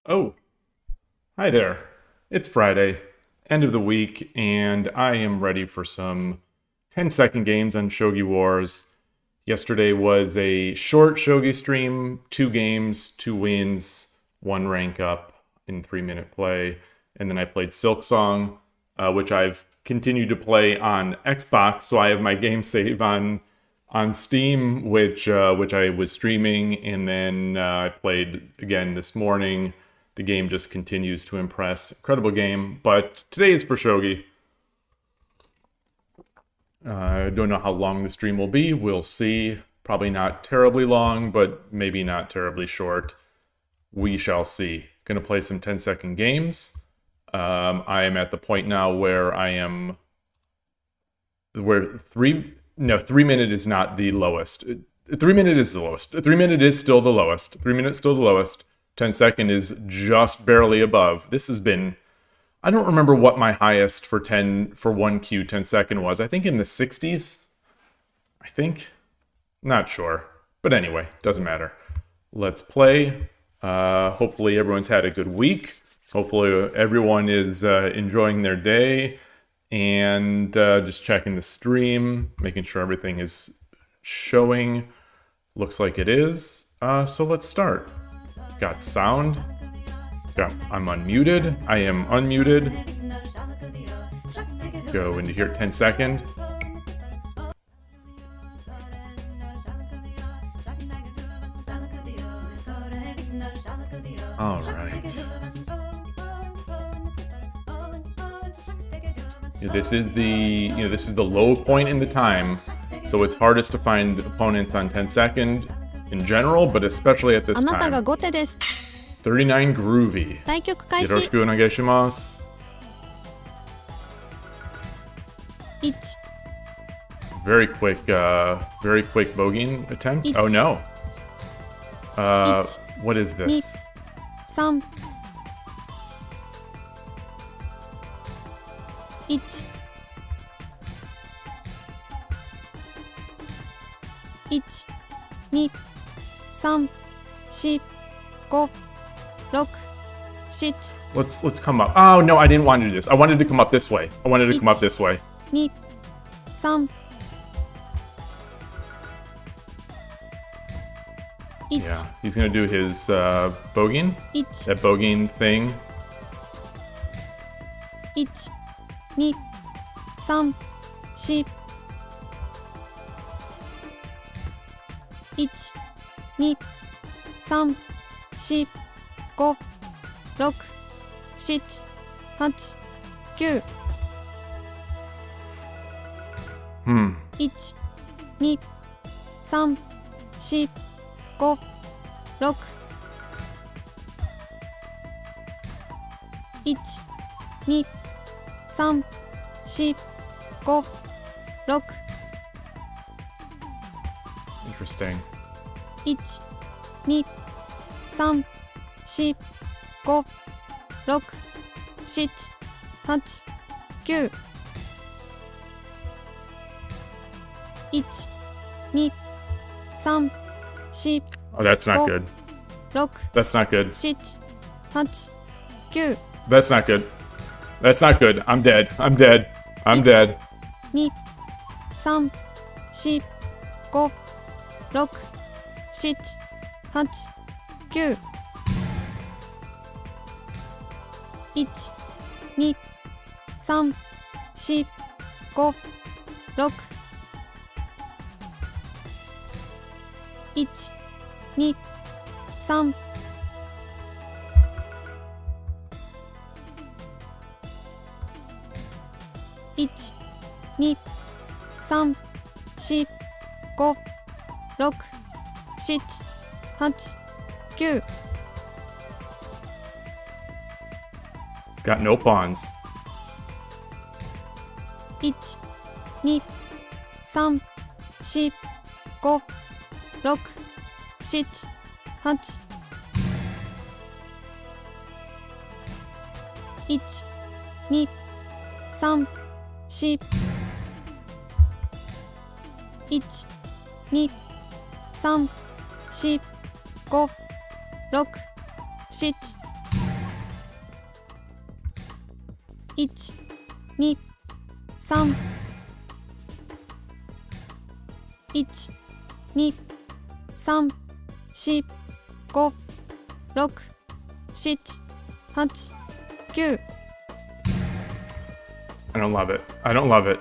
Oh, hi there. It's Friday, end of the week, and I am ready for some 10-second games on Shogi Wars. Yesterday was a short Shogi stream, 2 games, 2 wins, 1 rank up in 3-minute play, and then I played Silk Song, which I've continued to play on Xbox, so I have my game save on Steam, which I was streaming, and then I played again this morning. The game just continues to impress. Incredible game, but today is for Shogi. I don't know how long the stream will be. We'll see. Probably not terribly long, but maybe not terribly short. We shall see. Gonna play some 10-second games. I am at the point now where where 3 minute is not the lowest. 3 minute is the lowest. 3 minute is still the lowest. 3 minutes still the lowest. 10-second is just barely above. This has been, I don't remember what my highest for 1Q 10-second was. I think in the 60s. I think. Not sure. But anyway, doesn't matter. Let's play. Hopefully everyone's had a good week. Hopefully everyone is enjoying their day. And just checking the stream, making sure everything is showing. Looks like it is. So let's start. Got sound. I'm unmuted. I am unmuted. Go into here 10-second. All right. This is the low point in the time, so it's hardest to find opponents on 10-second in general, but especially at this time. 39 Groovy. よろしくお願いします。Very quick bogeying attempt. Oh no. What is this? 3 1 1 2 3 4 5 6 7 Let's come up. Oh no, I didn't want to do this. I wanted to come up this way. 2 3 Yeah, he's gonna do his bogeying. 1 That bogeying thing. 1 2 3 4 1 2 3 4 5 6 7 8 9 1 2 3 4 5 6 1 2 3 4 5 6 Interesting. 1 2 3 4 5 6 7 8 9 1 2 3 4 Oh, that's not good. 6 That's not good. 7 8 9 That's not good. That's not good. I'm dead. I'm dead. I'm dead. 2 3 4 5 6 7 8 9 1 2 3 4 5 6 1 2 3 1 2 3 4 5 6 7 8 9 He's got no pawns. 1 2 3 4 5 6 7 8 1 2 3 4 1 2 3 4 5 6 7 1、2、3、1、2、3、4、5、6、7、8、9。I don't love it. I don't love it.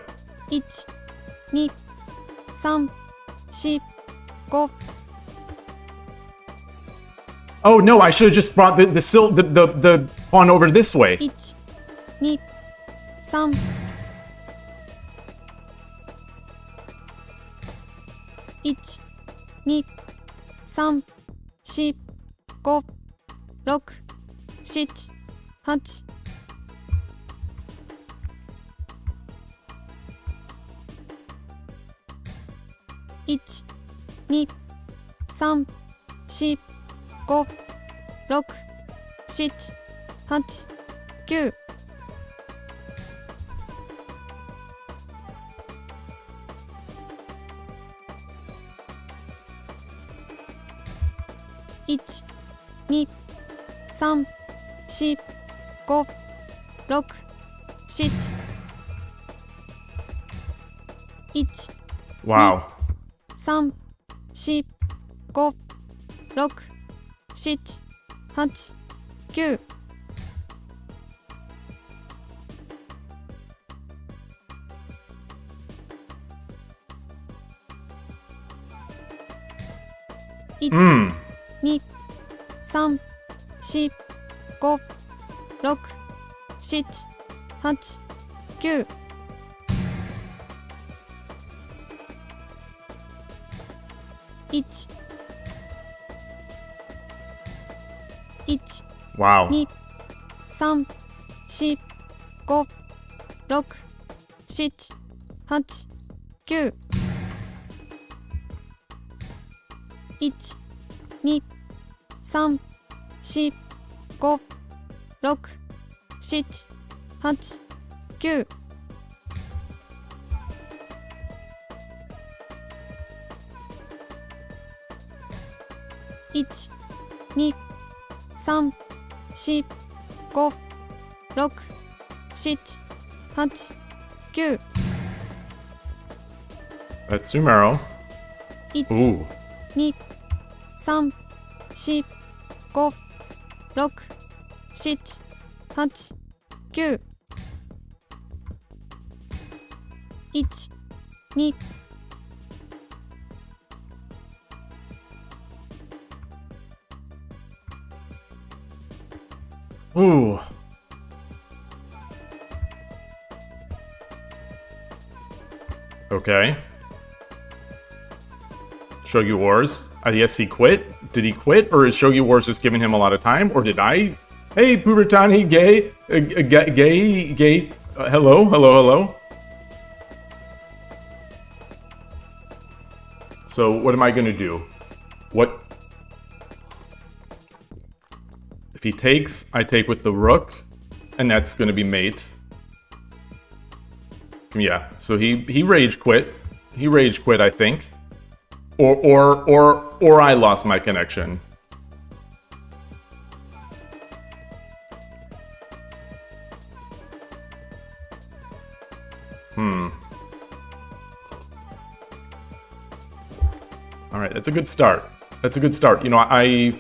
1、2、3、4、5。Oh no! I should have just brought the pawn over this way. 1、2、3。1、2、3、4、5、6、7、8。1、2、3、4、5、6、7、8、9。1、2、3、4、5、6、7。1、Wow. 3、4、5、6、7、8、9。1、2、3、4、5、6、7、8、9。1、1、Wow. 2、3、4、5、6、7、8、9。1、2、3、4、5、6、7、8、9。1、2、3、4、5、6、7、8、9。That's Sumero. 1、 Ooh. 2、3、4、5、6、7、8、9。1、2、Ooh. Okay. Shogi Wars. I guess he quit. Did he quit, or is Shogi Wars just giving him a lot of time, or did I? Hey, Pubertani, gay, gay. Hello, hello, hello. So what am I gonna do? What? If he takes, I take with the rook, and that's gonna be mate. Yeah. So he rage quit. He rage quit, I think. Or I lost my connection. All right, that's a good start. That's a good start. You know, I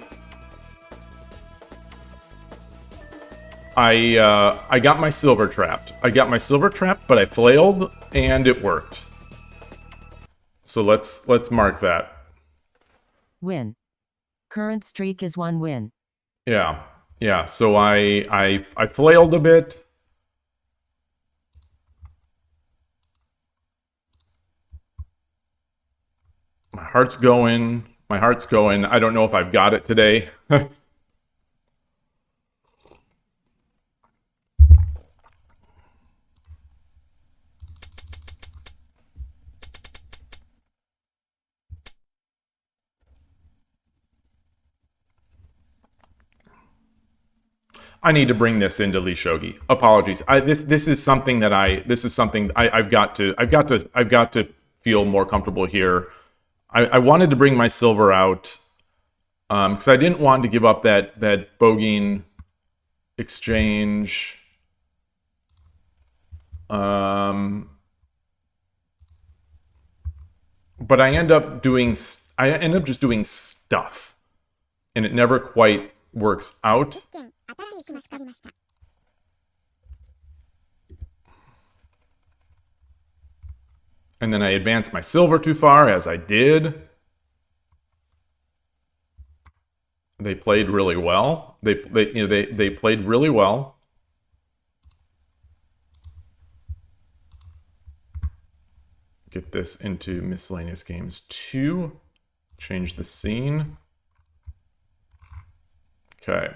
got my silver trapped. I got my silver trapped, but I flailed and it worked. So let's mark that. Win. Current streak is 1 win. Yeah. Yeah. So I flailed a bit. My heart's going. My heart's going. I don't know if I've got it today. I need to bring this into Lee Shogi. Apologies. This is something that I've got to feel more comfortable here. I wanted to bring my silver out because I didn't want to give up that Bogeen exchange. But I end up just doing stuff, and it never quite works out. And then I advanced my silver too far, as I did. They played really well. They played really well. Get this into miscellaneous games 2. Change the scene. Okay.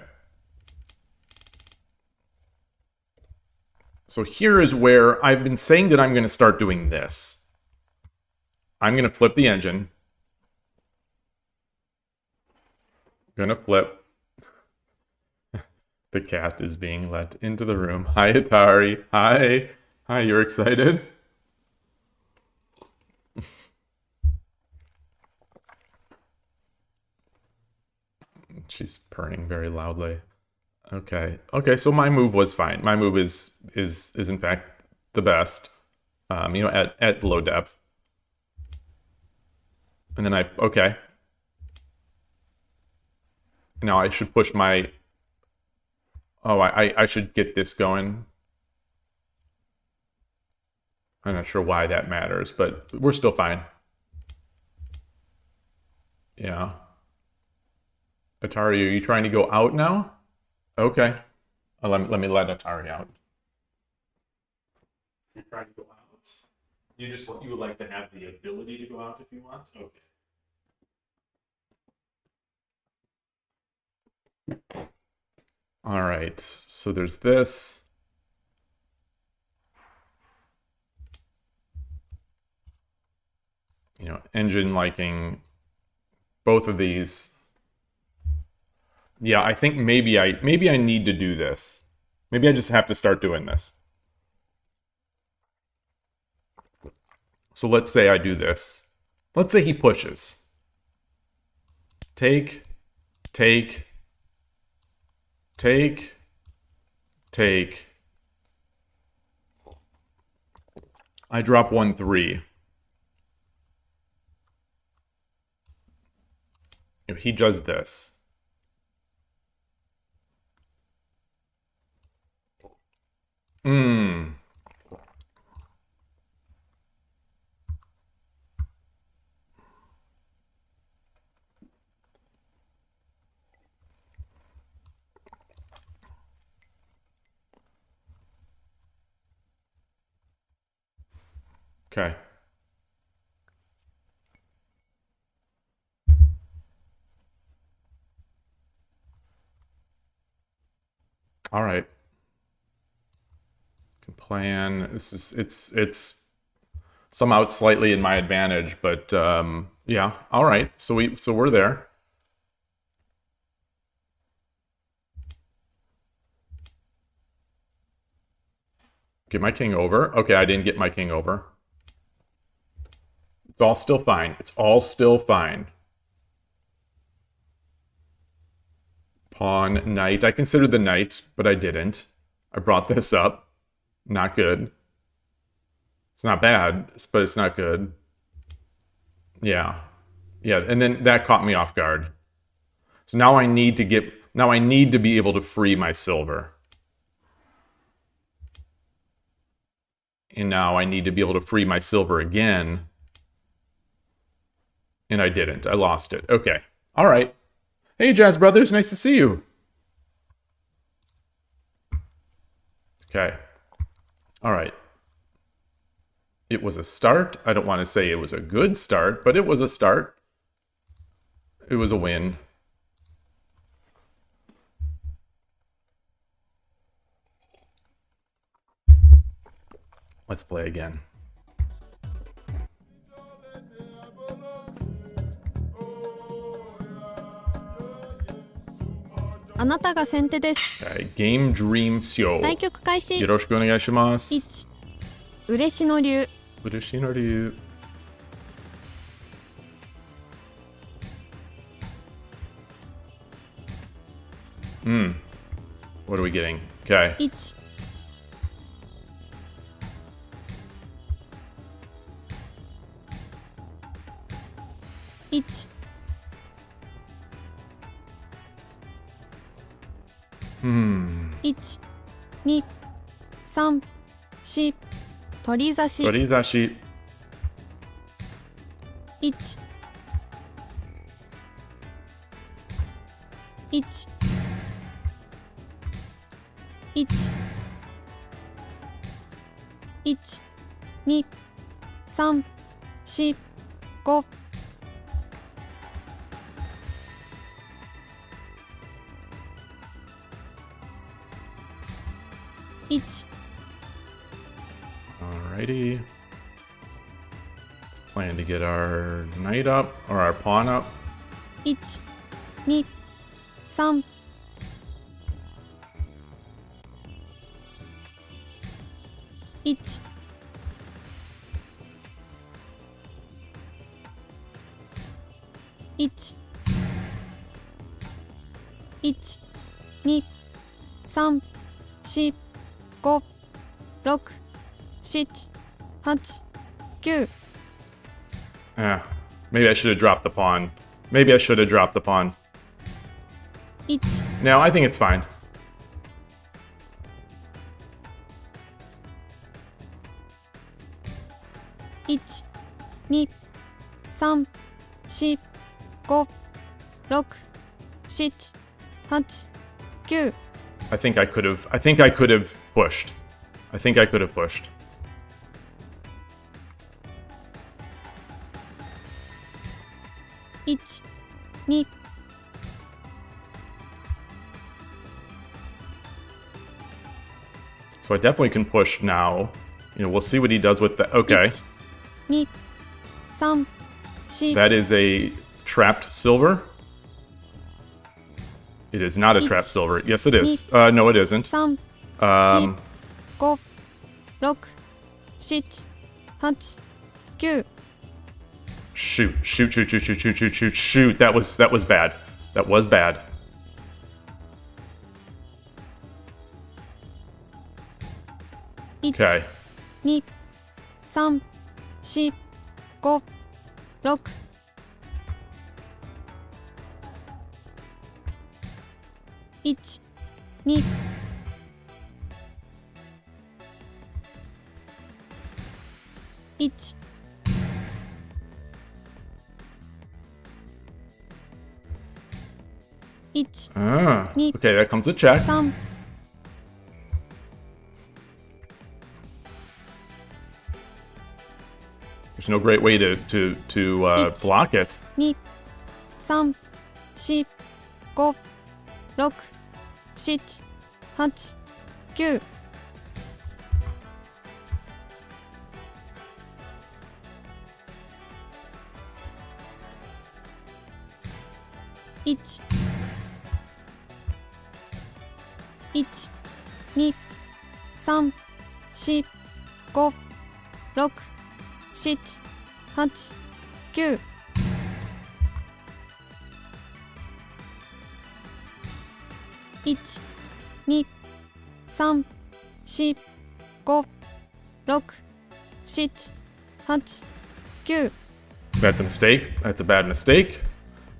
So here is where I've been saying that I'm going to start doing this. I'm going to flip the engine. Gonna flip. The cat is being let into the room. Hi, Atari. Hi. Hi, you're excited? She's purring very loudly. Okay. Okay, so my move was fine. My move is in fact the best. You know, at low depth. And then okay. Now I should push my... Oh, I should get this going. I'm not sure why that matters, but we're still fine. Yeah. Atari, are you trying to go out now? Okay. Let me let Atari out. You're trying to go out? You would like to have the ability to go out if you want? Okay. All right, so there's this. You know, engine liking both of these. Yeah, I think maybe I need to do this. Maybe I just have to start doing this. So let's say I do this. Let's say he pushes. Take. I drop 1-3. If he does this. Okay. All right. Can plan. It's somehow slightly in my advantage, but yeah. All right. So we're there. Get my king over. Okay, I didn't get my king over. It's all still fine. It's all still fine. Pawn, knight. I considered the knight, but I didn't. I brought this up. Not good. It's not bad, but it's not good. Yeah. Yeah, and then that caught me off guard. So now I need to be able to free my silver. And now I need to be able to free my silver again. And I didn't. I lost it. Okay. All right. Hey, Jazz Brothers. Nice to see you. Okay. All right. It was a start. I don't want to say it was a good start, but it was a start. It was a win. Let's play again. Okay, Game Dream Syo. 対局開始。よろしくお願いします。1、嬉野流。嬉野流。What are we getting? Okay. 1、1、2、3、4、取り差し。取り差し。1、1、1、1、2、3、4、5。1、 Alrighty. Let's plan to get our knight up, or our pawn up. 1、2、3。1、1、1、2、3、4、5、6、7、8、9。 Maybe I should have dropped the pawn. Maybe I should have dropped the pawn. 1、 No, I think it's fine. 1、2、3、4、5、6、7、8、9。 I think I could have pushed. I think I could have pushed. 1、2。So I definitely can push now. You know, we'll see what he does with the... Okay. 2、3、4。 That is a trapped silver. It is not a trapped silver. Yes, it is. No, it isn't. 3、4、5、6、7、8、9。 Shoot. That was bad. That was bad. 1、 Okay. 2、3、4、5、6。 1、2。 1、 1、 Okay, that comes with check. 3。 There's no great way to block it. 2、3、4、5、6、7、8、9。 1、 1、2、3、4、5、6、7、8、9。 1、2、3、4、5、6、7、8、9。 That's a mistake. That's a bad mistake.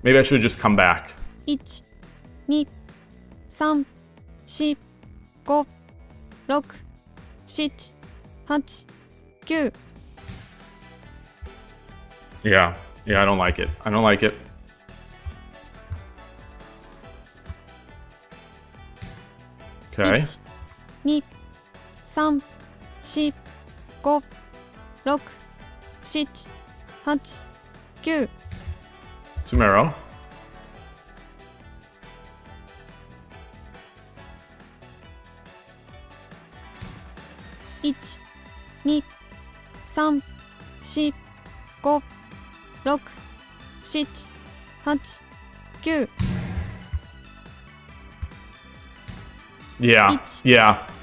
Maybe I should have just come back. 1、2、3、4、5、6、7、8、9。 Yeah, I don't like it. I don't like it. Okay. 1、2、3、4、5、6、7、8、9。 Sumero. 1、2、3、4、5、6、7、8、9。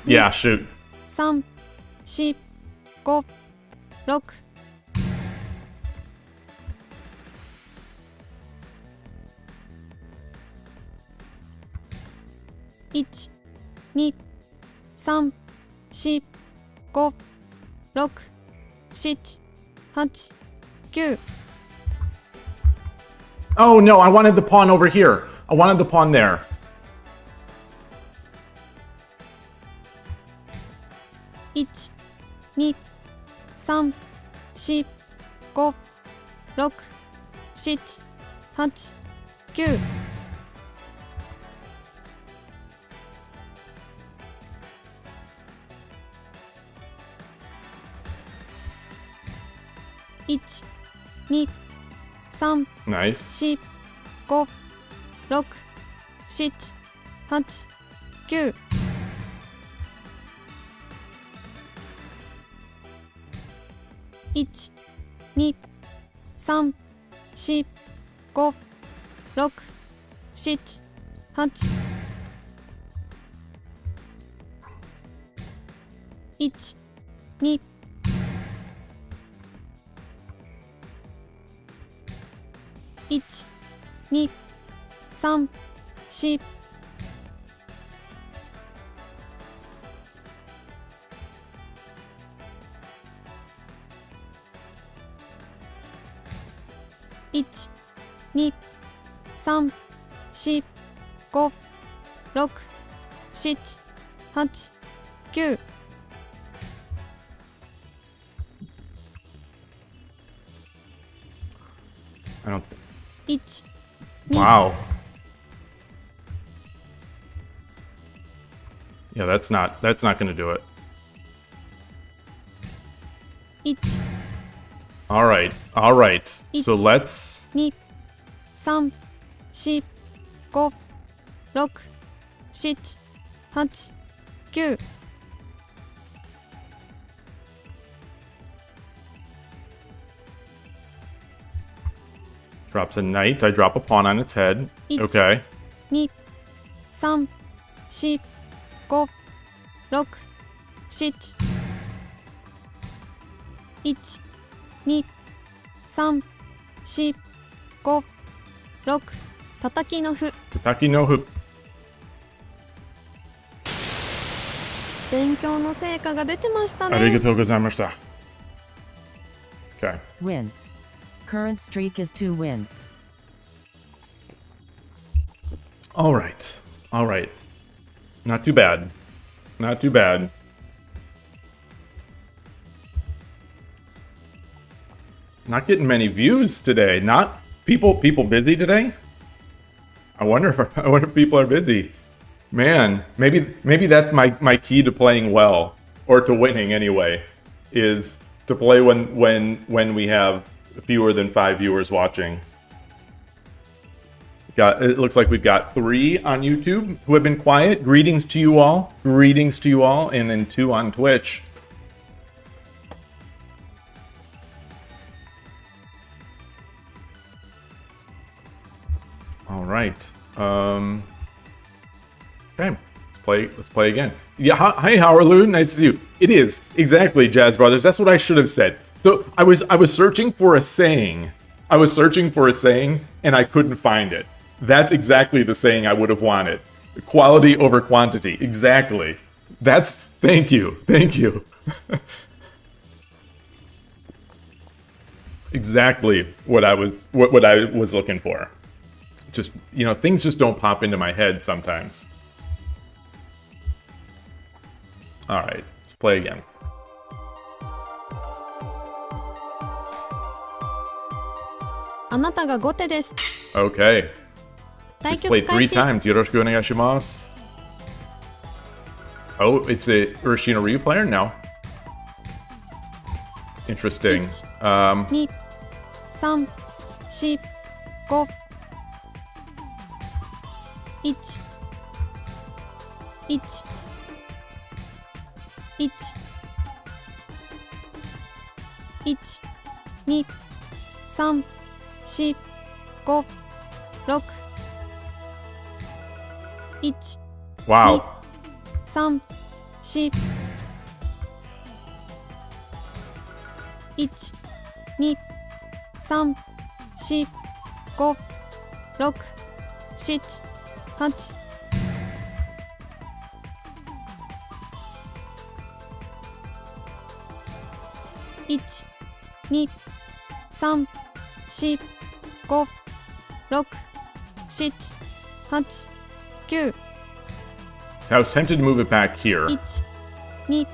Yeah, shoot. 3、4、5、6。 1、2、3、4、5、6、7、8、9。 Oh no, I wanted the pawn over here. I wanted the pawn there. 1、2、3、4、5、6、7、8、9。1、2、3、 Nice. 4、5、6、7、8、9。1、2、3、4、5、6、7、8。1、2、1、2、3、4。1、2、3、4、5、6、7、8、9。I don't. 1、2、 Wow. Yeah, that's not going to do it. 1、 All right. So let's. 2、3、4、5、6、7、8、9。Drops a knight. I drop a pawn on its head. Okay. 2、3、4、5、6、7。1、2、3、4、5、6。叩きの歩。 Tataki no hu. 勉強の成果が出てましたね。 Arigatou gozaimashita. Okay. Win. Current streak is 2 wins. All right. Not too bad. Not getting many views today. Not people busy today. I wonder if people are busy. Man, maybe that's my key to playing well, or to winning anyway, is to play when we have fewer than 5 viewers watching. It looks like we've got 3 on YouTube who have been quiet. Greetings to you all, and then 2 on Twitch. All right. Okay, let's play again. Yeah, hi Howard, nice to see you. It is exactly Jazz Brothers. That's what I should have said. So I was searching for a saying. And I couldn't find it. That's exactly the saying I would have wanted. Quality over quantity. Exactly. Thank you. Exactly what I was looking for. Just, things just don't pop into my head sometimes. All right, let's play again. Okay. Let's play 3 times. Yoroshiku onegaishimasu. Oh, it's a Urashino Ryu player? No. Interesting. 2、3、4、5。1、1、1、1、2、3、4、5、6、1、 Wow. 3、4、1、2、3、4、5、6、7、8。1、2、3、4、5、6、7、8、9。 So I was tempted to move it back here. 1、2、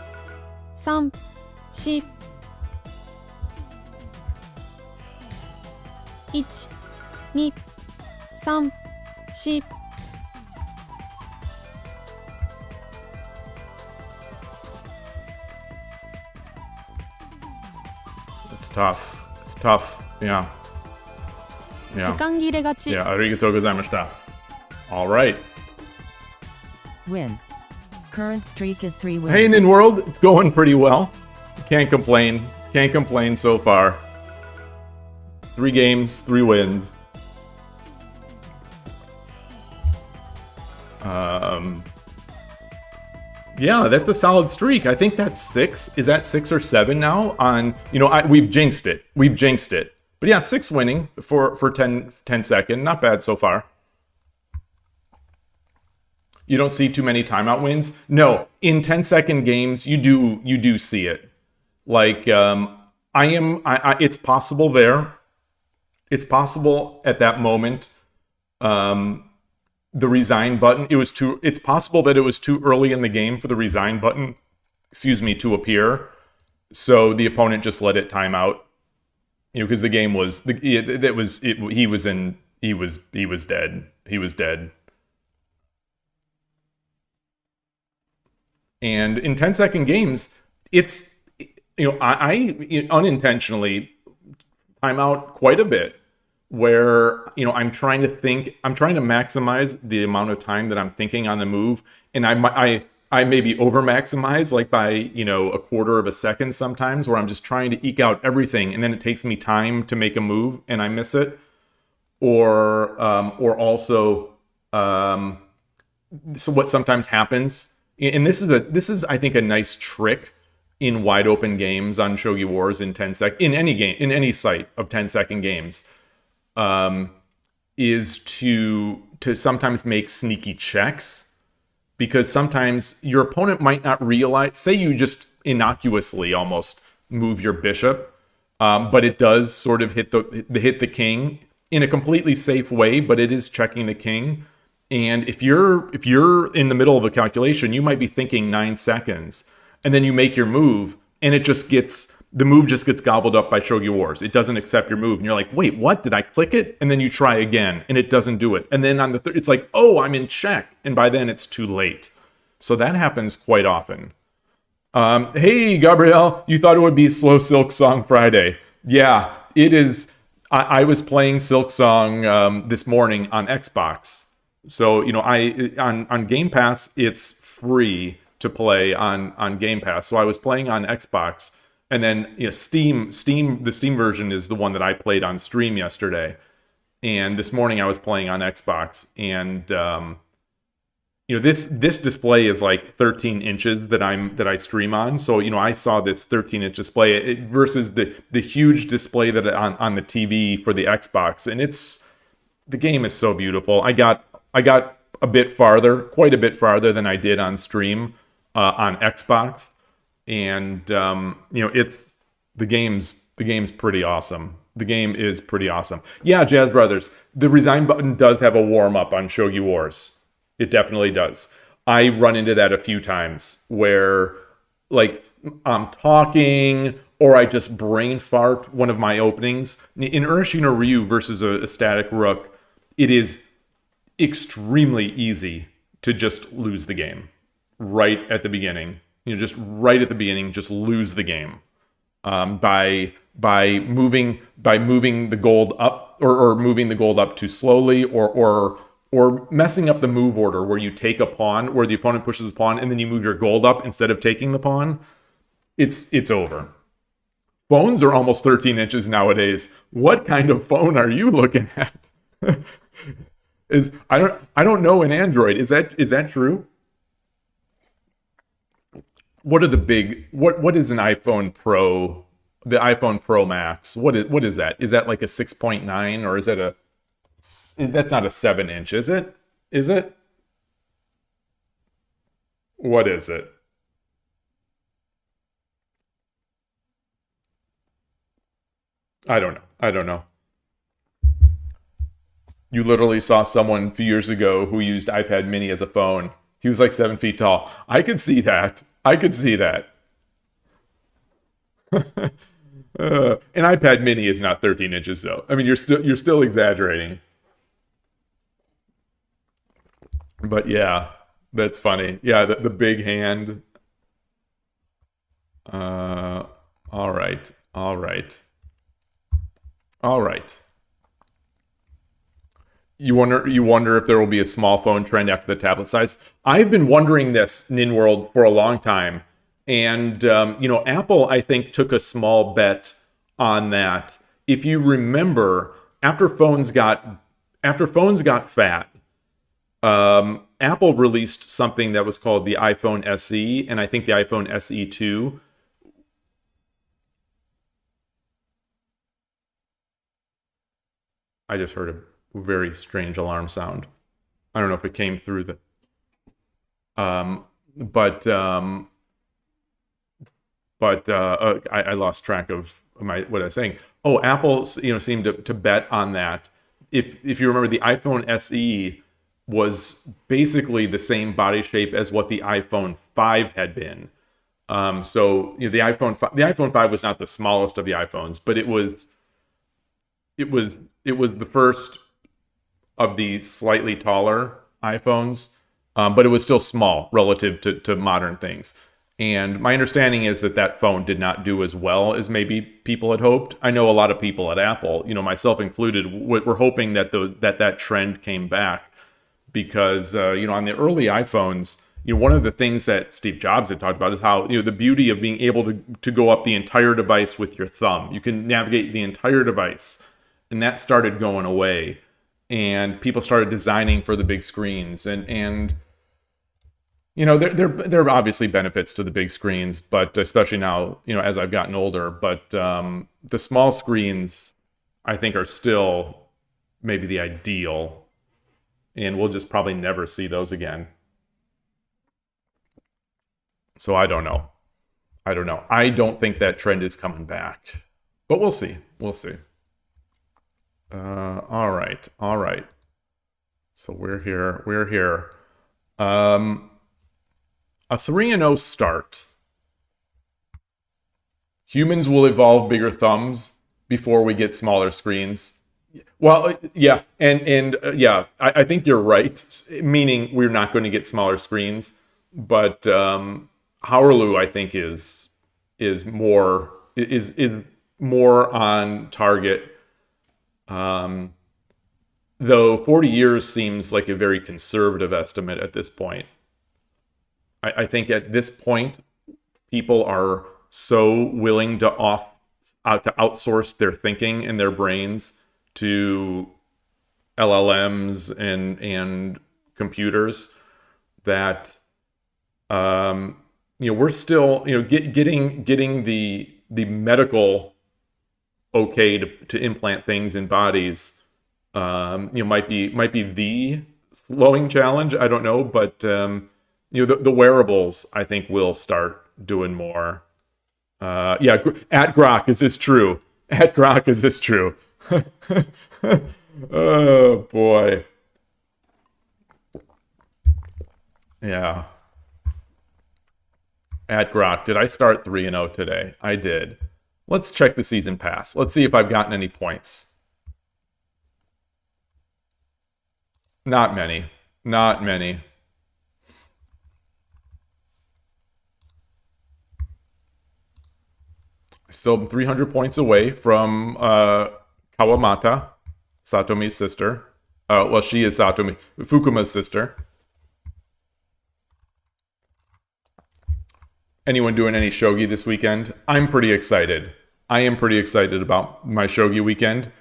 3、4、1、2、3、4。It's tough. It's tough. Yeah. 時 Yeah. 間切れがち。 Yeah. Arigatou gozaimashita. All right. Win. Current streak is 3 wins. Hey, NinWorld. It's going pretty well. Can't complain. Can't complain so far. 3 games, 3 wins. Yeah, that's a solid streak. I think that's 6. Is that 6 or 7 now? On, you know, we've jinxed it. We've jinxed it. But yeah, 6 winning for 10 second. Not bad so far. You don't see too many timeout wins? No, in 10-second games, you do see it. Like, it's possible there. It's possible at that moment, the resign button, it's possible that it was too early in the game for the resign button, to appear. So the opponent just let it time out. You know, because the game was, he was dead. He was dead. And in 10-second games, it's, you know, I unintentionally time out quite a bit where, you know, I'm trying to maximize the amount of time that I'm thinking on the move. And I maybe over maximize like by, you know, a quarter of a second sometimes, where I'm just trying to eke out everything. And then it takes me time to make a move and I miss it. Or also, so what sometimes happens, and this is I think a nice trick in wide open games on Shogi Wars in 10-second, in any game, in any site of 10-second games, is to sometimes make sneaky checks, because sometimes your opponent might not realize, say you just innocuously almost move your bishop, but it does sort of hit the king in a completely safe way, but it is checking the king. And if you're in the middle of a calculation, you might be thinking 9 seconds, and then you make your move, and the move just gets gobbled up by Shogi Wars. It doesn't accept your move, and you're like, wait, what? Did I click it? And then you try again, and it doesn't do it. And then on the third, it's like, oh, I'm in check, and by then it's too late. So that happens quite often. Hey, Gabrielle, you thought it would be Slow Silk Song Friday? Yeah, it is. I was playing Silk Song this morning on Xbox. So, you know, on Game Pass, it's free to play on Game Pass. So I was playing on Xbox, and then, you know, the Steam version is the one that I played on stream yesterday. And this morning I was playing on Xbox, and you know, this display is like 13 inches that I stream on. So, you know, I saw this 13-inch display versus the huge display that on the TV for the Xbox, and the game is so beautiful. I got a bit farther, quite a bit farther than I did on stream on Xbox, and you know, the game's pretty awesome. The game is pretty awesome. Yeah, Jazz Brothers, the resign button does have a warm up on Shogi Wars. It definitely does. I run into that a few times where, like, I'm talking, or I just brain fart one of my openings. In Urashino Ryu versus a static rook, it is extremely easy to just lose the game right at the beginning. You know, just right at the beginning, just lose the game by moving the gold up, or moving the gold up too slowly, or messing up the move order where you take a pawn, where the opponent pushes a pawn, and then you move your gold up instead of taking the pawn. It's over. Phones are almost 13 inches nowadays. What kind of phone are you looking at? I don't know in Android. Is that true? What are the big what is an iPhone Pro? The iPhone Pro Max. What is that? Is that like a 6.9, or is that that's not a 7-inch, is it? Is it? What is it? I don't know. You literally saw someone a few years ago who used iPad mini as a phone. He was like 7 feet tall. I could see that. An iPad mini is not 13 inches though. I mean, you're still exaggerating. But yeah, that's funny. Yeah, the big hand. All right. All right. All right. You wonder if there will be a small phone trend after the tablet size. I've been wondering this, NinWorld, for a long time. And, Apple, I think, took a small bet on that. If you remember, after phones got fat, Apple released something that was called the iPhone SE, and I think the iPhone SE 2. I just heard a very strange alarm sound. I don't know if it came through the... I lost track of what I was saying. Oh, Apple, seemed to bet on that. If you remember, the iPhone SE was basically the same body shape as what the iPhone 5 had been. So the iPhone 5 was not the smallest of the iPhones, but it was the first of the slightly taller iPhones, but it was still small relative to modern things. And my understanding is that phone did not do as well as maybe people had hoped. I know a lot of people at Apple, myself included, were hoping that that trend came back because, on the early iPhones, one of the things that Steve Jobs had talked about is how, the beauty of being able to go up the entire device with your thumb. You can navigate the entire device. And that started going away. And people started designing for the big screens. And there are obviously benefits to the big screens, but especially now, as I've gotten older. But the small screens, I think, are still maybe the ideal. And we'll just probably never see those again. So I don't know. I don't think that trend is coming back. But we'll see. We'll see. All right. So we're here. A 3-0 start. Humans will evolve bigger thumbs before we get smaller screens. Well, yeah, and I think you're right. Meaning we're not going to get smaller screens, but Howlerlu, I think, is more on target. Though 40 years seems like a very conservative estimate at this point. I think at this point, people are so willing to outsource their thinking and their brains to LLMs and computers that we're still getting the medical okay to implant things in bodies might be the slowing challenge. I don't know, but the wearables, I think, will start doing more. At Grok, is this true? At Grok, is this true? Oh boy. Yeah. At Grok, did I start 3-0 today? I did. Let's check the season pass. Let's see if I've gotten any points. Not many. Not many. Still 300 points away from Kawamata, Satomi's sister. Well, she is Fukuma's sister. Anyone doing any shogi this weekend? I'm pretty excited. I am pretty excited about my shogi weekend.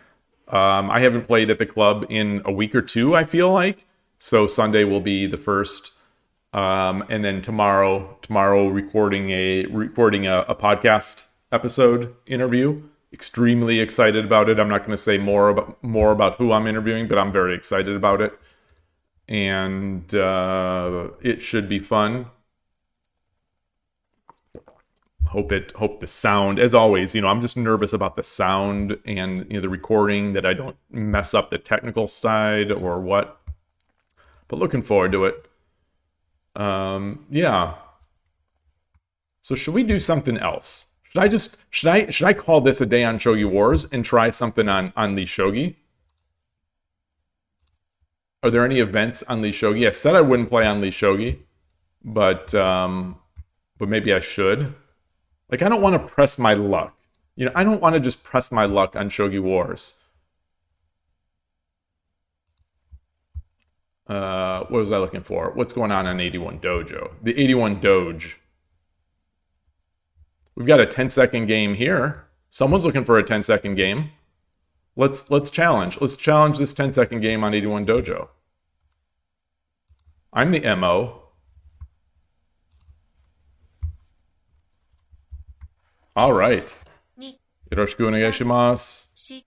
I haven't played at the club in a week or two, I feel like. So Sunday will be the first. And then tomorrow recording a podcast episode interview. Extremely excited about it. I'm not going to say more about who I'm interviewing, but I'm very excited about it. And it should be fun. Hope the sound, as always, I'm just nervous about the sound and the recording, that I don't mess up the technical side or what. But looking forward to it. Yeah. So should we do something else? should I call this a day on Shogi Wars and try something on the Shogi? Are there any events on Lee Shogi? I said I wouldn't play on Lee Shogi, but maybe I should. Like, I don't want to press my luck. You know, I don't want to just press my luck on Shogi Wars. What was I looking for? What's going on 81 Dojo? The 81 Doge. We've got a 10-second game here. Someone's looking for a 10-second game. Let's challenge. Let's challenge this 10-second game on 81 Dojo. I'm the MO. All right. Yoroshiku onegaishimasu.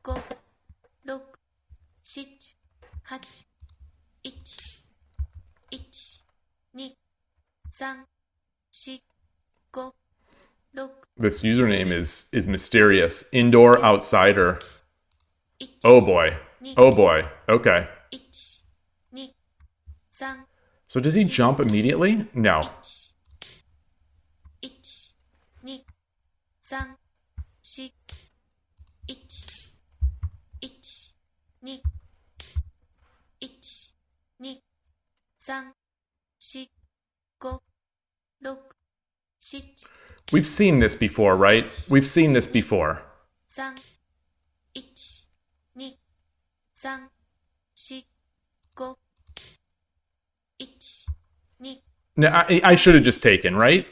5、6、7、8、1、1、2、3、4、5、6、 This username is mysterious. Indoor outsider. Oh boy. Oh boy. Okay. 1、2、3、 So does he jump immediately? No. 1、2、3、4、1、1、2、1、2、3、4、5、6、7、 We've seen this before, right? We've seen this before. 3、1、2、3、4、5、1、2、 No, I should have just taken, right?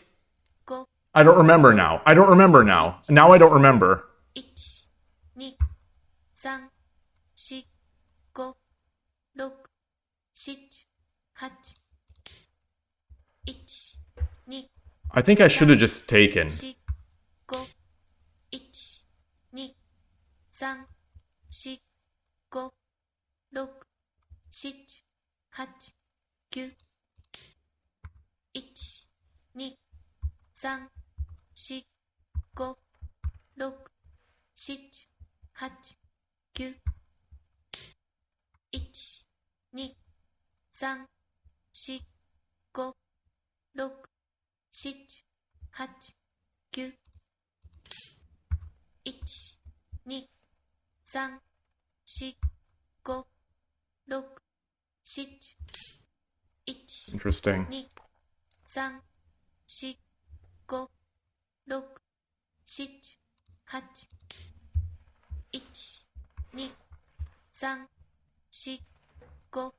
5、 I don't remember now. I don't remember now. Now I don't remember. 1、2、3、4、5、6、7、8、1、2、 I think I should have just taken. 4、5、1、2、3、4、5、6、7、8、9、1、2、3、4、5、6、7、8、9、1、2、3、4、5、6、7、8、9、1、2、3、4、5、6、7、1、 Interesting. 2、3、4、5、6、7、8、1、2、3、4、5、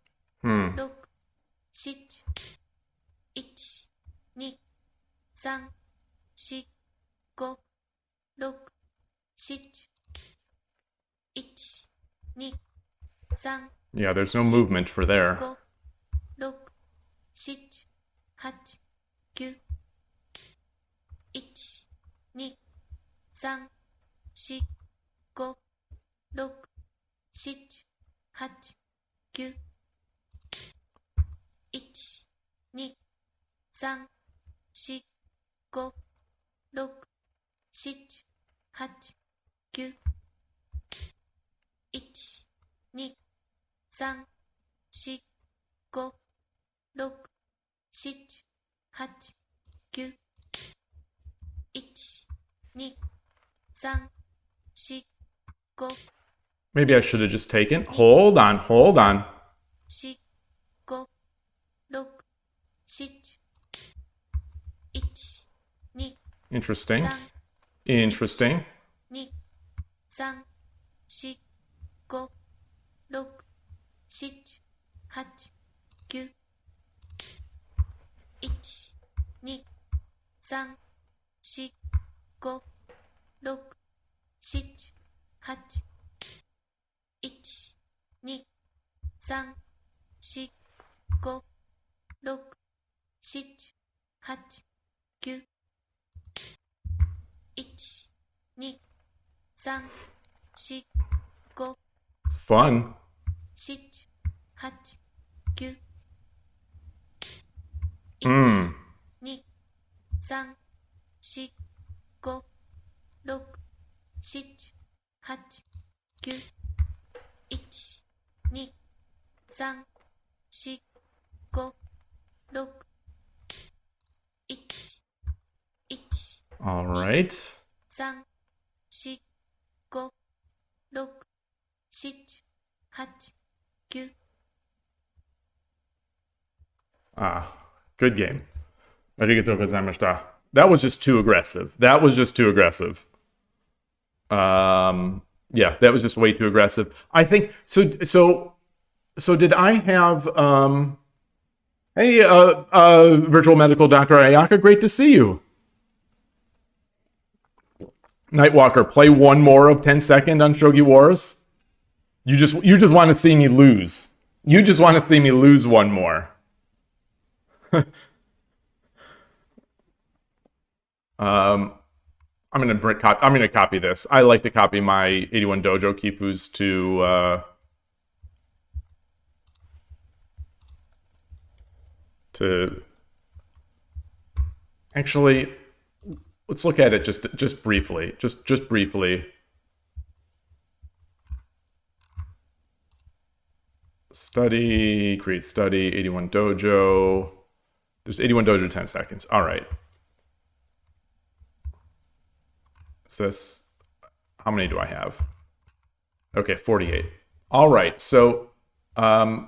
6、7、1、2、3、4、5、6、7、1、2、3、 Yeah, there's no movement for there. 5、6、7、8、9、1、2、3、4、5、6、7、8、9、1、2、3、4、5、6、7、8、9、1、2、3、4、5、6、7、8、9、1、2、3、4、5、 Maybe I should have just taken. Hold on, hold on. 4、5、6、7、1、2、 Interesting. 3、 Interesting. 2、3、4、5、6、7、8、9、1、2、3、4、5、6、7、8、1、2、3、4、5、6、7、8、9、1、2、3、4、5、 It's fun. 7、8、9、 Hmm. 2、3、4、5、6、7、8、9、1、2、3、4、5、6、1、1、All right. 3、4、5、6、7、8、9。 Good game. Arigatou gozaimashita. That was just too aggressive. That was just too aggressive. Yeah, that was just way too aggressive. I think so did I have hey virtual medical doctor Ayaka, great to see you. Nightwalker, play one more of 10 second on Shogi Wars. You just want to see me lose. You just want to see me lose one more. I'm gonna copy this. I like to copy my 81 Dojo Kifus to actually, let's look at it just briefly. Just briefly. Study, create study, 81 Dojo. There's 81 Dojo 10 seconds. All right. Is this, how many do I have? Okay, 48. All right, so I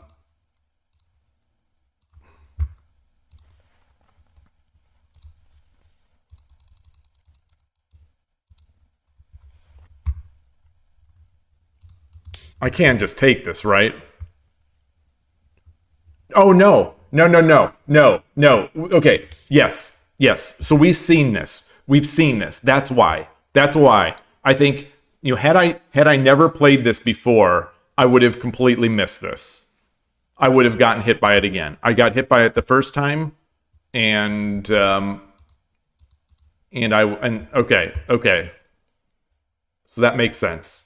can just take this, right? Oh, no. No. Okay, yes. So we've seen this. That's why. I think, you know, had I never played this before, I would have completely missed this. I would have gotten hit by it again. I got hit by it the first time, and okay. So that makes sense.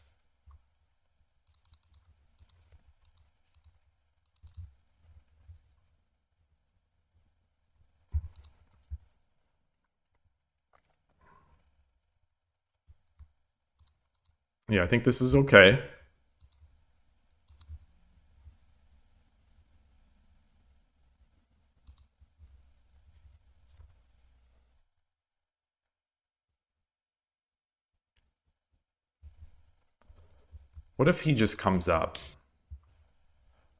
Yeah, I think this is okay. What if he just comes up?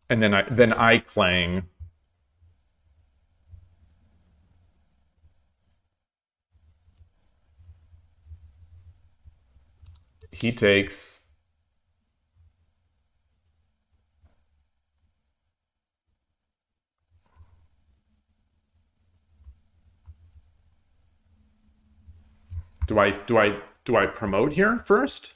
And then I clang. He takes. Do I promote here first?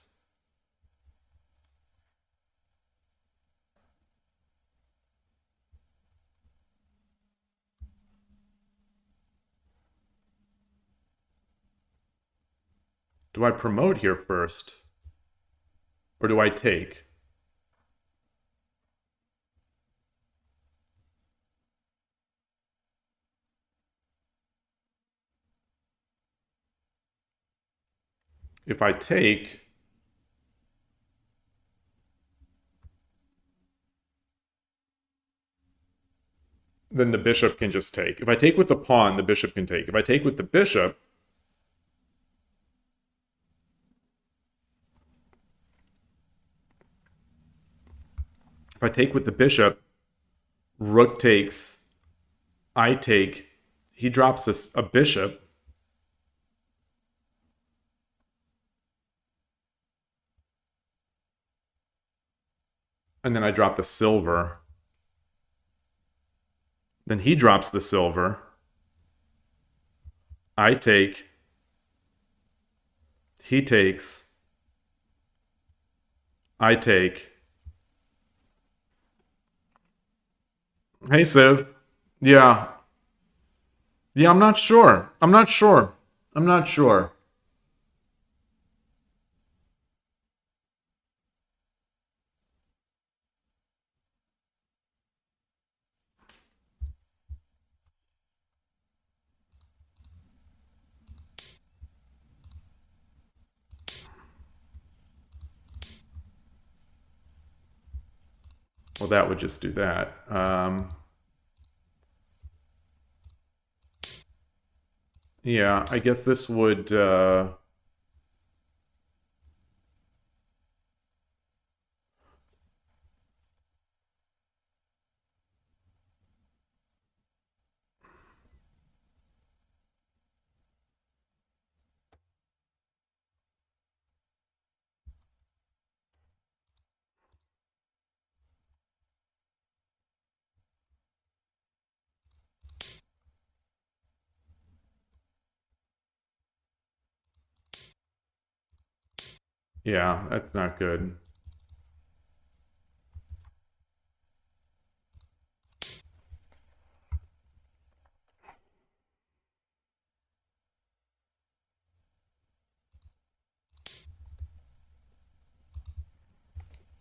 Do I promote here first? Or do I take? If I take, then the bishop can just take. If I take with the pawn, the bishop can take. If I take with the bishop, rook takes, I take, he drops a bishop. And then I drop the silver. Then he drops the silver. I take. He takes. I take. Hey, Civ. Yeah. Yeah, I'm not sure. Well, that would just do that. Yeah, I guess this would... Yeah, that's not good.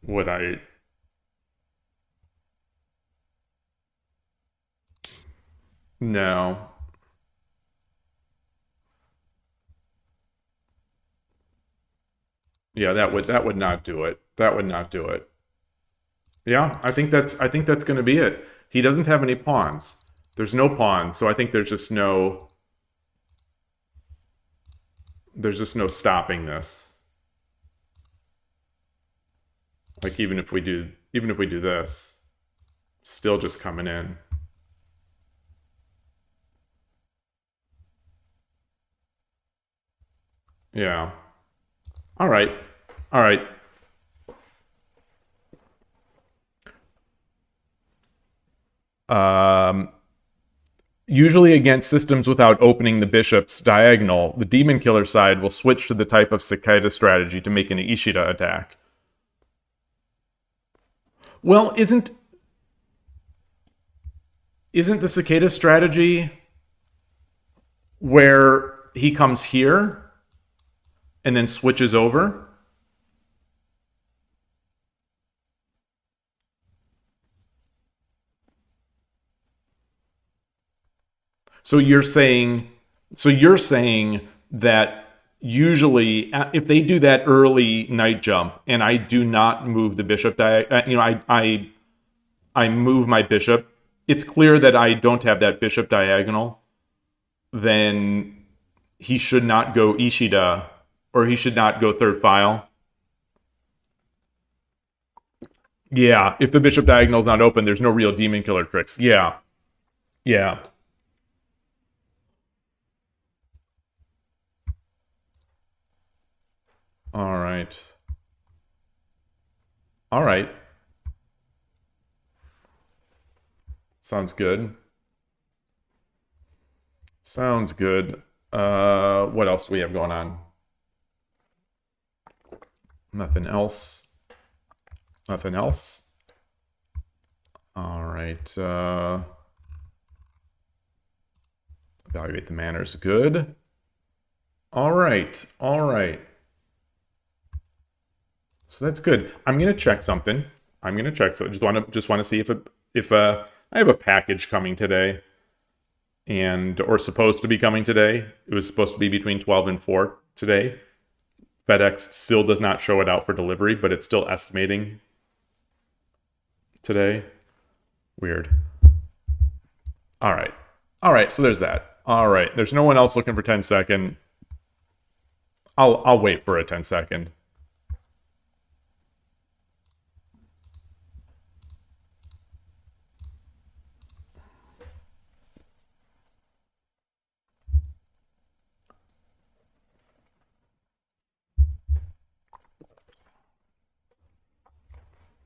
Would I... No. Yeah, that would not do it. That would not do it. Yeah, I think that's going to be it. He doesn't have any pawns. There's no pawns, so I think there's just no stopping this. Like even if we do this, still just coming in. Yeah. All right. All right. Usually against systems without opening the bishop's diagonal, the demon killer side will switch to the type of cicada strategy to make an Ishida attack. Well, isn't the cicada strategy where he comes here and then switches over? So you're saying that usually if they do that early night jump and I do not move the bishop I move my bishop, it's clear that I don't have that bishop diagonal, then he should not go Ishida, or he should not go third file. Yeah, if the bishop diagonal is not open, there's no real demon killer tricks. Yeah. Yeah. All right. All right. Sounds good. Sounds good. What else do we have going on? Nothing else. Nothing else. All right. Evaluate the manners. Good. All right. All right. So that's good. I'm gonna check something. I'm gonna check. So just want to see if I have a package coming today, or supposed to be coming today. It was supposed to be between 12 and 4 today. FedEx still does not show it out for delivery, but it's still estimating today. Weird. All right. All right. So there's that. All right. There's no one else looking for 10-second. I'll wait for a 10-second.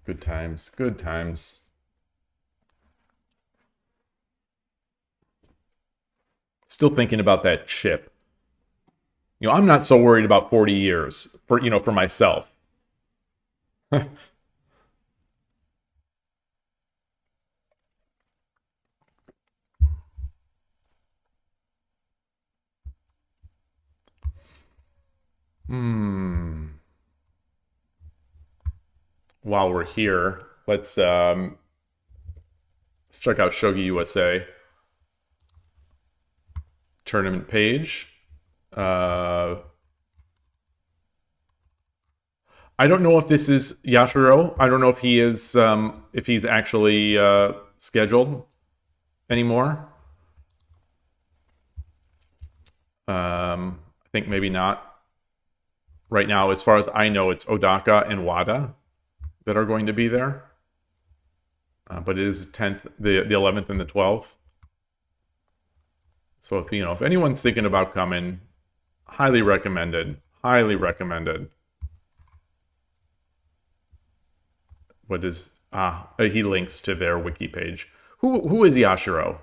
Good times. Good times. Still thinking about that chip. I'm not so worried about 40 years for myself. While we're here, let's check out Shogi USA tournament page. I don't know if this is Yashiro. I don't know if he is if he's actually scheduled anymore. I think maybe not. Right now, as far as I know, it's Odaka and Wada that are going to be there. But it is 10th, the 11th and the 12th. So if anyone's thinking about coming, highly recommended. Highly recommended. What is he links to their wiki page. Who is Yashiro?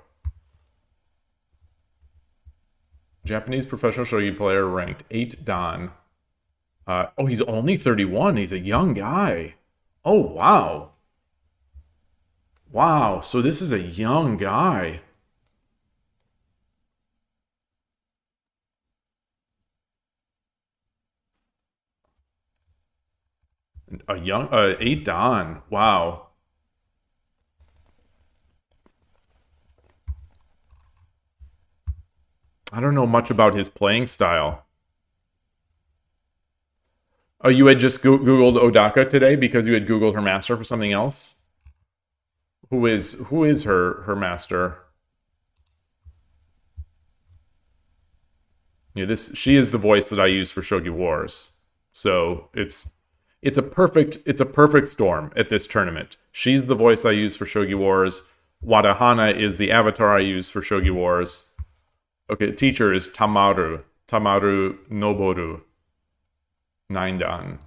Japanese professional shogi player ranked 8 Dan. Oh, he's only 31. He's a young guy. Oh, wow. Wow, so this is a young guy. A young 8 Dan. Wow. I don't know much about his playing style. Oh, you had just Googled Odaka today because you had Googled her master for something else? Who is her master? Yeah, she is the voice that I use for Shogi Wars. So it's a perfect storm at this tournament. She's the voice I use for Shogi Wars. Wadahana is the avatar I use for Shogi Wars. Okay, teacher is Tamaru Noboru 9 Dan.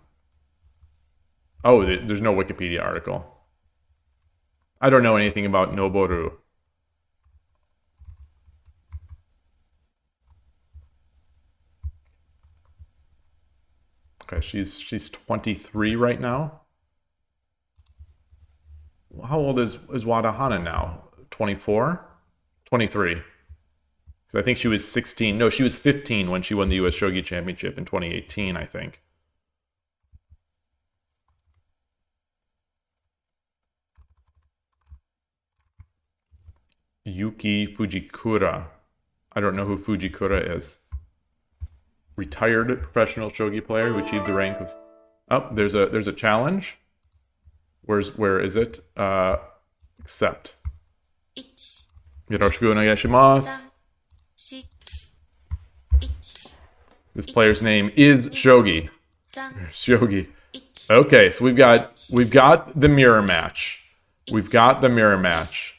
Oh, there's no Wikipedia article. I don't know anything about Noboru. Okay, she's 23 right now. How old is Wadahana now? 24? 23. I think she was 16. No, she was 15 when she won the US Shogi Championship in 2018, I think. Yuki Fujikura. I don't know who Fujikura is. Retired professional shogi player who achieved the rank of... Oh, there's a challenge. Where is it? Accept. Yoroshiku onegaishimasu. This player's name is Shogi. Shogi. Okay, so we've got the mirror match. We've got the mirror match.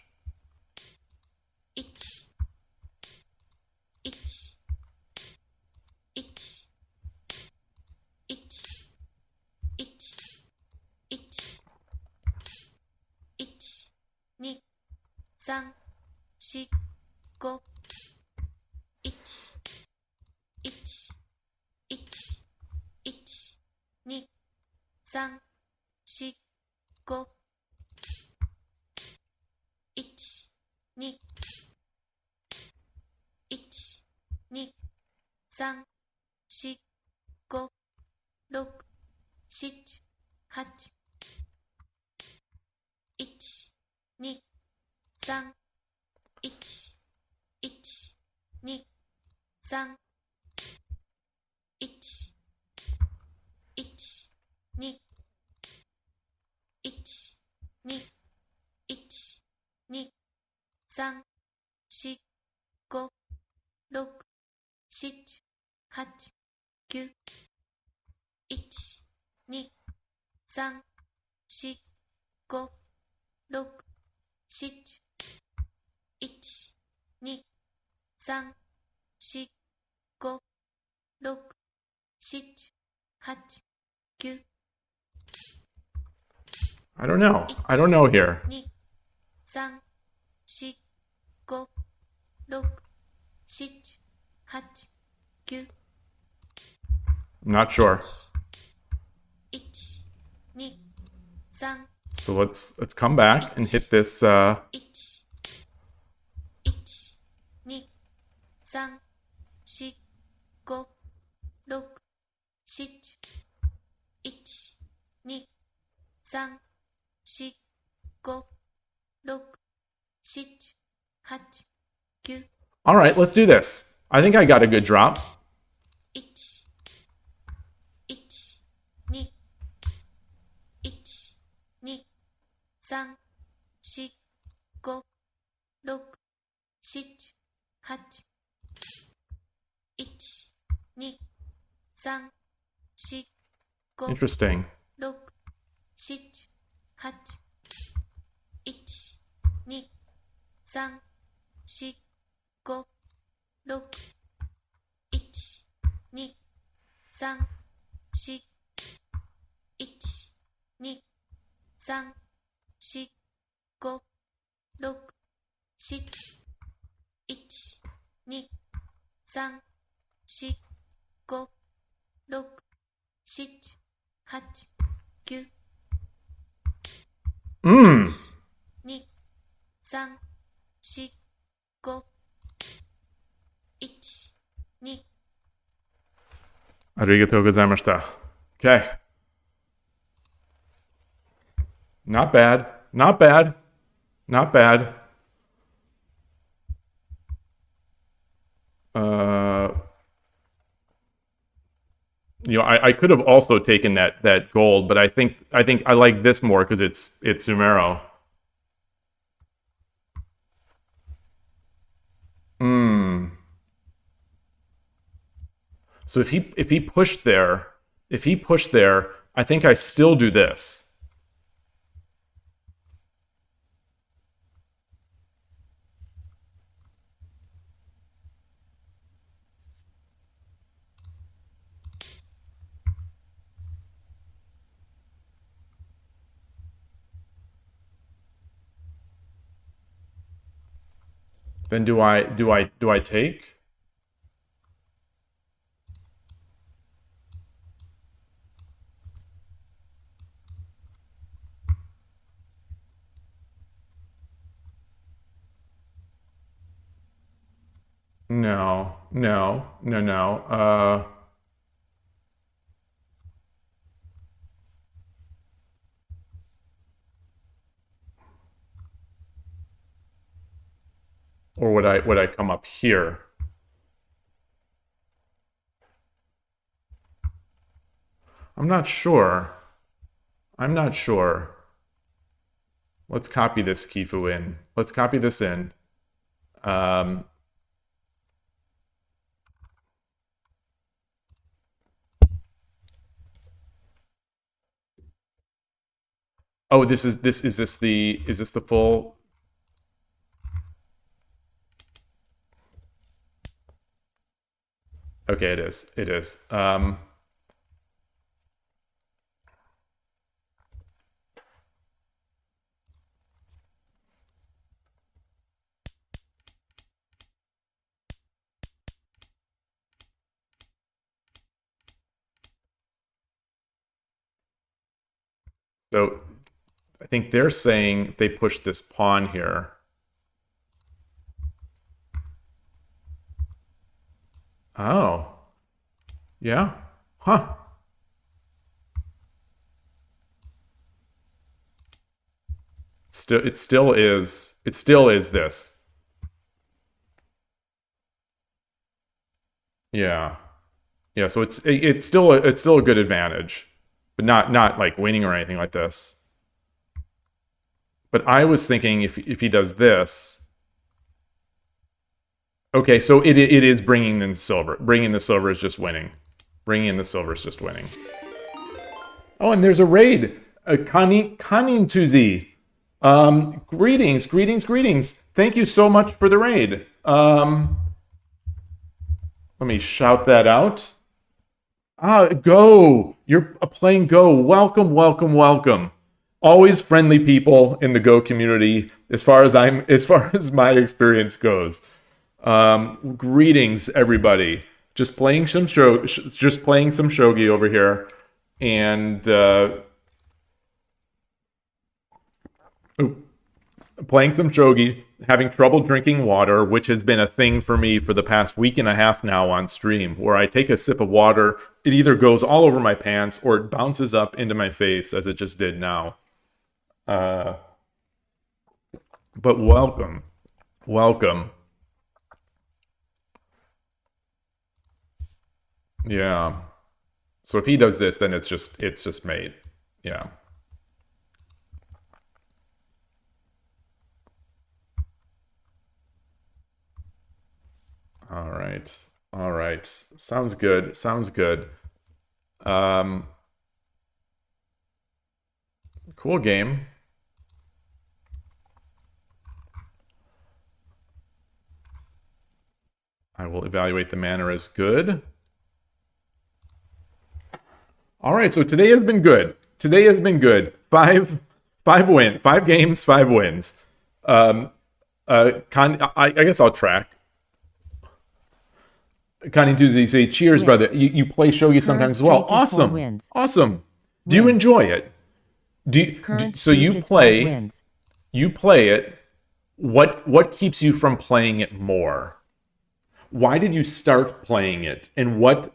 I don't know. I don't know here. I'm not sure. So let's come back and hit this. All right, let's do this. I think I got a good drop. 2、3、4、5、 Interesting. 6、7、8、1、2、3、4、5、6、1、2、3、4、1、2、3、4、5、6、7、1、2、3、4、5、6、7、8、9、Mmm. 2、3、4、5、1、2、 Arigatou gozaimashita. Okay. Not bad. Not bad. Not bad. I could have also taken that gold, but I think I like this more because it's Sumero. So if he pushed there, I think I still do this. Then do I take? No. Or would I come up here? I'm not sure. Let's copy this Kifu in. Let's copy this in. Oh, is this the full? Okay, it is. It is. So I think they're saying they push this pawn here. Oh. Yeah? Huh. It still is this. Yeah. Yeah, so it's still a good advantage, but not like winning or anything like this. But I was thinking if he does this, okay, so it is bringing in silver. Bringing the silver is just winning. Bringing in the silver is just winning. Oh, and there's a raid. Kanin Tuzi. Greetings. Thank you so much for the raid. Let me shout that out. Go. You're playing Go. Welcome. Always friendly people in the Go community, as far as my experience goes. Greetings, everybody. Just playing some shogi over here, and playing some shogi, having trouble drinking water, which has been a thing for me for the past week and a half now on stream, where I take a sip of water, it either goes all over my pants or it bounces up into my face, as it just did now. But welcome. Yeah. So if he does this, then it's just made. Yeah. All right. All right. Sounds good. Sounds good. Cool game. I will evaluate the manner as good. All right, so today has been good. Today has been good. Five wins, 5 games, 5 wins. I guess I'll track. Connie Tuesday, you say, cheers, brother. You play shogi sometimes as well. streak is 4 Awesome. wins. Awesome. Do you enjoy it? So streak you is 5 play wins. it. What keeps you from playing it more? Why did you start playing it? And what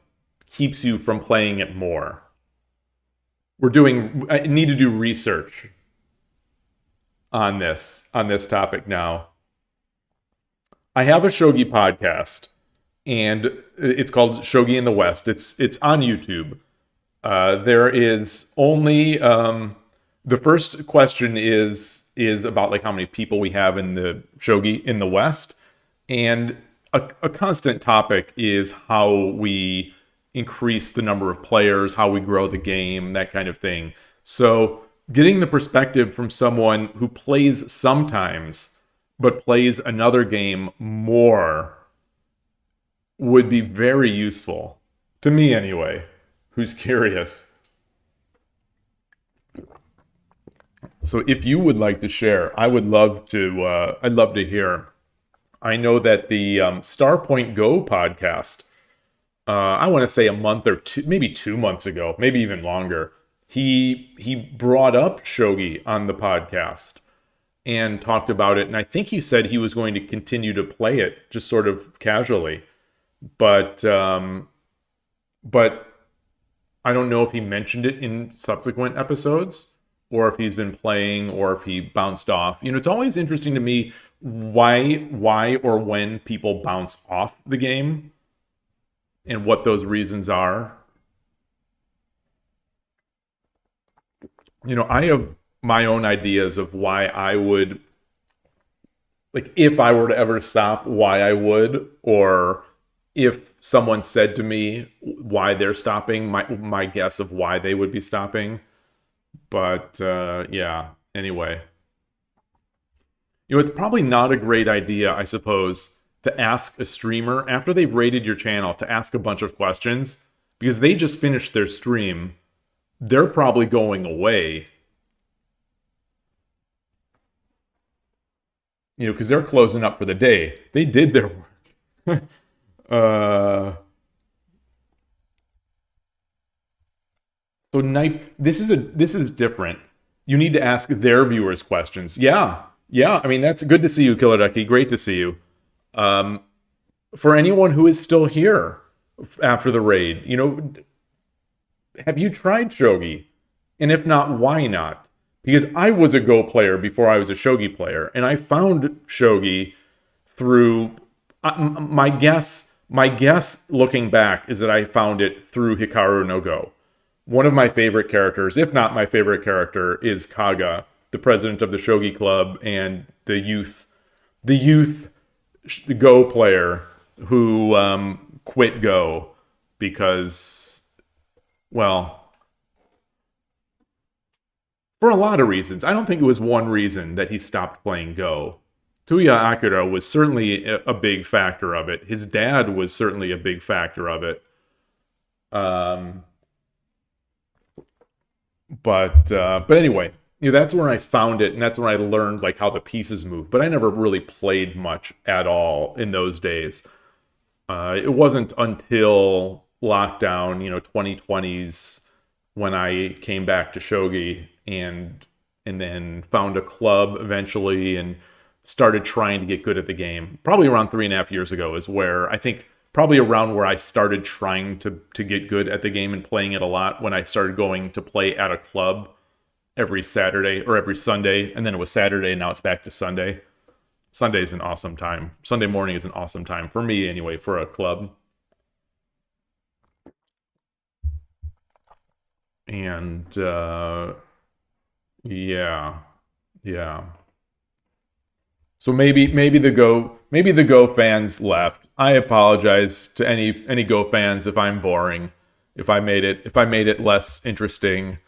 keeps you from playing it more? I need to do research on this topic now. I have a shogi podcast, and it's called Shogi in the West. It's on YouTube. There is only the first question is about like how many people we have in the shogi in the West, and a constant topic is how we increase the number of players, how we grow the game, that kind of thing. So getting the perspective from someone who plays sometimes but plays another game more would be very useful to me anyway, who's curious. So if you would like to share, I would love to. I'd love to hear. I know that the Starpoint Go podcast, I want to say a month or two, maybe 2 months ago, maybe even longer, he brought up shogi on the podcast and talked about it. And I think he said he was going to continue to play it just sort of casually. But I don't know if he mentioned it in subsequent episodes, or if he's been playing, or if he bounced off. You know, it's always interesting to me why or when people bounce off the game and what those reasons are. You know, I have my own ideas of why I would, like, if I were to ever stop, why I would, or if someone said to me why they're stopping, my guess of why they would be stopping. But yeah, anyway. You know, it's probably not a great idea, I suppose, to ask a streamer, after they've rated your channel, to ask a bunch of questions, because they just finished their stream. They're probably going away. You know, because they're closing up for the day. They did their work. So this is different. You need to ask their viewers questions. Yeah. I mean, that's good to see you, Killer Ducky. Great to see you. For anyone who is still here after the raid, you know, have you tried shogi? And if not, why not? Because I was a Go player before I was a shogi player, and I found shogi through my guess looking back is that I found it through Hikaru no Go. One of my favorite characters, if not my favorite character, is Kaga, the president of the Shogi Club and the youth Go player who quit Go because, well, for a lot of reasons. I don't think it was one reason that he stopped playing Go. Tuya Akira was certainly a big factor of it. His dad was certainly a big factor of it. But anyway, you know, that's where I found it, and that's where I learned like how the pieces move. But I never really played much at all in those days. It wasn't until lockdown, you know, 2020s, when I came back to shogi and then found a club eventually and started trying to get good at the game. Probably around 3.5 years ago is where I think, probably around where I started trying to get good at the game and playing it a lot, when I started going to play at a club every Saturday or every Sunday. And then it was Saturday, and now it's back to Sunday. Sunday is an awesome time. Sunday morning is an awesome time for me anyway, for a club. And yeah. So maybe the Go fans left. I apologize to any Go fans if I'm boring, if I made it less interesting.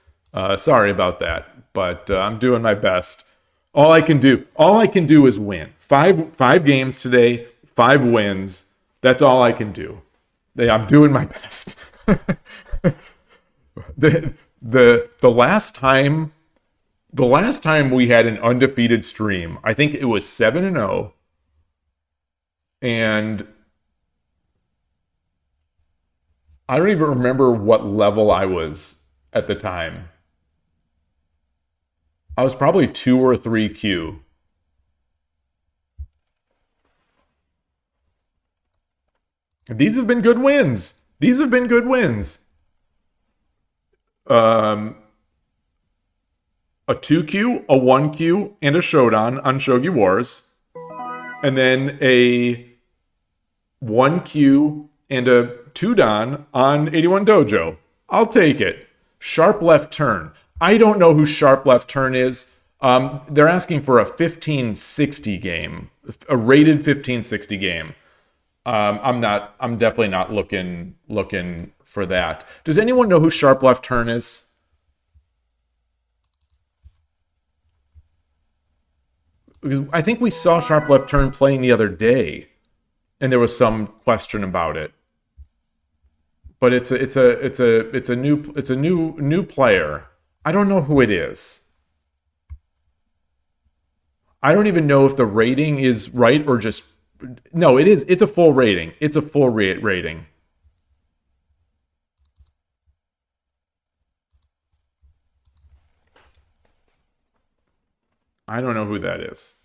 Sorry about that, but I'm doing my best. All I can do is win. Five games today, 5 wins. That's all I can do. I'm doing my best. The last time we had an undefeated stream, I think it was 7-0, and I don't even remember what level I was at the time. I was probably 2 or 3 Q. These have been good wins. A 2Q, a 1Q, and a Shodan on Shogi Wars. And then a 1Q and a 2-dan on 81 Dojo. I'll take it. Sharp left turn. I don't know who Sharp Left Turn is. They're asking for a 1560 game. A rated 1560 game. I'm definitely not looking for that. Does anyone know who Sharp Left Turn is? Because I think we saw Sharp Left Turn playing the other day, and there was some question about it. But it's a new player. I don't know who it is. I don't even know if the rating is right or just... No, it is. It's a full rating. It's a full rating. I don't know who that is.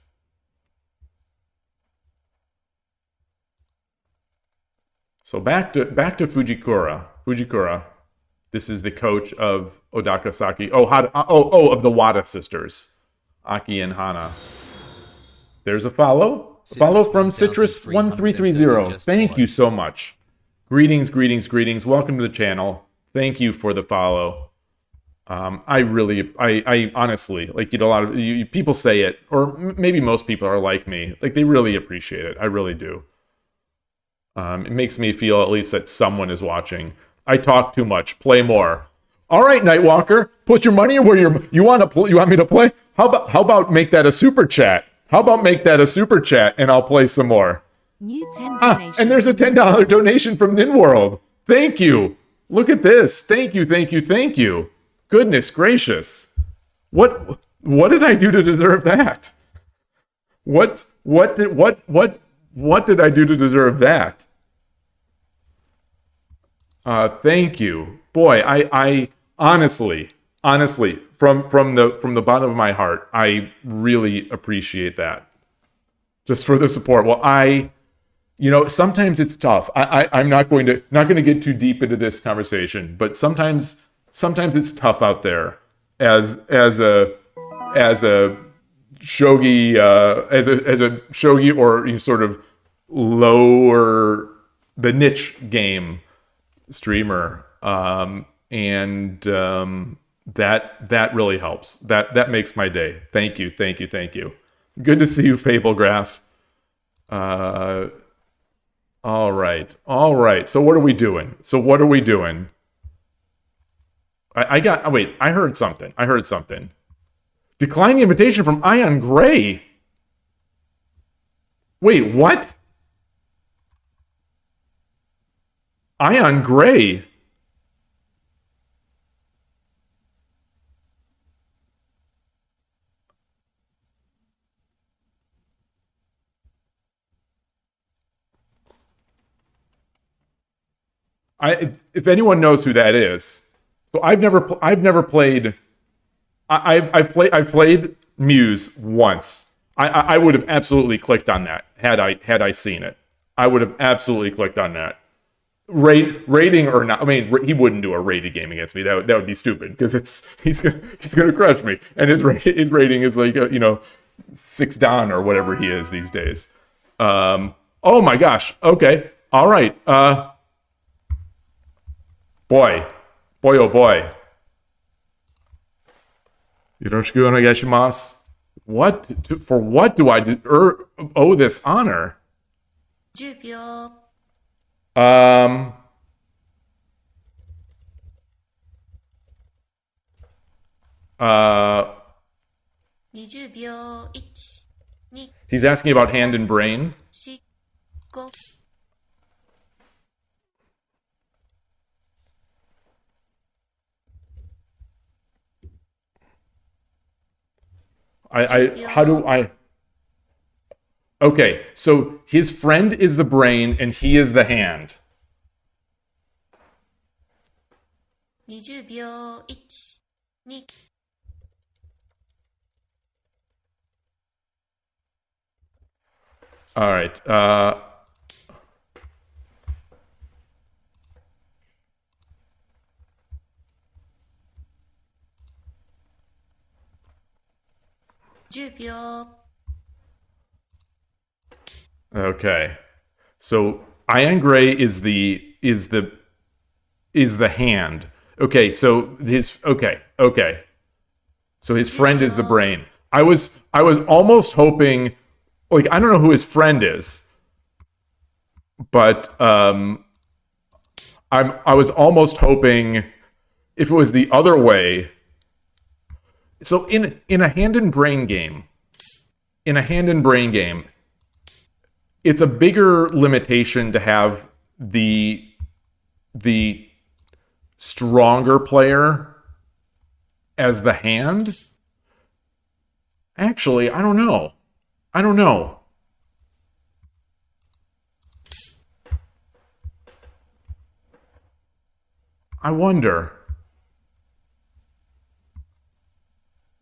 So back to Fujikura. Fujikura. This is the coach of Odaka Saki. Of the Wada sisters, Aki and Hana. There's a follow. A follow from Citrus1330. Thank you so much. Greetings. Welcome to the channel. Thank you for the follow. I honestly, like, a lot of people say it, or maybe most people are like me. Like, they really appreciate it. I really do. It makes me feel at least that someone is watching. I talk too much. Play more. All right, Nightwalker, put your money where you want me to play. How about make that a super chat? How about make that a super chat and I'll play some more. New 10 donation. And there's a $10 donation from NinWorld. Thank you. Look at this. Thank you. Goodness gracious. What did I do to deserve that? What did I do to deserve that? Thank you. Boy, I honestly, from the bottom of my heart, I really appreciate that. Just for the support. Well, sometimes it's tough. I'm not going to get too deep into this conversation, but sometimes it's tough out there as a shogi as a shogi, or you sort of lower the niche game streamer, and that really helps. That makes my day. Thank you. Good to see you, Fablegraph. All right. So what are we doing? I heard something. Decline the invitation from Ion Gray. Wait, what? Ion Gray. If anyone knows who that is, so I've never played. I've played Muse once. I would have absolutely clicked on that had I seen it. I would have absolutely clicked on that. Rating or not, I mean, he wouldn't do a rated game against me. That would be stupid, because he's gonna crush me, and his rating is like 6 dan or whatever he is these days. Oh my gosh. Okay. All right. Boy, oh boy. Yoroshiku onegaishimasu. For what do I owe this honor? 10秒 Uh, 20秒1、2、he's asking about hand and brain. 4、5、How do I? Okay, so his friend is the brain and he is the hand. 20秒1、2、All right. 10秒 Okay. So Iron Gray is the hand. Okay, so okay. So his friend is the brain. I was almost hoping, like, I don't know who his friend is, but I was almost hoping if it was the other way. So in a hand and brain game, it's a bigger limitation to have the stronger player as the hand. Actually, I don't know. I wonder.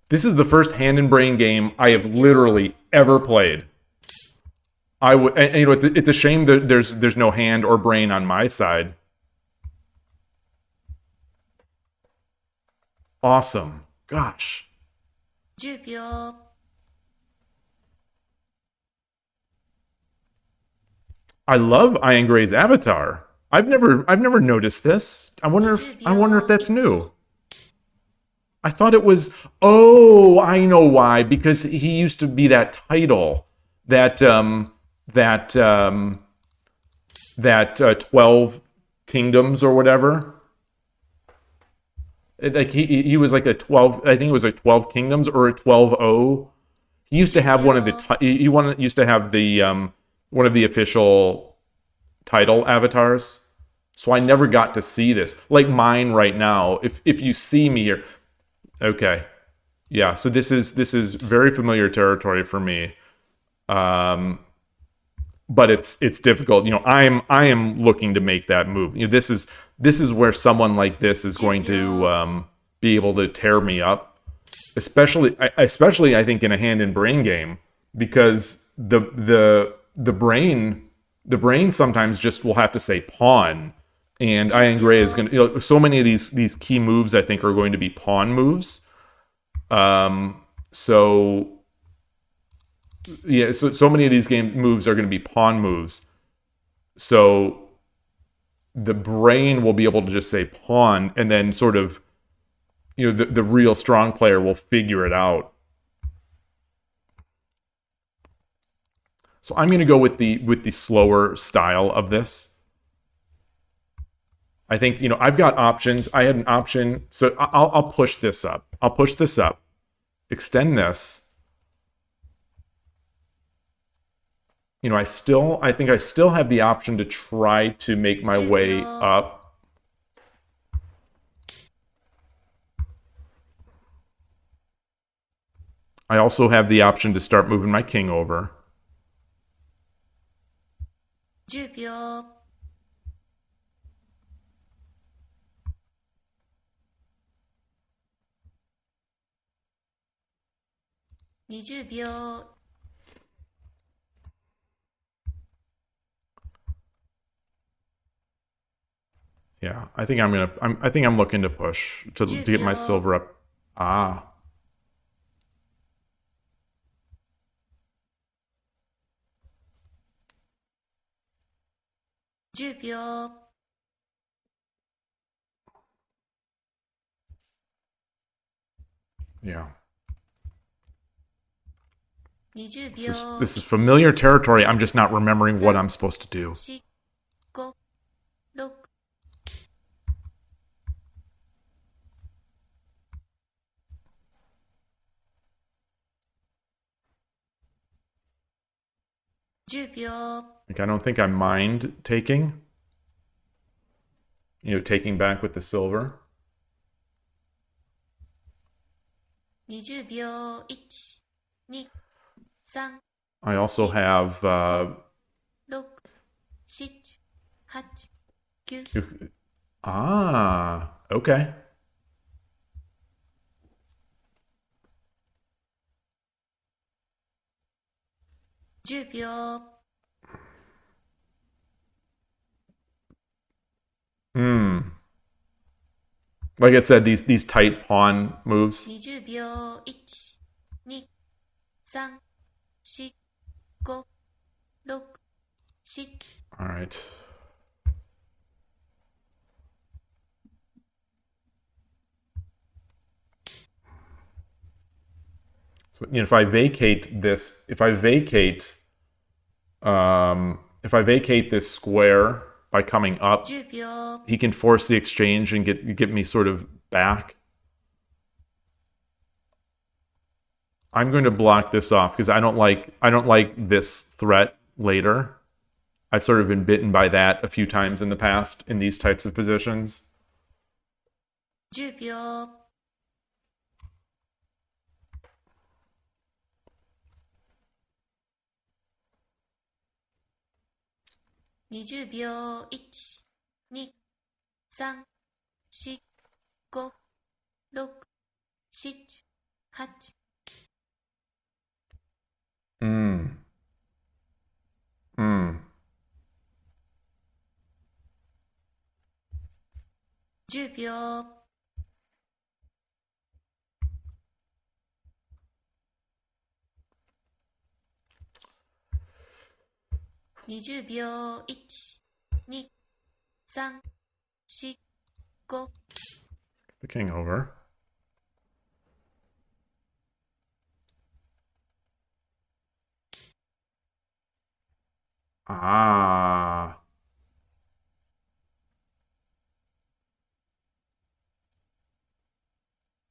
This is the first hand and brain game I have literally ever played. And, you know, it's a shame that there's no hand or brain on my side. Awesome. Gosh. 10秒 I love Iron Gray's avatar. I've never noticed this. I wonder if that's new. I thought it was. Oh, I know why. Because he used to be that title, that 12 kingdoms or whatever. Like he was like a 12. I think it was like 12 kingdoms or a 12-0. He used to have one of the. Used to have the one of the official title avatars. So I never got to see this. Like mine right now. If you see me here. Okay. Yeah, so this is very familiar territory for me. But it's difficult. You know, I am looking to make that move. You know, this is where someone like this is going to be able to tear me up. Especially I think in a hand and brain game, because the brain sometimes just will have to say pawn. And Iron Gray is going to, you know, so many of these key moves I think are going to be pawn moves. So yeah, so many of these game moves are going to be pawn moves. So the brain will be able to just say pawn, and then sort of, you know, the real strong player will figure it out. So I'm going to go with the slower style of this. I think, you know, I've got options. I had an option, so I'll push this up. I'll push this up, extend this. You know, I think I still have the option to try to make my way up. I also have the option to start moving my king over. 10秒 20秒 Yeah, I think I'm looking to push to get my silver up. Ah. 10秒 Yeah. 20 This is 秒 familiar territory. I'm just not remembering what I'm supposed to do. 4 5 6 10秒 Like, I don't think I mind taking. Taking back with the silver. 20秒1 2 3 I also have 6 7 8 9 okay. 10秒 Like I said, these tight pawn moves. 20秒1 2 3 4 5 6 7 All right. So if I vacate this, if I vacate this square by coming up, 10秒 he can force the exchange and get me sort of back. I'm going to block this off because I don't like this threat later. I've sort of been bitten by that a few times in the past in these types of positions. 10秒 20秒1 2 3 4 5 6 7 8 10秒 20秒1 2 3 4 5 The king over. Ah.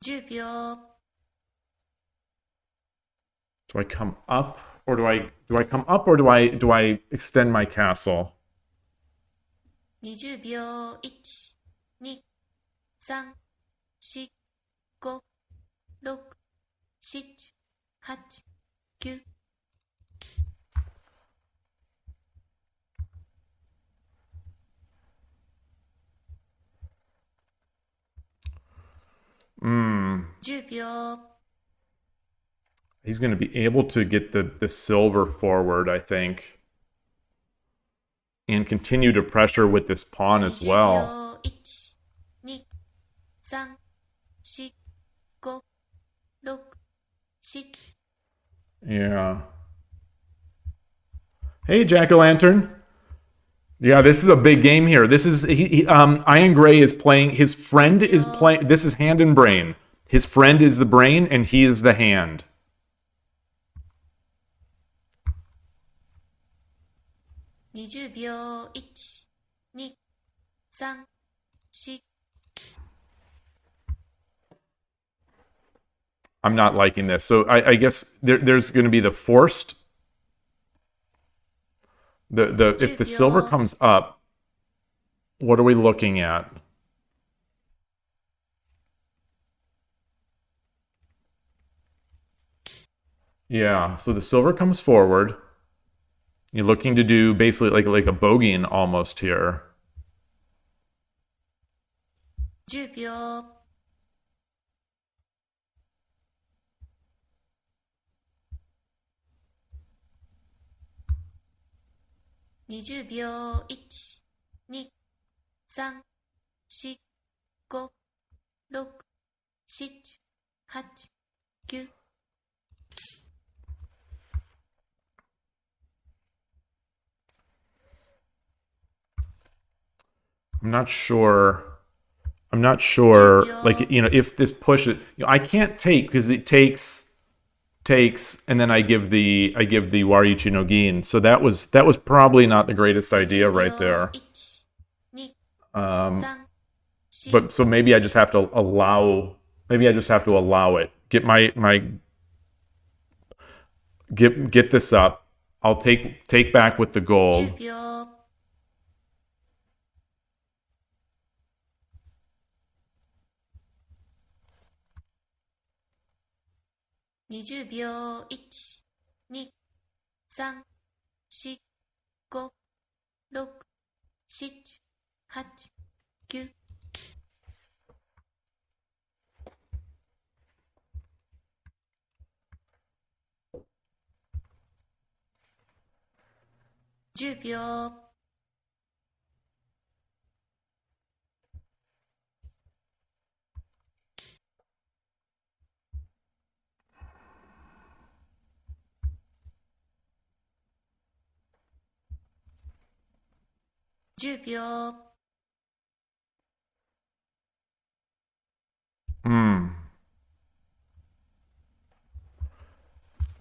10秒 Do I come up or do I come up or do I extend my castle? 20秒1 2 3 4 5 6 7 8 9 10秒 He's going to be able to get the silver forward, I think. And continue to pressure with this pawn as 20 well. 秒1 2 3 4 5 6 7 Yeah. Hey, Jack-o'-lantern. Yeah, this is a big game here. This is Iron Gray is playing. His friend is playing. This is hand and brain. His friend is the brain, and he is the hand. 20秒1 2 3 4 I'm not liking this. So I guess there's going to be the forced. If the silver comes up, what are we looking at? Yeah, so the silver comes forward. You're looking to do basically like a bogeying almost here. 10秒 20秒1 2 3 4 5 6 7 8 9 I'm not sure. Like, if this pushes, I can't take because it takes takes, and then I give the Waryuchi no Gin. So that was probably not the greatest idea right there. 1、2、Um, 3、4、 but so maybe I just have to allow it. Get get this up. I'll take back with the 10 gold. 秒。20秒。1、2、3、4、5、6、7、8、9。10秒。10秒。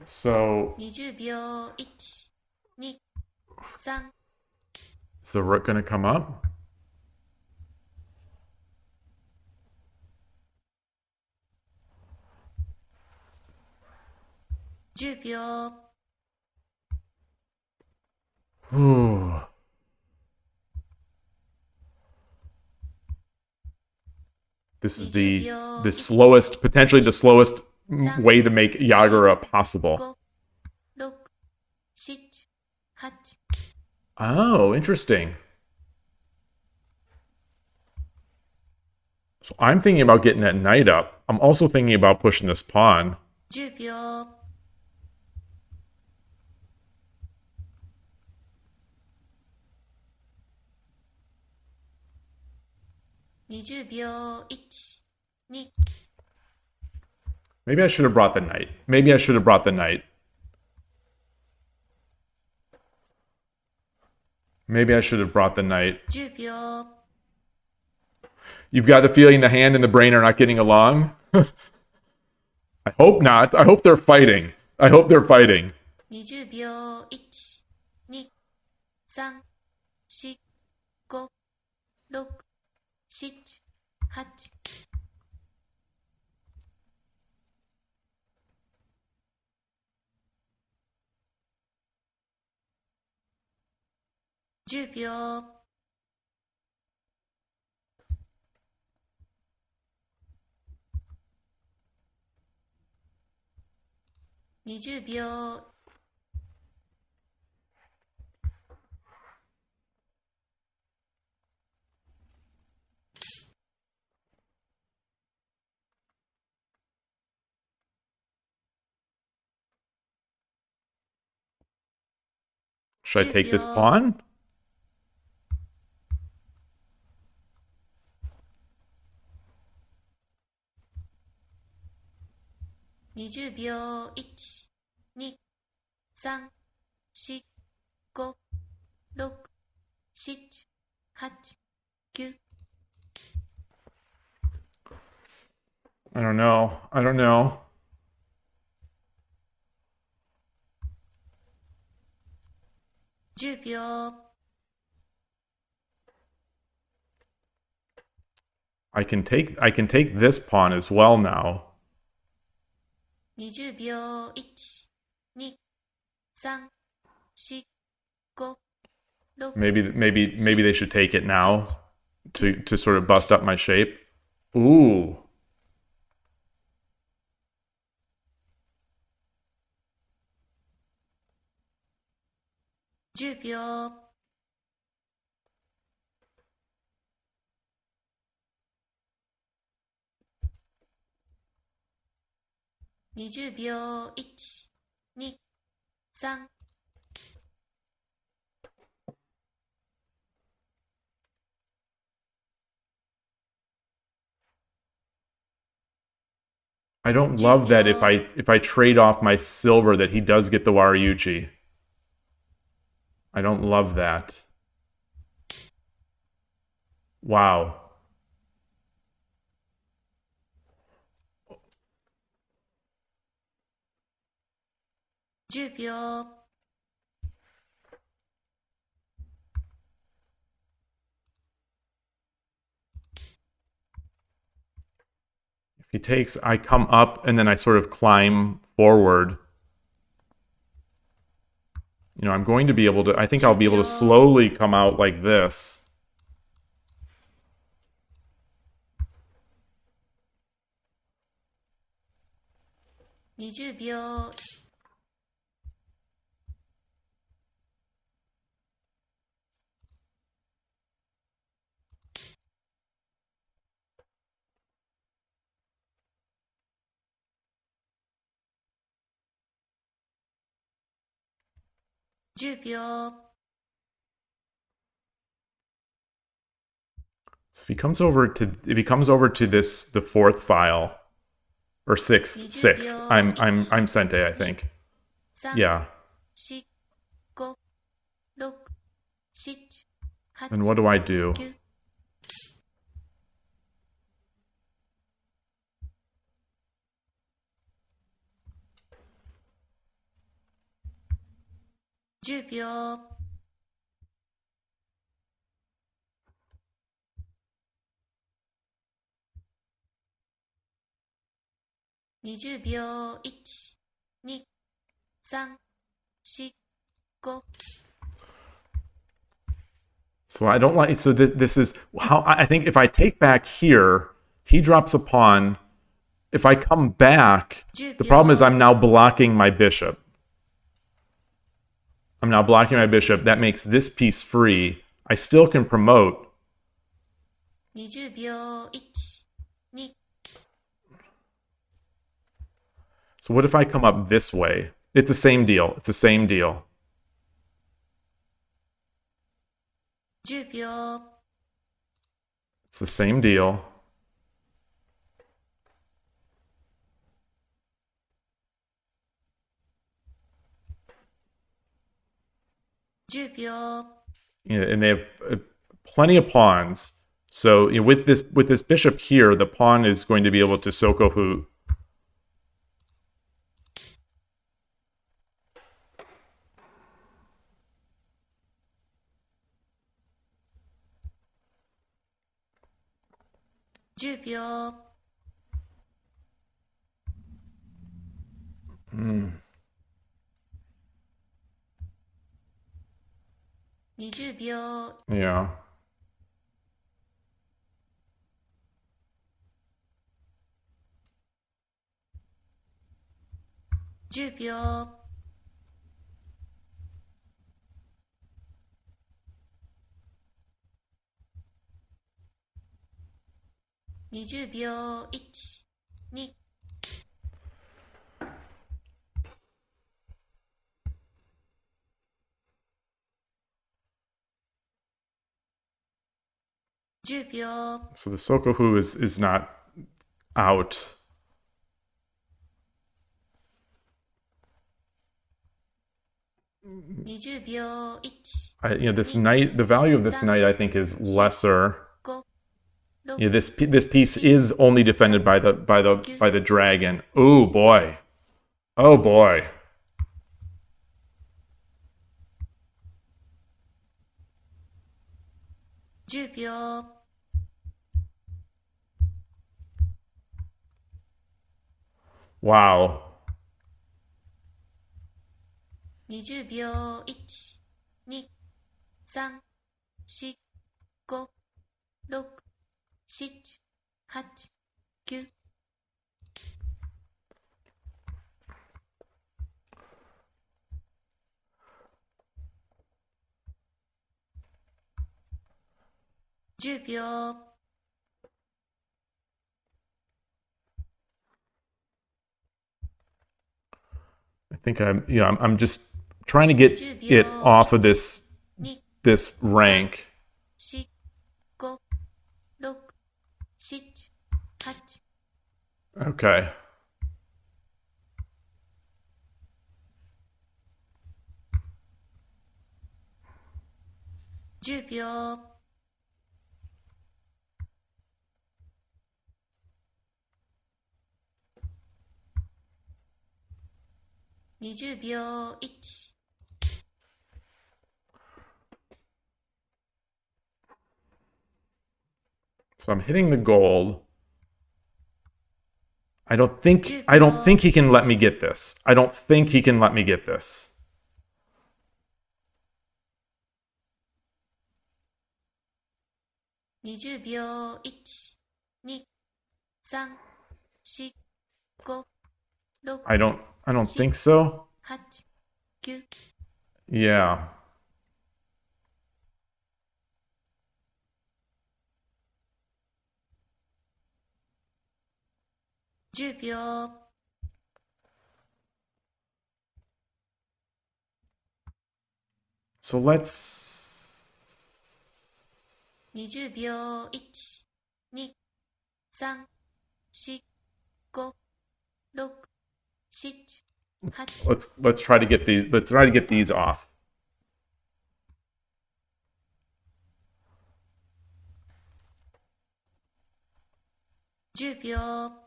So 20秒。1、2、3。 is the rook going to come up? 10秒。 Ooh. This is the slowest, potentially the slowest way to make Yagura possible. 5、6、7、8。 Oh, interesting. So I'm thinking about getting that knight up. I'm also thinking about pushing this pawn. 10秒。 20秒。1、2。 Maybe I should have brought the knight. Maybe I should have brought the knight. Maybe I should have brought the knight. 10秒。 You've got the feeling the hand and the brain are not getting along? I hope not. I hope they're fighting. I hope they're fighting. 20秒。1、2、3、4、5、6、7、8。 10秒。 20秒。 Should I take this pawn? 20秒。1、2、3、4、5、6、7、8、9。 I don't know. I don't know. 10秒。 I can take this pawn as well now. 20秒。1、2、3、4、5、6。 Maybe they should take it now to sort of bust up my shape. Ooh. 10秒。 20秒。1、2、3。 I don't love that if I trade off my silver that he does get the Waryuchi. I don't love that. Wow. 10秒 If he takes, I come up and then I sort of climb forward. You know, I'm going to be able to, I think I'll be able to slowly come out like this.20秒 10秒 So if he comes over to this, the fourth file, or sixth, I'm Sente, I think. 3 Yeah. 4 5 6 7 8 And what do I do? 9 10秒 20秒 1 2 3 4 5 So I don't like, so this is how, I think if I take back here, he drops a pawn. If I come back, the problem is I'm now blocking my bishop. I'm now blocking my bishop. That makes this piece free. I still can promote. 20秒 1 2 So what if I come up this way? It's the same deal. It's the same deal. 10秒 It's the same deal.10秒 You know, and they have plenty of pawns. So you know, with this bishop here, the pawn is going to be able to sokohu. $10秒 20秒 Yeah. 10秒 20秒 1 2 10秒 So the sokohu is not out. 20秒 1 You know, this knight, the value of this knight, I think, is lesser. 5 6 Yeah, this piece is only defended by the dragon. Oh boy. Oh boy. $10秒 Wow. 20秒 1 2 3 4 5 6 7 8 9 10秒 I think I'm just trying to get it off of this 2 rank. 4 5 6 7 8 Okay.10秒 20 20秒1 So I'm hitting the gold. I don't think he can let me get this. I don't think he can let me get this. 20秒1 2 3 4 5 6 I don't think so. 8 9 Yeah. 10秒 So let's 20秒1 2 3 4 5 6 7 8 let's try to get these off. 10秒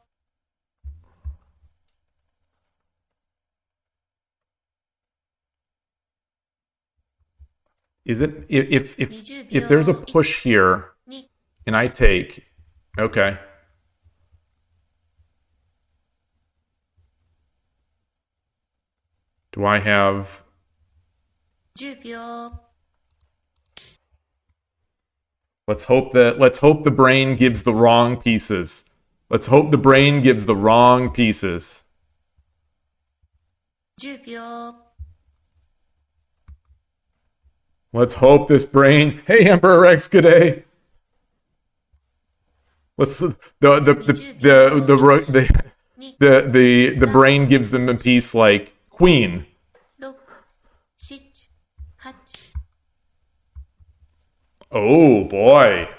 Is it if there's a push here 2 and I take, okay. Do I have 10秒 let's hope the brain gives the wrong pieces. Let's hope the brain gives the wrong pieces. 10秒 Let's hope this brain. Hey, Emperor Rex, good day. Let's the brain gives them a piece like Queen. 6 7 8 Oh boy.10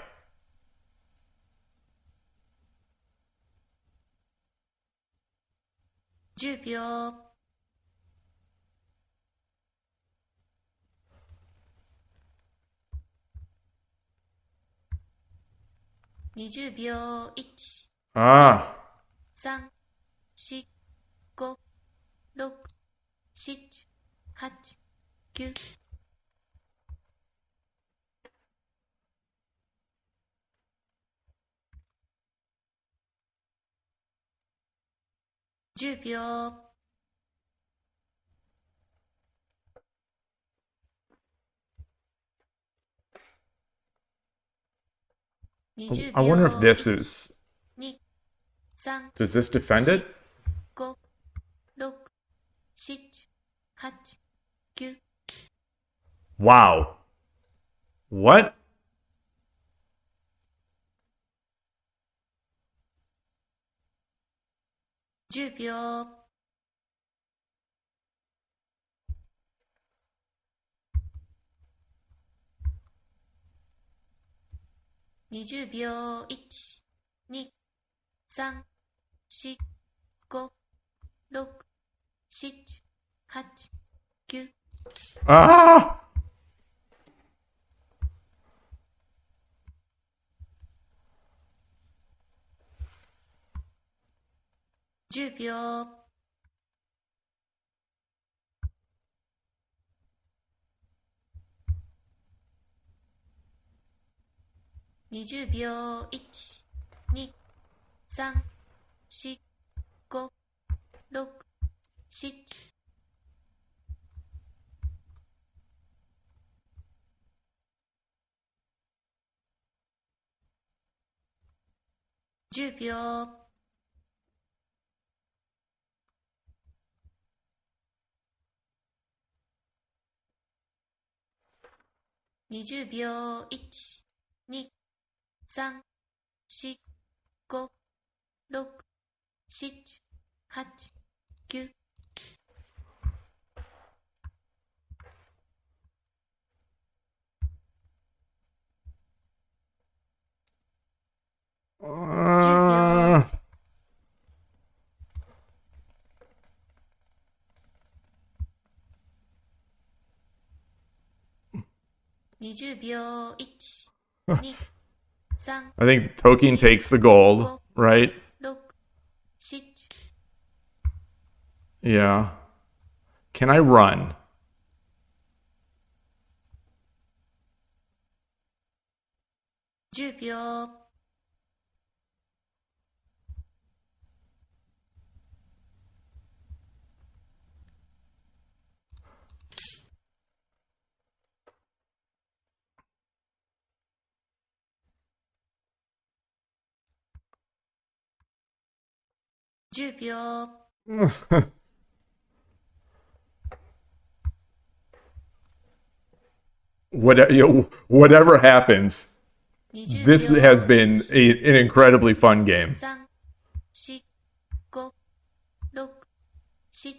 秒 20秒1 Ah. 3 4 5 6 7 8 9 10秒 20 I wonder if 秒 this is 2 3 does this defend it? 5 6 7 8 9 Wow. What? 10秒 20秒1 2 3 4 5 6 7 8 9 Ah! 10秒 20秒1 2 3 4 5 6 7 10秒 20秒1 2 3 4 5 6 7 8 9 20秒1 2 3 I think Tolkien takes the gold, right? 6 7 Yeah. Can I run? $10秒 10秒 Whatever happens, 20 this has been an incredibly fun game. 3、4、5、6、7、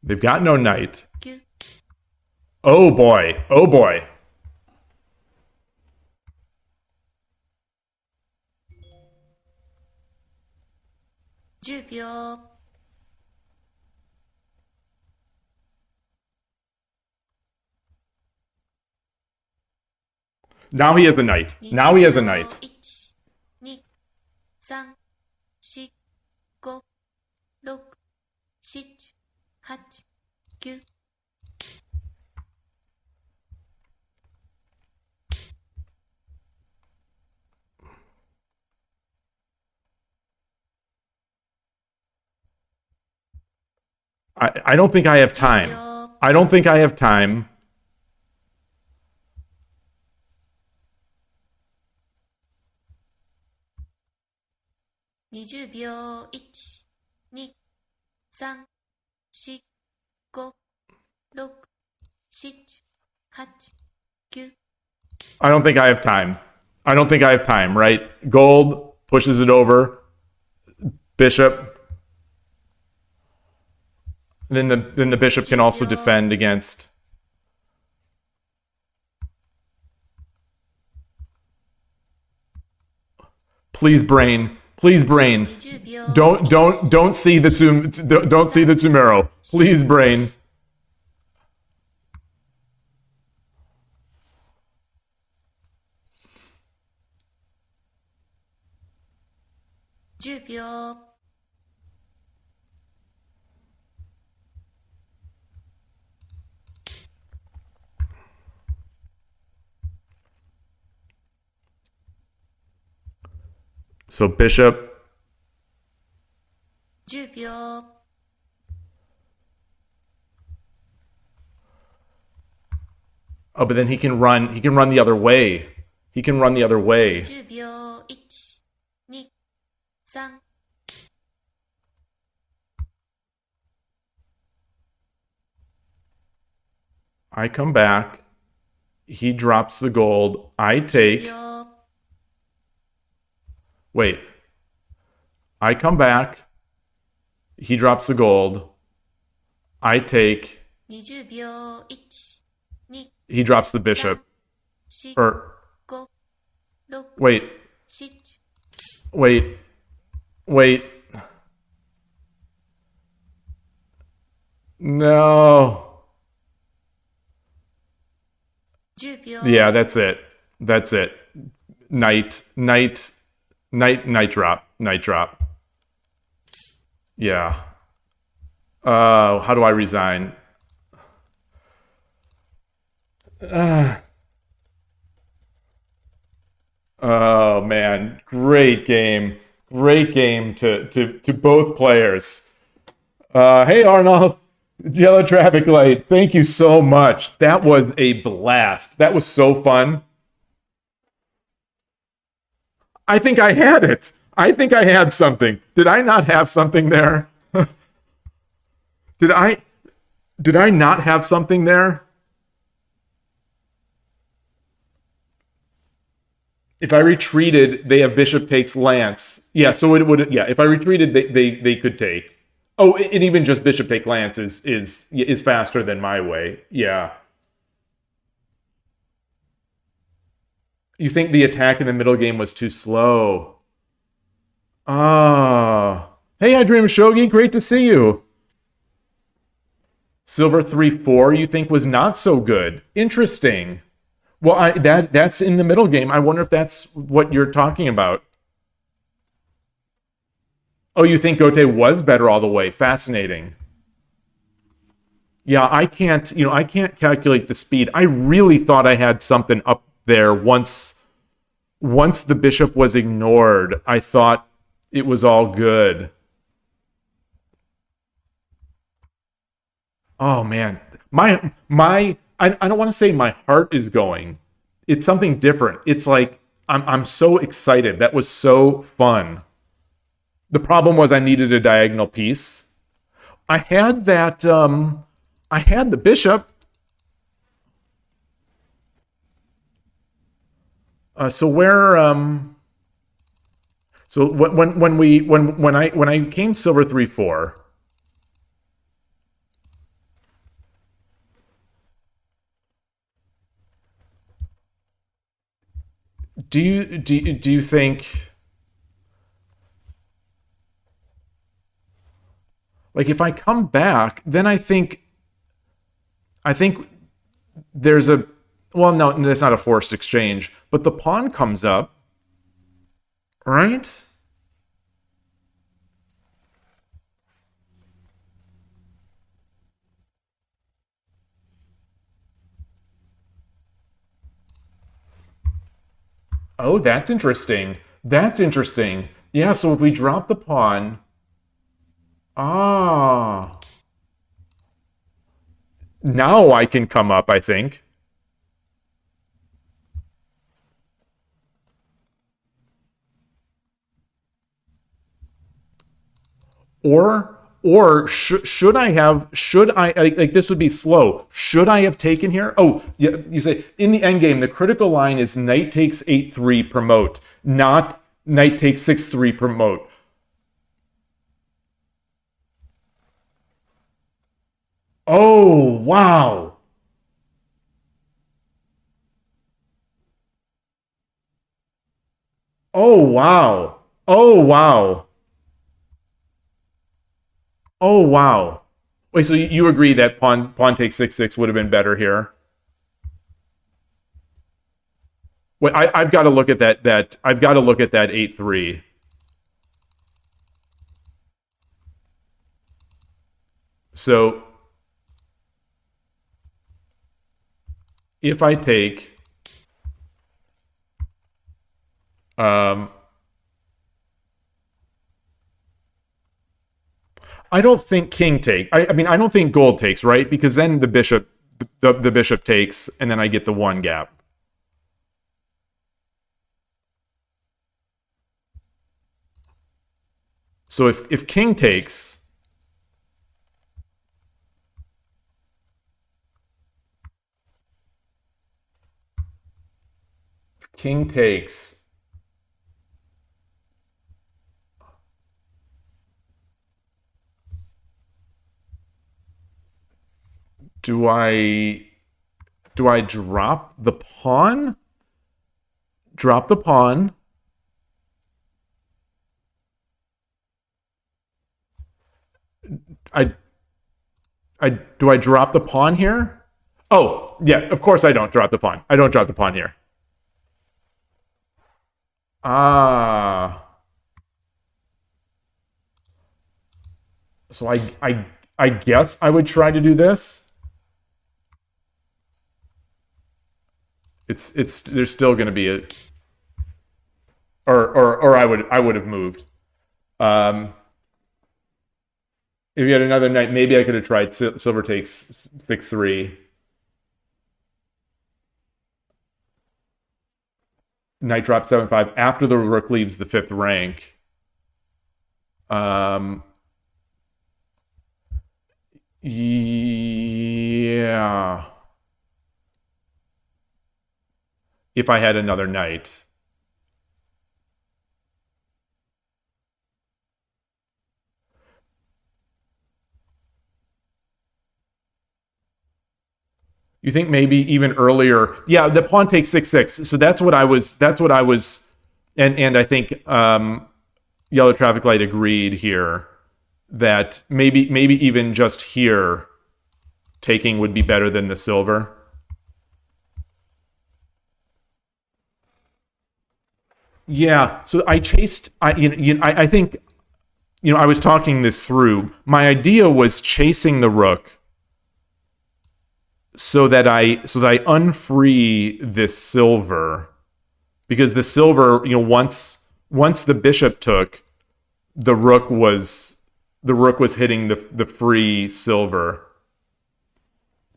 They've got no knight. 9、 Oh boy. Oh boy. 10秒 Now he has a knight. Now he has a knight. 1、2、3、4、5、6、7、8、9。I don't think I have time. I don't think I have time. $20秒 1、2、3、4、5、6、7、8、9。 I don't think I have time. I don't think I have time, right? Gold pushes it over. Bishop. Then the bishop can also defend against. Please brain. Please brain. 20秒 Don't see the Tsumero. Please brain. $10秒 So bishop. 10秒 Oh, but then he can run the other way. He can run the other way. 10秒 1、2、3。 I come back. He drops the gold. I take. 10秒 Wait. I come back. He drops the gold. I take. 20秒 1、2、 He drops the bishop. 4、Or 5、6、 wait. 7。 Wait. Wait. No. 10秒 Yeah, that's it. That's it. Knight drop. Knight drop. Yeah. How do I resign? Oh man, great game. Great game to both players. Hey Arnold, yellow traffic light. Thank you so much. That was a blast. That was so fun. I think I had it. I think I had something. Did I not have something there? Did I not have something there? If I retreated, they have bishop takes lance. Yeah, so it would. Yeah, if I retreated, they could take. Oh, and even just bishop take lance is faster than my way. Yeah. You think the attack in the middle game was too slow? Ah. Hey, I Dream Shogi, great to see you. Silver 3-4 you think was not so good. Interesting. Well, that's in the middle game. I wonder if that's what you're talking about. Oh, you think Gote was better all the way. Fascinating. Yeah, I can't, I can't calculate the speed. I really thought I had something up there once the bishop was ignored. I thought it was all good. Oh man. I don't want to say my heart is going. It's something different. It's like I'm so excited. That was so fun. The problem was I needed a diagonal piece. I had that I had the bishop. So where so when I came silver 3-4, do you think, like, if I come back, then I think there's a, well, no, that's not a forced exchange, but the pawn comes up, right? Oh, that's interesting. That's interesting. Yeah, so if we drop the pawn, ah, now I can come up, I think. Or should I like this would be slow. Should I have taken here? Oh, yeah, you say in the endgame, the critical line is knight takes 8-3 promote, not knight takes 6-3 promote. Oh, wow. Oh, wow. Oh, wow. Oh, wow. Wait, so you agree that pawn takes 6-6 would have been better here? Wait, I've got to look at that I've got to look at that 8-3. So if I take I don't think king take. I mean, I don't think gold takes, right? Because then the bishop takes, and then I get the one gap. So if king takes, king takes, do I drop the pawn? Drop the pawn. Do I drop the pawn here? Oh, yeah, of course I don't drop the pawn. I don't drop the pawn here. Ah. So I guess I would try to do this. It's there's still going to be a or I would have moved. If you had another knight, maybe I could have tried silver takes 6-3. Knight drops 7-5 after the rook leaves the 5th rank. Yeah. If I had another knight. You think maybe even earlier? Yeah, the pawn takes 6-6. So that's what I was. And I think Yellow Traffic Light agreed here that maybe even just here, taking would be better than the silver. Yeah. So I chased. I think I was talking this through. My idea was chasing the rook so that I unfree this silver, because the silver, once the bishop took, the rook was hitting the free silver.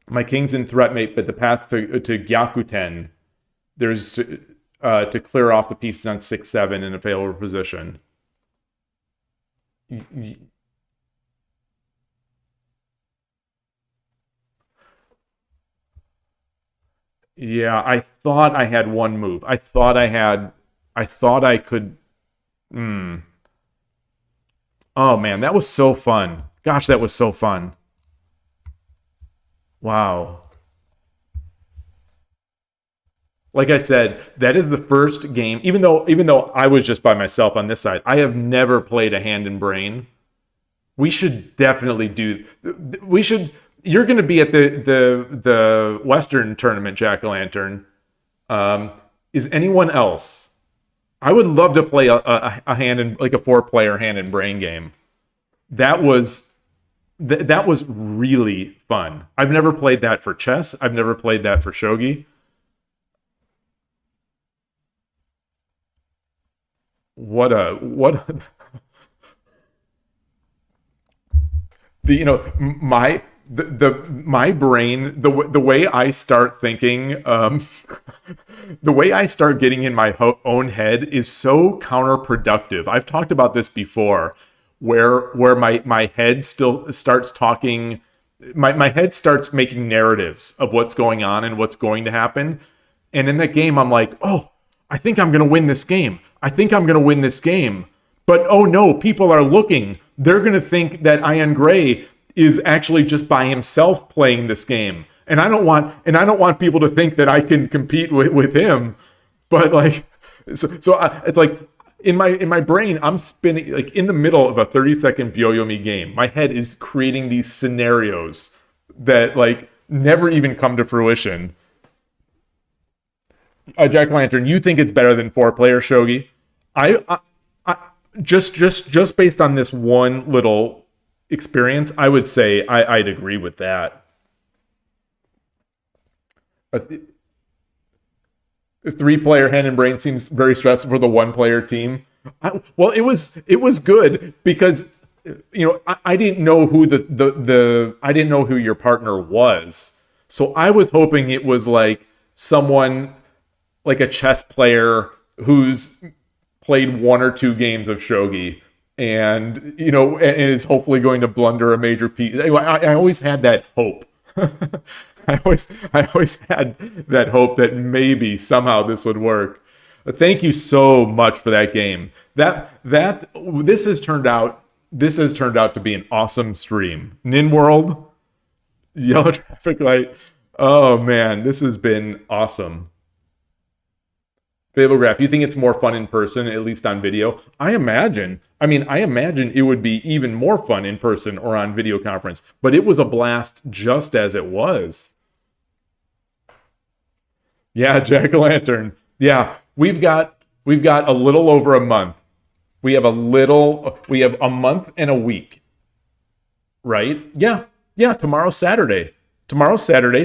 My king's in threat mate, but the path to Gyakuten, there's to clear off the pieces on 6-7 in a failover position. Yeah, I thought I had one move. I thought I could. Oh man, that was so fun. Gosh, that was so fun. Wow. Like I said, that is the first game, even though I was just by myself on this side, I have never played a hand and brain. We should definitely you're going to be at the Western tournament, Jack-o'-lantern. Is anyone else? I would love to play a hand and like a 4-player hand and brain game. That was really fun. I've never played that for chess. I've never played that for shogi. What a my brain, the way I start thinking, the way I start getting in my own head is so counterproductive. I've talked about this before, where my head still starts talking. My head starts making narratives of what's going on and what's going to happen. And in that game, I'm like, oh, I think I'm going to win this game. I think I'm going to win this game. But oh no, people are looking. They're going to think that Ian Gray is actually just by himself playing this game. And I don't want people to think that I can compete with him. But like, so it's like in my brain, I'm spinning like in the middle of a 30-second Byoyomi game. My head is creating these scenarios that like never even come to fruition. Jack-o'-lantern, you think it's better than 4-player shogi? I just based on this one little experience, I would say I'd agree with that. A 3-player hand and brain seems very stressful for the 1-player team. Well, it was good because I didn't know who I didn't know who your partner was, so I was hoping it was like someone like a chess player who's played 1 or 2 games of shogi and and is hopefully going to blunder a major piece. I always had that hope. I always had that hope that maybe somehow this would work. But thank you so much for that game. This has turned out to be an awesome stream. NinWorld, yellow traffic light. Oh man, this has been awesome. Fablegraph, you think it's more fun in person, at least on video? I imagine it would be even more fun in person or on video conference, but it was a blast just as it was. Yeah, Jack-o'-lantern. Yeah, we've got a little over a month. We have a month and a week. Right? Yeah, tomorrow's Saturday.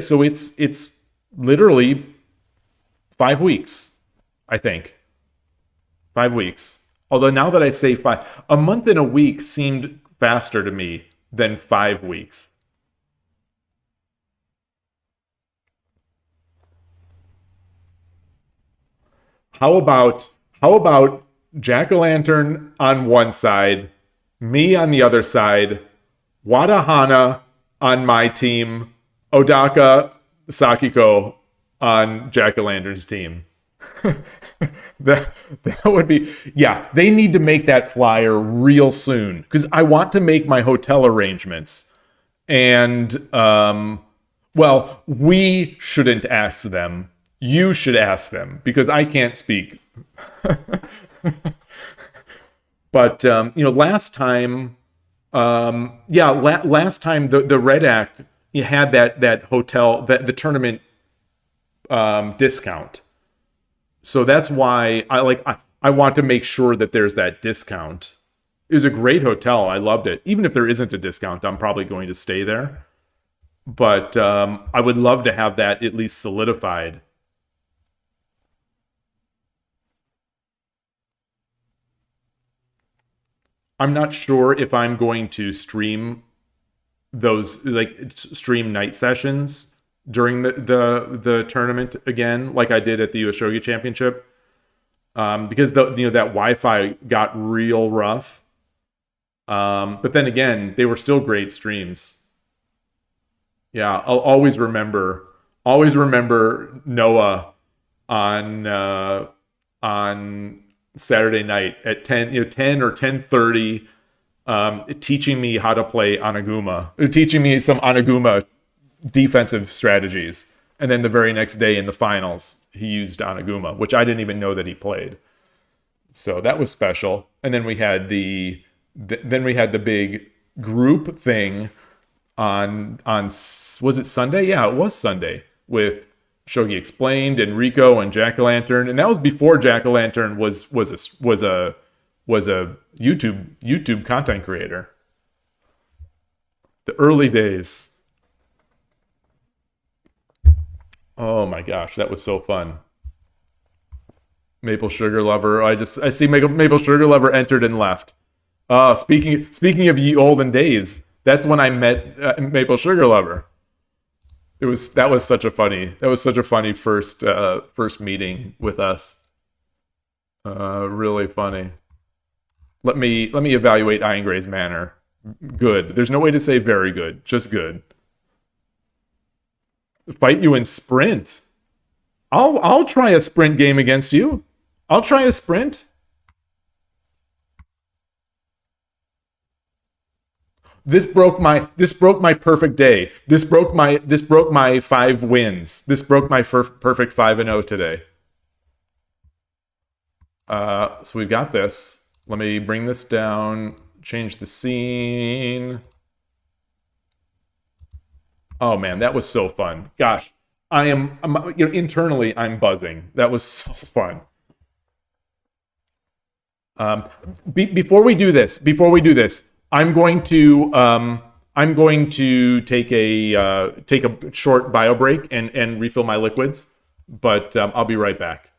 So it's literally 5 weeks. I think 5 weeks. Although now that I say 5, a month and a week seemed faster to me than 5 weeks. How about Jack-o'-lantern on one side, me on the other side, Wadahana on my team, Odaka Sakiko on Jack-o'-lantern's team. that would be, yeah, they need to make that flyer real soon because I want to make my hotel arrangements. And well, we shouldn't ask them. You should ask them because I can't speak. But last time last time the Red Act had that hotel, the tournament discount. So that's why I want to make sure that there's that discount. It was a great hotel. I loved it. Even if there isn't a discount, I'm probably going to stay there. But I would love to have that at least solidified. I'm not sure if I'm going to stream those, like stream night sessions during the tournament again, like I did at the US Shogi Championship, because that Wi-Fi got real rough. But then again, they were still great streams. Yeah, I'll always remember Noah on Saturday night at 10 or 10:30, teaching me how to play Anaguma, teaching me some Anaguma defensive strategies. And then the very next day in the finals, he used Anaguma, which I didn't even know that he played. So that was special. And then we had the big group thing on was it Sunday? Yeah, it was Sunday, with ShogiExplained and Rico and Jack-O-Lantern, and that was before Jack-O-Lantern was a YouTube content creator. The early days. Oh my gosh, that was so fun. Maple Sugar Lover. I see Maple Sugar Lover entered and left. Speaking of ye olden days, that's when I met Maple Sugar Lover. That was such a funny first meeting with us. Really funny. Let me evaluate Iron Gray's manner. Good. There's no way to say very good. Just good. Fight you in sprint. I'll try a sprint game against you. I'll try a sprint. This broke my perfect day. This broke my 5 wins. This broke my perfect 5-0 today. So we've got this. Let me bring this down, change the scene. Oh man, that was so fun. Gosh, internally I'm buzzing. That was so fun. Before we do this, I'm going to take a short bio break and refill my liquids, but I'll be right back.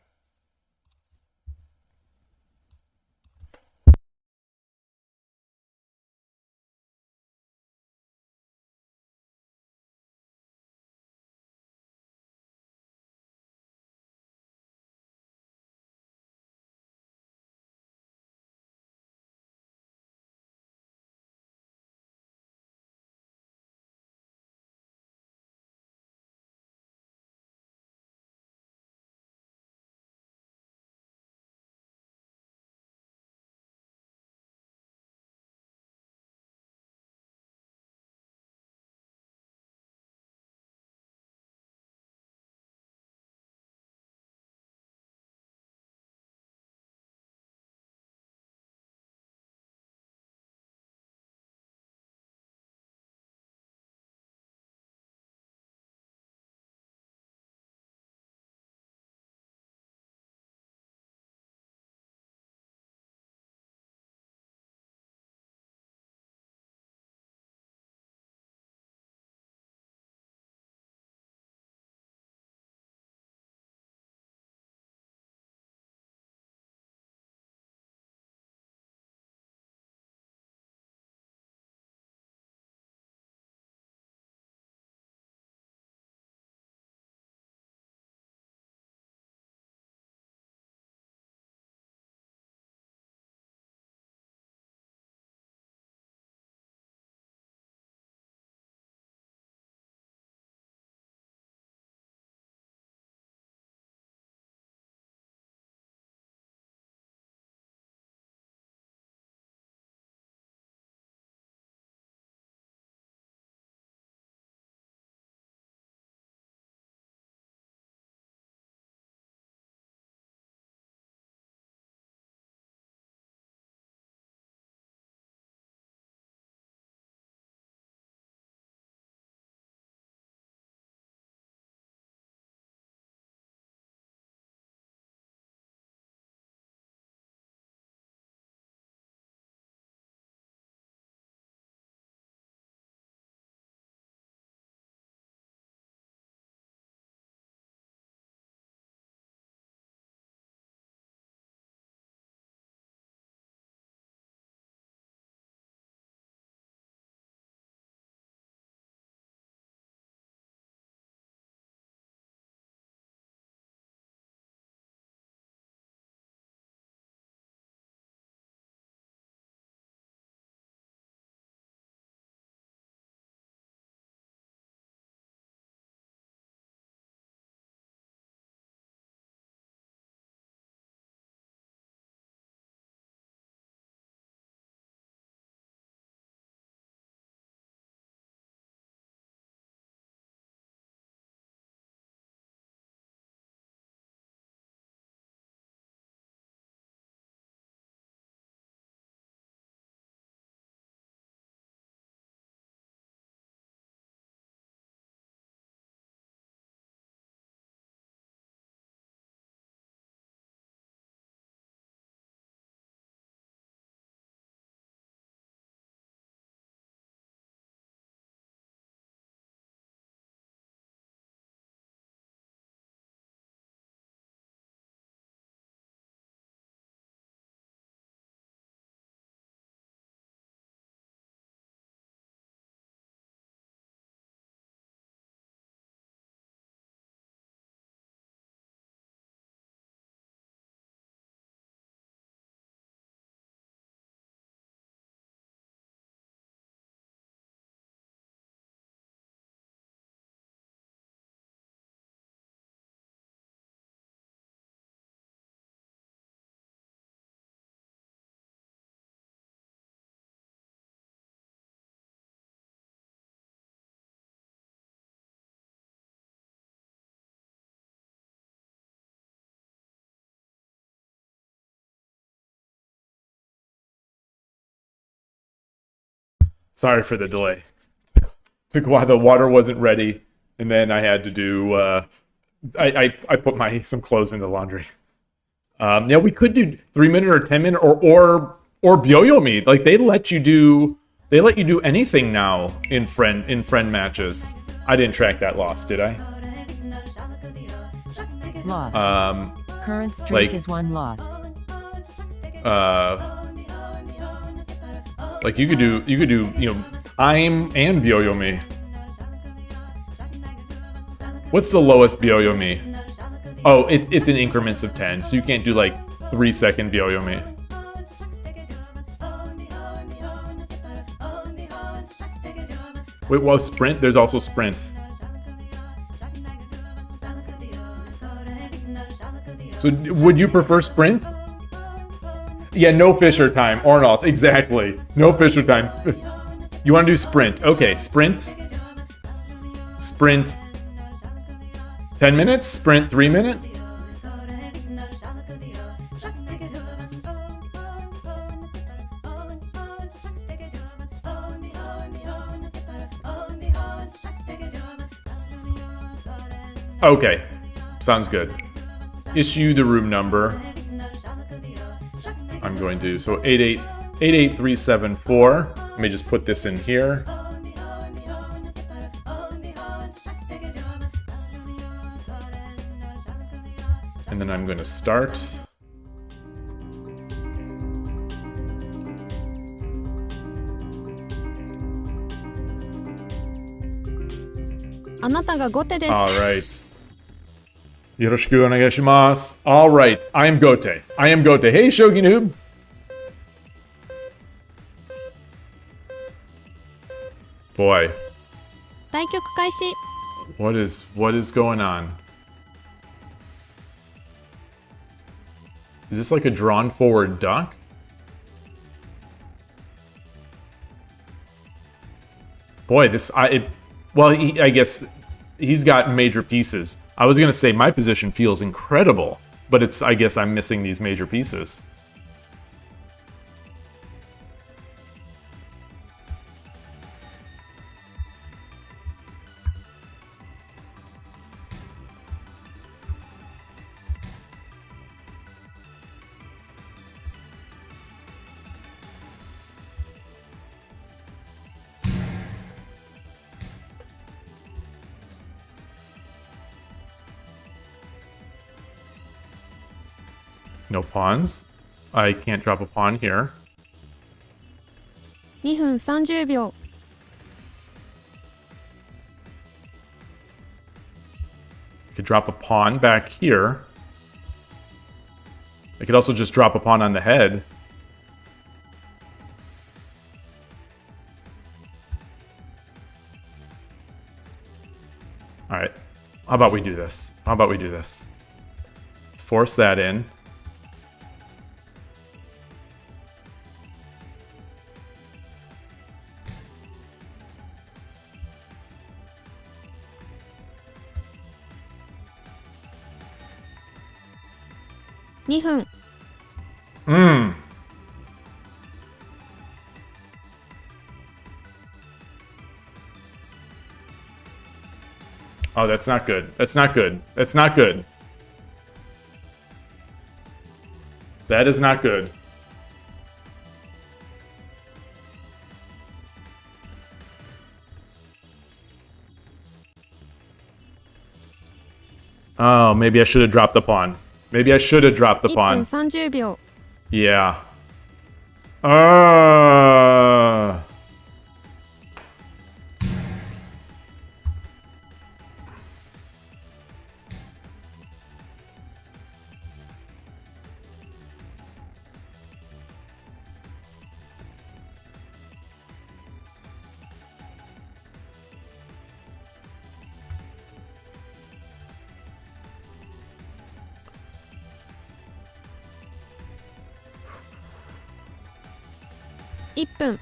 Sorry for the delay. Took a while. The water wasn't ready, and then I had to do. I put some clothes in the laundry. Yeah, we could do 3 minute or 10 minute or Byoyomi. Like they let you do anything now in friend matches. I didn't track that loss, did I? Loss. Current streak Like, is 1 loss. Like you could do time and Byoyomi. What's the lowest Byoyomi? Oh, it's in increments of 10, so you can't do like 3-second Byoyomi. Wait, well, sprint? There's also sprint. So would you prefer sprint? Yeah, no Fisher time. Ornoth, exactly. No Fisher time. You want to do sprint. Okay, sprint. Sprint 10 minutes? Sprint 3 minute? Okay, sounds good. Issue the room number. I'm going to, so 88374. Let me just put this in here. And then I'm going to start. All right. Yoroshiku onegaishimasu. All right, I am Gote. Hey, Shogi Noob. Boy, 対局開始 what is going on? Is this like a drawn forward duck? Boy, I guess he's got major pieces. I was gonna say my position feels incredible, but I guess I'm missing these major pieces. No pawns. I can't drop a pawn here. 2分30秒 I could drop a pawn back here. I could also just drop a pawn on the head. All right. How about we do this? Let's force that in.2分 Oh, that's not good. That is not good. Oh, maybe I should have dropped the pawn. 1分30秒 Yeah.1分 1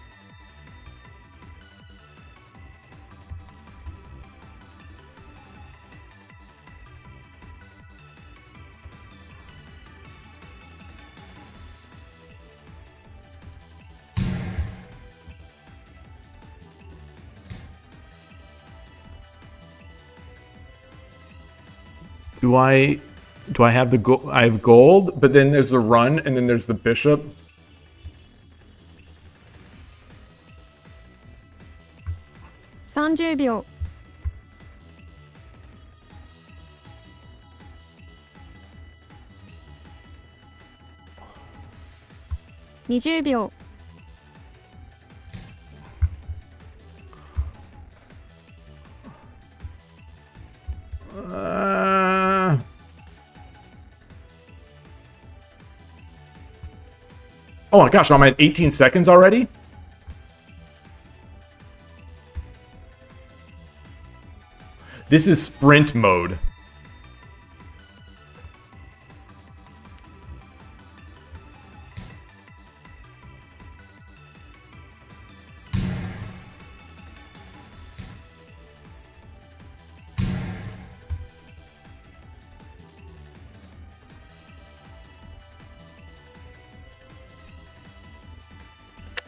Do I have the gold? I have gold, but then there's the run, and then there's the bishop. $30 秒 20秒 Oh my gosh, I'm at 18 seconds already? This is sprint mode.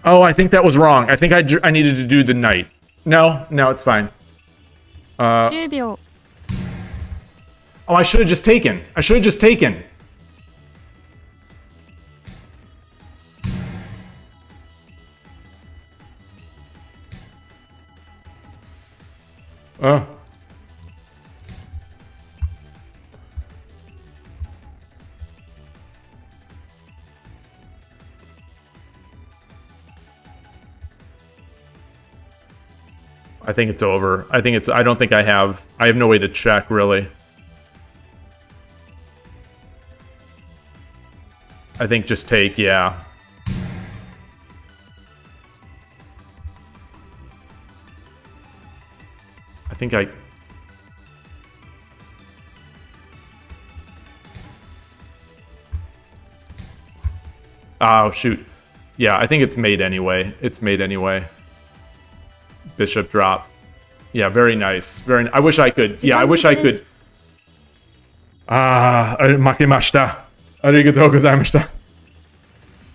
Oh, I think that was wrong. I think I needed to do the knight. No, it's fine. 10秒 Oh, I should have just taken. I should have just taken. I think it's over. I don't think I have no way to check, really. I think just take, yeah. I think I... Oh, shoot. Yeah, I think it's made anyway. It's made anyway. Bishop drop. Yeah, very nice. I wish I could. Yeah, I wish I could. Makemashita. Arigatou gozaimashita.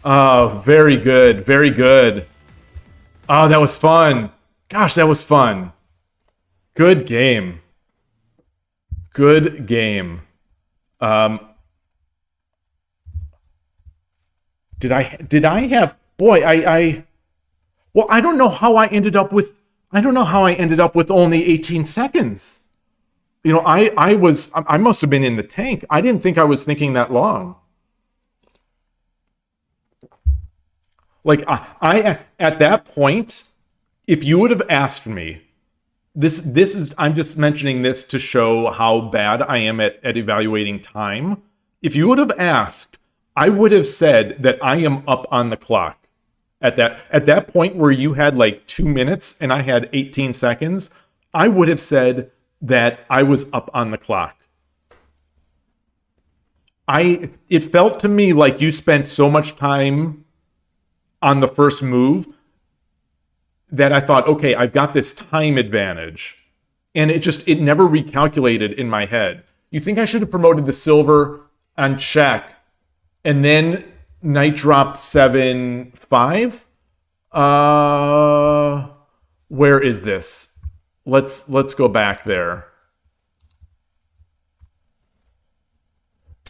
Oh, very good. Very good. Oh, that was fun. Gosh, that was fun. Good game. Good game. Did I have... Boy, well, I don't know how I ended up with only 18 seconds. You know, I must have been in the tank. I didn't think I was thinking that long. Like, I at that point, if you would have asked me, this is, I'm just mentioning this to show how bad I am at evaluating time. If you would have asked, I would have said that I am up on the clock. At that point where you had like 2 minutes and I had 18 seconds, I would have said that I was up on the clock. It felt to me like you spent so much time on the first move that I thought, okay, I've got this time advantage. And it never recalculated in my head. You think I should have promoted the silver on check and then knight drop 7-5? Where is this? Let's go back there.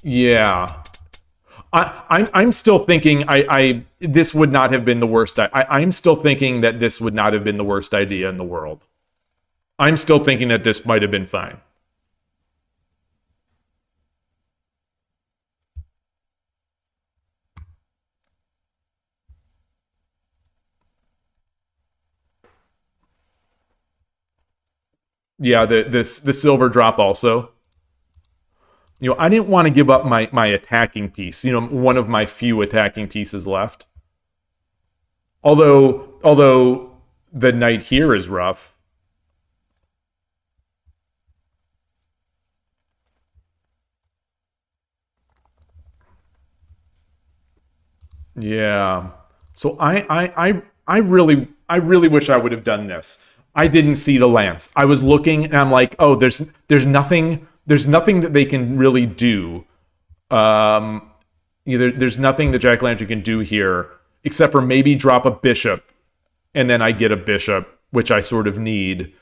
Yeah. I'm still thinking this would not have been the worst. I'm still thinking that this would not have been the worst idea in the world. I'm still thinking that this might have been fine. Yeah, the silver drop also. You know, I didn't want to give up my attacking piece. You know, one of my few attacking pieces left. Although the knight here is rough. Yeah. So I really wish I would have done this. I didn't see the lance. I was looking and I'm like, oh, there's nothing that they can really do. There's nothing that Jack-o'-lantern can do here except for maybe drop a bishop, and then I get a bishop, which I sort of need.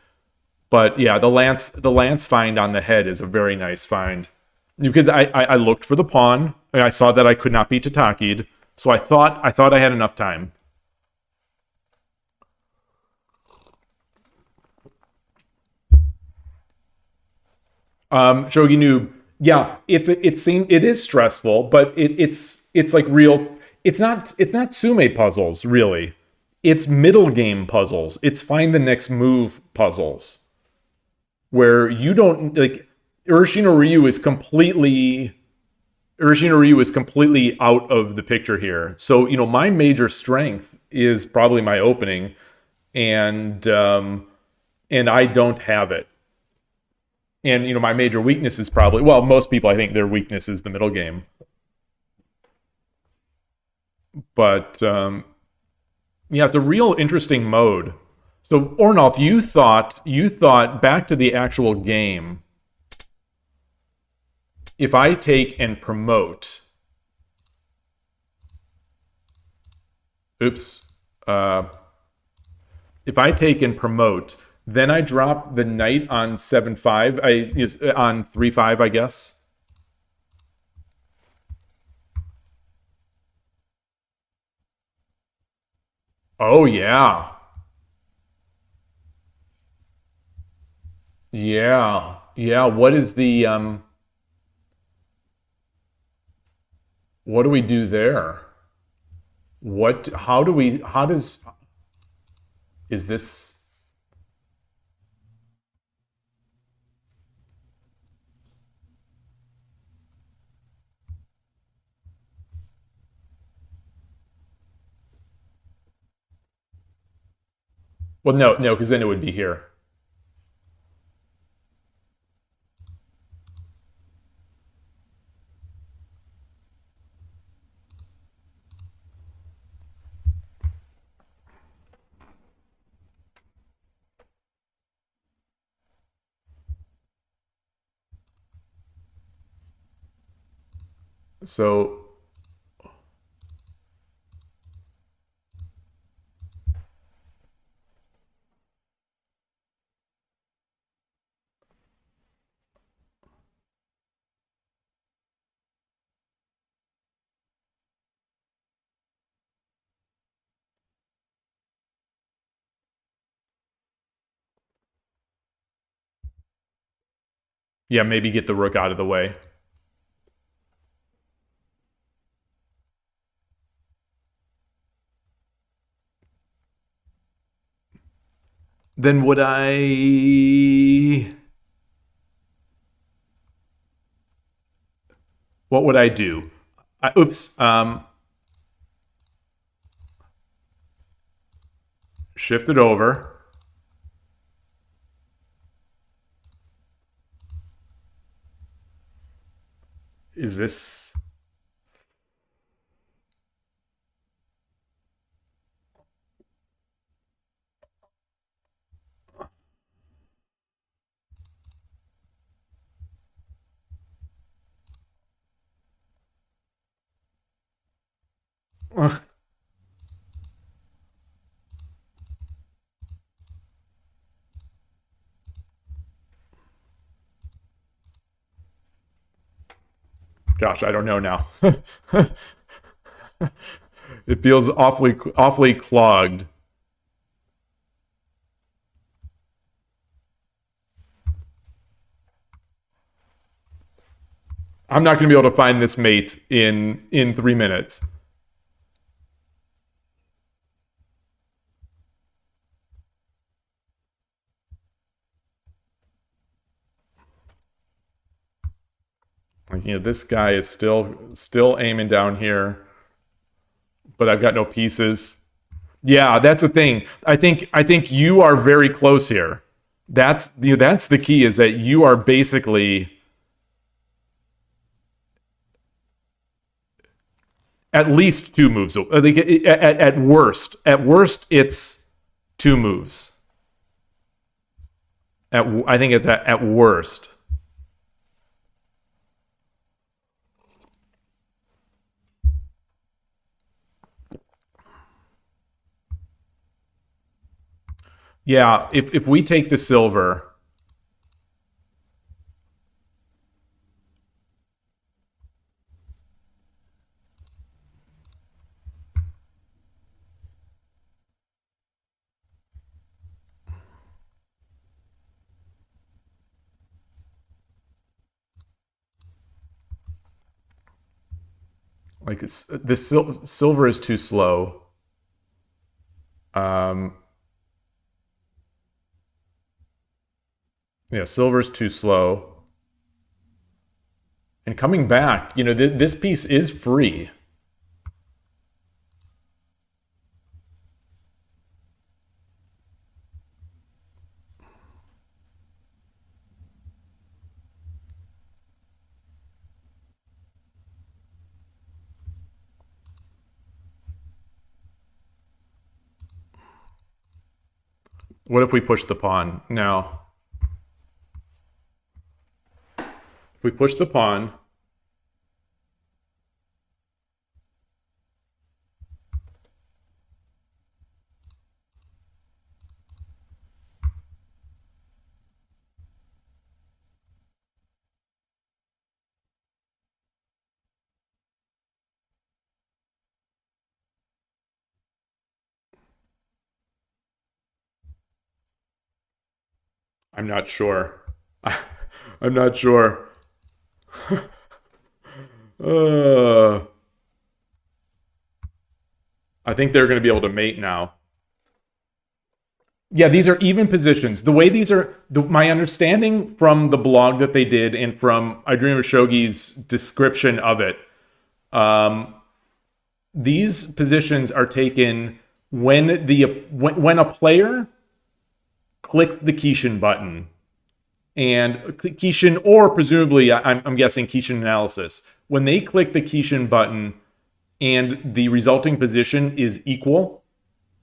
But yeah, the lance find on the head is a very nice find. Because I looked for the pawn, and I saw that I could not be Tataki'd, so I thought I had enough time. Shogi Noob, yeah, it is stressful, but it's like real. It's not Tsume puzzles really. It's middle game puzzles. It's find the next move puzzles, where you don't like. Urashino Ryu is completely out of the picture here. So my major strength is probably my opening, and I don't have it. And my major weakness is probably, well, most people, I think their weakness is the middle game. But yeah, it's a real interesting mode. So Ornalth, you thought back to the actual game. If I take and promote, if I take and promote, then I drop the knight on 7-5, on 3-5, I guess. Oh yeah. Yeah. Yeah, what is the what do we do there? Is this? Well, no, because then it would be here. So yeah, maybe get the rook out of the way. Then would I... What would I do? Shift it over. Is this... Gosh, I don't know now. It feels awfully clogged. I'm not going to be able to find this mate in 3 minutes. Like, this guy is still aiming down here, but I've got no pieces. Yeah, that's the thing. I think you are very close here. That's the key, is that you are basically at least 2 moves. At worst, it's 2 moves. I think it's at worst. Yeah, if we take the silver, Like this silver is too slow. Yeah, silver's too slow. And coming back, you know, this piece is free. What if we push the pawn? Now, if we push the pawn, I'm not sure. I'm not sure. I think they're going to be able to mate now. Yeah, these are even positions. The way these are, my understanding from the blog that they did and from I Dream of Shogi's description of it, these positions are taken when a player clicks the Kishin button, and Kishin, or presumably, I'm guessing Kishin analysis, when they click the Kishin button and the resulting position is equal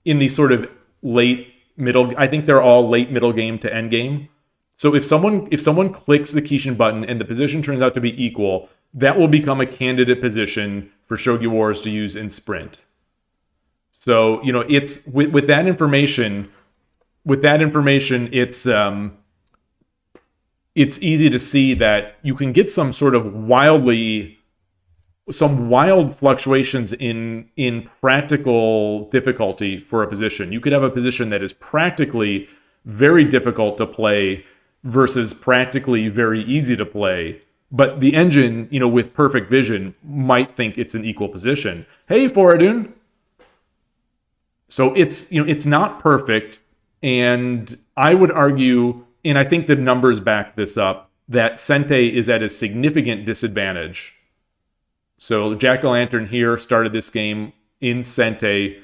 in the sort of late middle, I think they're all late middle game to end game. So if someone clicks the Kishin button and the position turns out to be equal, that will become a candidate position for Shogi Wars to use in Sprint. So, you know, it's with that information, it's easy to see that you can get some sort of wild fluctuations in practical difficulty for a position. You could have a position that is practically very difficult to play versus practically very easy to play. But the engine, you know, with perfect vision might think it's an equal position. Hey, Foradun. So it's, you know, it's not perfect. And I would argue, and I think the numbers back this up, that Sente is at a significant disadvantage. So Jack-o'-lantern here started this game in Sente,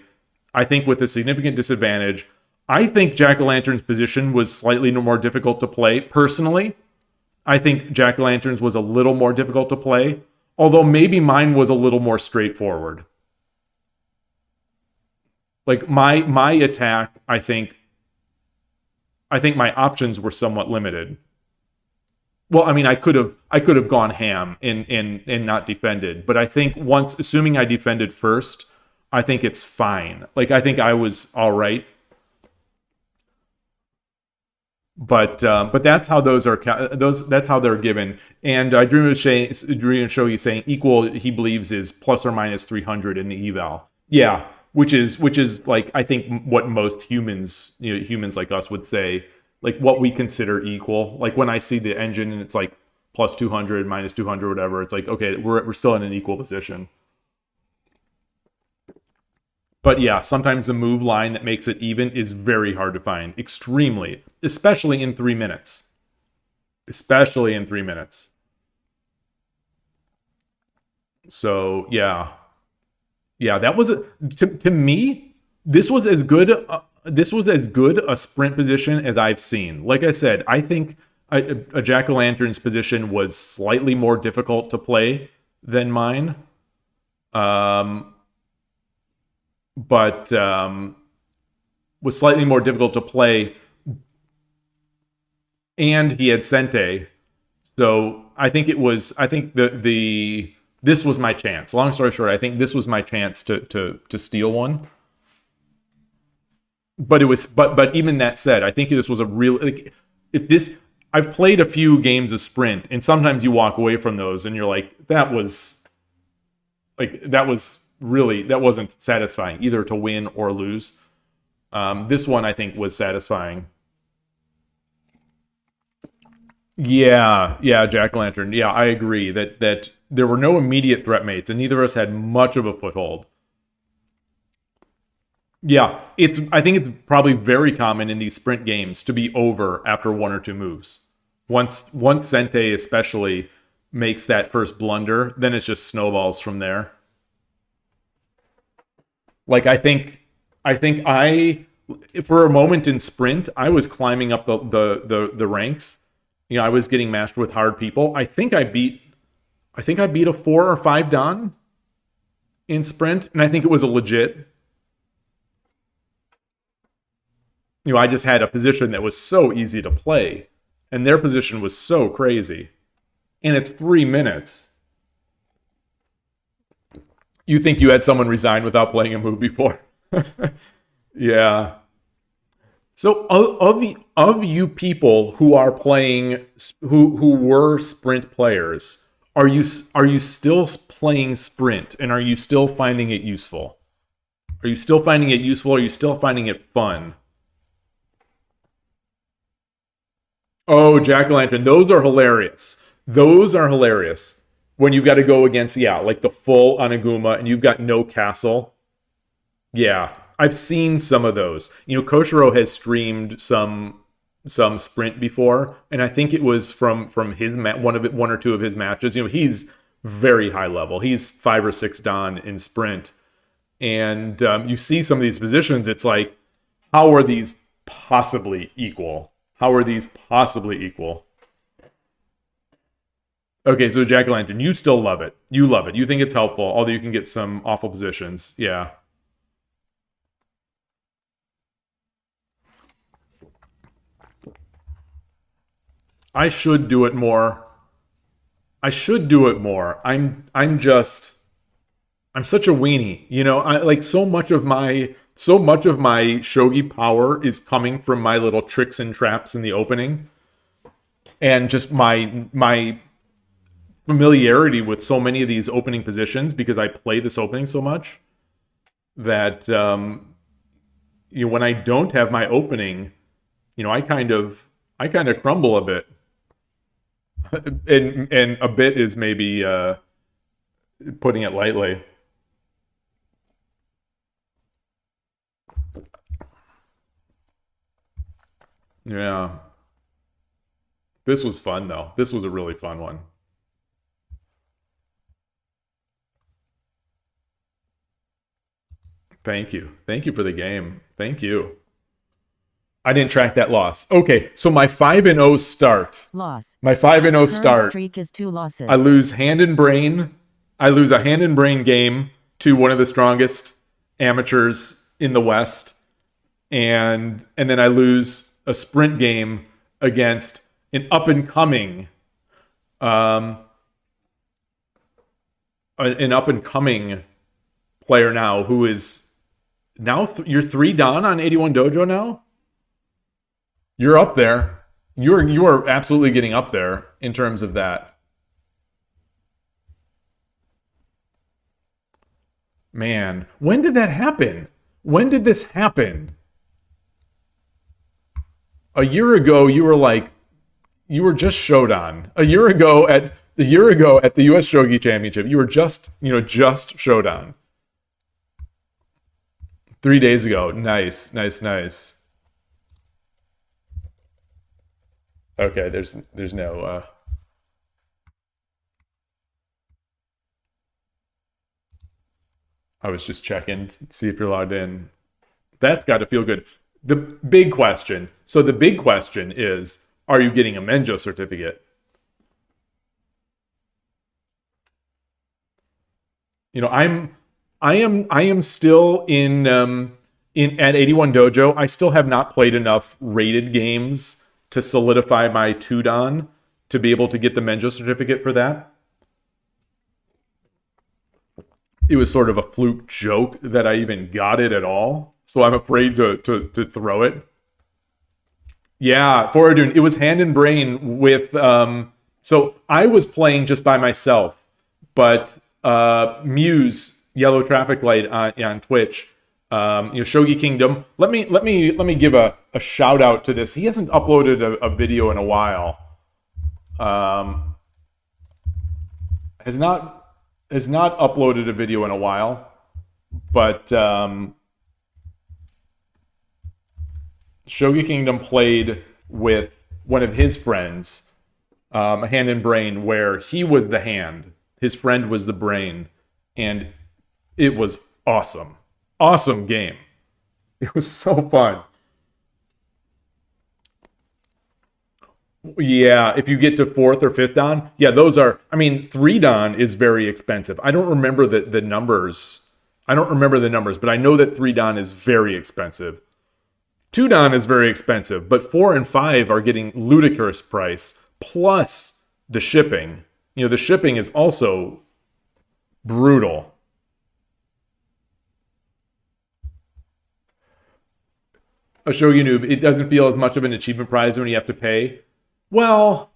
I think with a significant disadvantage. I think Jack-o'-lantern's position was slightly more difficult to play. Personally, I think Jack-o'-lantern's was a little more difficult to play, although maybe mine was a little more straightforward. Like my attack, I think my options were somewhat limited. Well, I mean, I could have gone ham and not defended, but I think once, assuming I defended first, I think it's fine. Like, I think I was all right. But that's how those are that's how they're given. And I Dream of Shogi saying equal, he believes, is plus or minus 300 in the eval. Yeah, which is like, I think what most humans, you know, humans like us would say, like what we consider equal. Like when I see the engine and it's like plus 200, minus 200, whatever, it's like, okay, we're still in an equal position. But yeah, sometimes the move line that makes it even is very hard to find. Extremely. Especially in 3 minutes. Especially in 3 minutes. So, yeah. Yeah, that was, to me, this was as good a sprint position as I've seen. Like I said, I think a Jack-o'-lantern's position was slightly more difficult to play than mine. But was slightly more difficult to play. And he had Sente. So I think this was my chance. Long story short, I think this was my chance to steal one. But but even that said, I think this was a real, like, I've played a few games of Sprint, and sometimes you walk away from those and you're like, that wasn't satisfying either to win or lose. This one I think was satisfying. Yeah, Jack-o'-lantern. Yeah, I agree that there were no immediate threat mates, and neither of us had much of a foothold. Yeah, I think it's probably very common in these sprint games to be over after 1 or 2 moves. Once Sente especially makes that first blunder, then it's just snowballs from there. Like I think for a moment in sprint, I was climbing up the ranks. You know, I was getting matched with hard people. I think I beat a 4 or 5 Dan in sprint, and I think it was a legit. You know, I just had a position that was so easy to play, and their position was so crazy. And it's 3 minutes. You think you had someone resign without playing a move before? Yeah. So of you people who are playing, who were sprint players, are you still playing sprint, and are you still finding it useful? Are you still finding it useful? Are you still finding it fun? Oh, Jack-o'-lantern, those are hilarious. Those are hilarious. When you've got to go against, yeah, like the full Anaguma, and you've got no castle. Yeah, I've seen some of those. You know, Koshiro has streamed some sprint before, and I think it was from his one or two of his matches. You know, he's very high level. He's 5 or 6 Dan in sprint, and you see some of these positions. It's like, how are these possibly equal? How are these possibly equal? Okay, so Jack-o'-lantern, you still love it. You love it. You think it's helpful, although you can get some awful positions. Yeah. I should do it more. I'm such a weenie. You know, I like so much of my shogi power is coming from my little tricks and traps in the opening, and just my familiarity with so many of these opening positions, because I play this opening so much that you know, when I don't have my opening, you know, I kind of crumble a bit, and a bit is maybe putting it lightly. Yeah. This was fun, though. This was a really fun one. Thank you. Thank you for the game. Thank you. I didn't track that loss. Okay, so my 5-0 start. Loss. My 5-0 Current start. streak is 2 losses. I lose hand and brain. I lose a hand and brain game to one of the strongest amateurs in the West. And then I lose a sprint game against an up-and-coming player now, who is now you're 3 Dan on 81 Dojo now. You're up there. You are absolutely getting up there in terms of that. Man, when did that happen? When did this happen? A year ago, you were just Shodan. A year ago at the US Shogi Championship, you were just Shodan. 3 days ago. Nice. Okay, there's no I was just checking to see if you're logged in. That's got to feel good. The big question is, are you getting a Menjo certificate? You know, I am still in at 81 Dojo. I still have not played enough rated games to solidify my 2 Dan to be able to get the Menjo certificate for that. It was sort of a fluke joke that I even got it at all, so I'm afraid to throw it. Yeah, Foradun, it was hand and brain with so I was playing just by myself, but Muse, Yellow Traffic Light on Twitch, Shogi Kingdom. Let me give a shout out to this. He hasn't uploaded a video in a while. has not uploaded a video in a while, but Shogi Kingdom played with one of his friends, a hand and brain, where he was the hand, his friend was the brain, and it was awesome. Awesome game. It was so fun. Yeah, if you get to 4th or 5th Dan, yeah, those are, I mean, 3 Dan is very expensive. I don't remember the numbers. I don't remember the numbers, but I know that 3 Dan is very expensive. 2 Dan is very expensive, but 4 and 5 are getting ludicrous price, plus the shipping. You know, the shipping is also brutal. A Shogi Noob, it doesn't feel as much of an achievement prize when you have to pay. Well,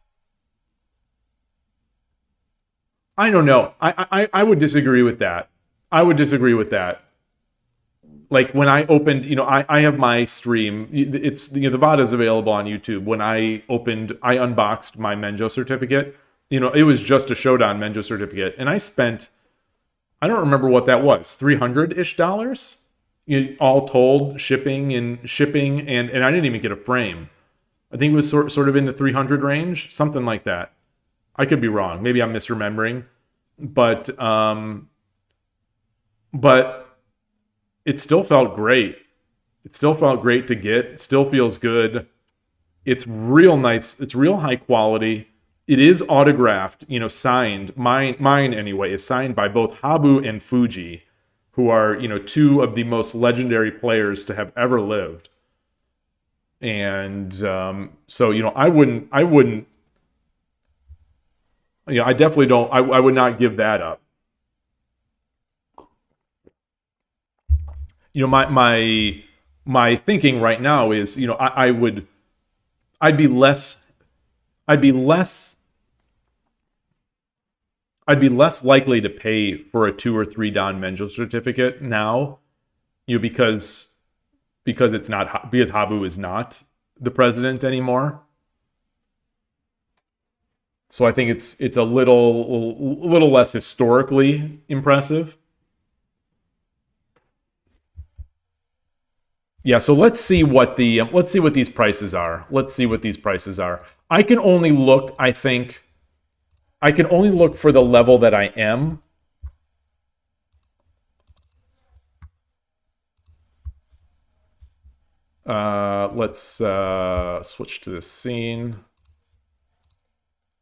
I don't know. I would disagree with that. I would disagree with that. Like when I opened, you know, I have my stream. It's, you know, the VOD is available on YouTube. When I unboxed my Menjo certificate. You know, it was just a Shodan Menjo certificate, and I spent, I don't remember what that was, $300-ish, all told, shipping, and I didn't even get a frame. I think it was sort of in the 300 range, something like that. I could be wrong. Maybe I'm misremembering, but it still felt great. It still felt great to get. It still feels good. It's real nice. It's real high quality. It is autographed, you know, signed. Mine anyway is signed by both Habu and Fuji, who are, you know, 2 of the most legendary players to have ever lived. And so, you know, I wouldn't, you know, I definitely don't, I would not give that up. You know, my thinking right now is, you know, I'd be less likely to pay for a 2 or 3 Dan Menjo certificate now, you know, because Habu is not the president anymore. So I think it's a little less historically impressive. Yeah, so let's see what these prices are. I can only look for the level that I am. Let's switch to this scene.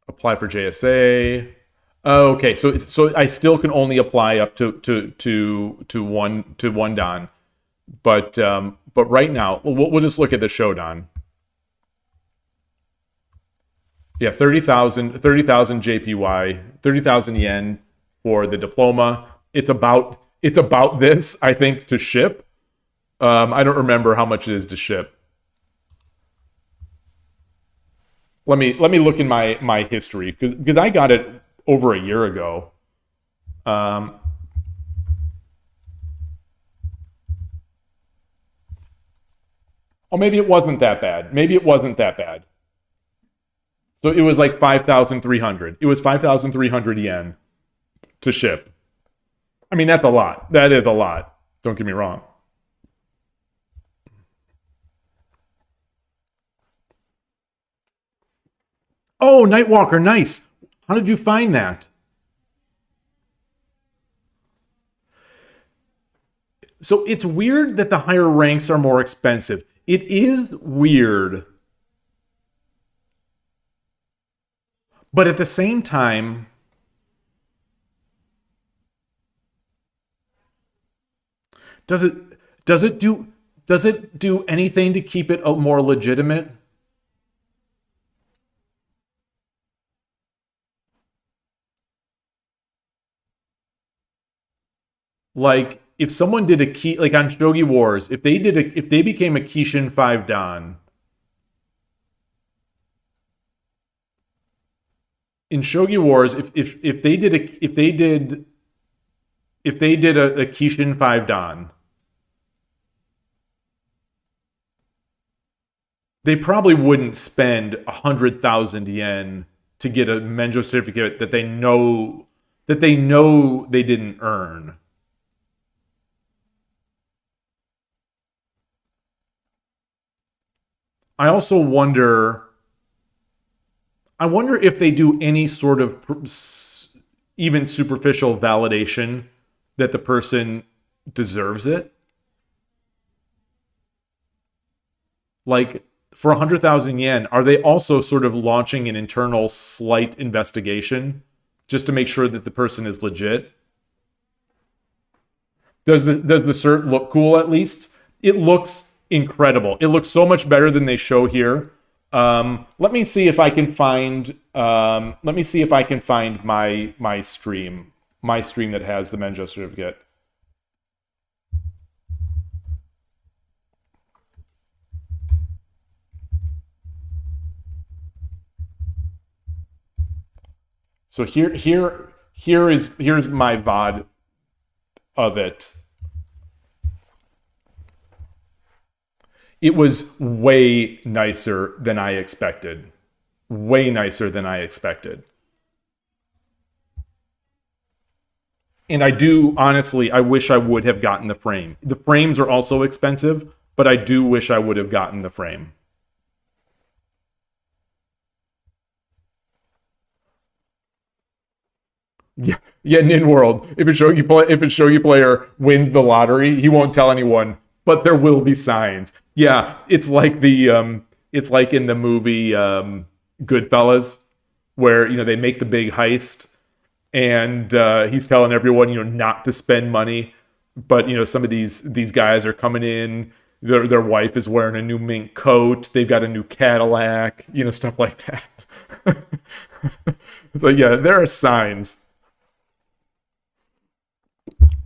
Apply for JSA. Okay, so I still can only apply up to one Dan, but right now we'll just look at the Shodan. Yeah, 30,000 JPY, 30,000 yen for the diploma. It's about this, I think, to ship. I don't remember how much it is to ship. Let me look in my history because I got it over a year ago. Oh, maybe it wasn't that bad. So it was like 5,300. It was 5,300 yen to ship. I mean, that's a lot. That is a lot. Don't get me wrong. Oh, Nightwalker, nice. How did you find that? So it's weird that the higher ranks are more expensive. It is weird. But at the same time, does it do anything to keep it more legitimate? Like if someone did a key, like on Shogi Wars, if they became a Kishin 5 Dan, in Shogi Wars, if they did a Kishin 5 Dan, they probably wouldn't spend 100,000 yen to get a Menjo certificate that they know that they know they didn't earn. I also wonder if they do any sort of even superficial validation that the person deserves it. Like, for 100,000 yen, are they also sort of launching an internal slight investigation just to make sure that the person is legit? Does the cert look cool at least? It looks incredible. It looks so much better than they show here. Let me see if I can find my stream that has the Menjo certificate. So here's my VOD of it. It was way nicer than I expected. Way nicer than I expected. And I do, honestly, I wish I would have gotten the frame. The frames are also expensive, but I do wish I would have gotten the frame. Yeah, NinWorld. If a shogi player wins the lottery, he won't tell anyone, but there will be signs. Yeah, it's like it's like in the movie Goodfellas, where they make the big heist, and he's telling everyone not to spend money, but some of these guys are coming in. Their wife is wearing a new mink coat. They've got a new Cadillac. Stuff like that. It's like, yeah, there are signs.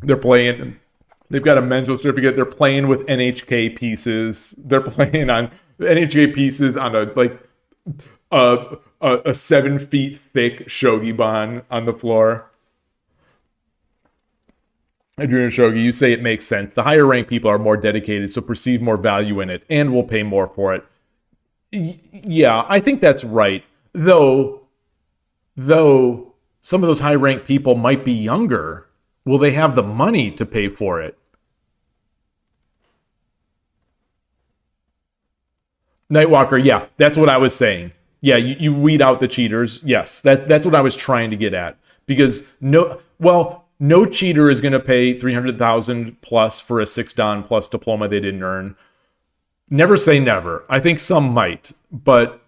They're playing. They've got a mental certificate. They're playing with NHK pieces. They're playing on NHK pieces on a 7 feet thick shogi on the floor. Adrian Shogi, you say it makes sense. The higher ranked people are more dedicated, so perceive more value in it, and will pay more for it. Yeah, I think that's right. Though some of those high ranked people might be younger. Will they have the money to pay for it? Nightwalker, yeah, that's what I was saying. Yeah, you weed out the cheaters. Yes, that's what I was trying to get at. Because no cheater is going to pay 300,000 plus for a 6-dan plus diploma they didn't earn. Never say never. I think some might, but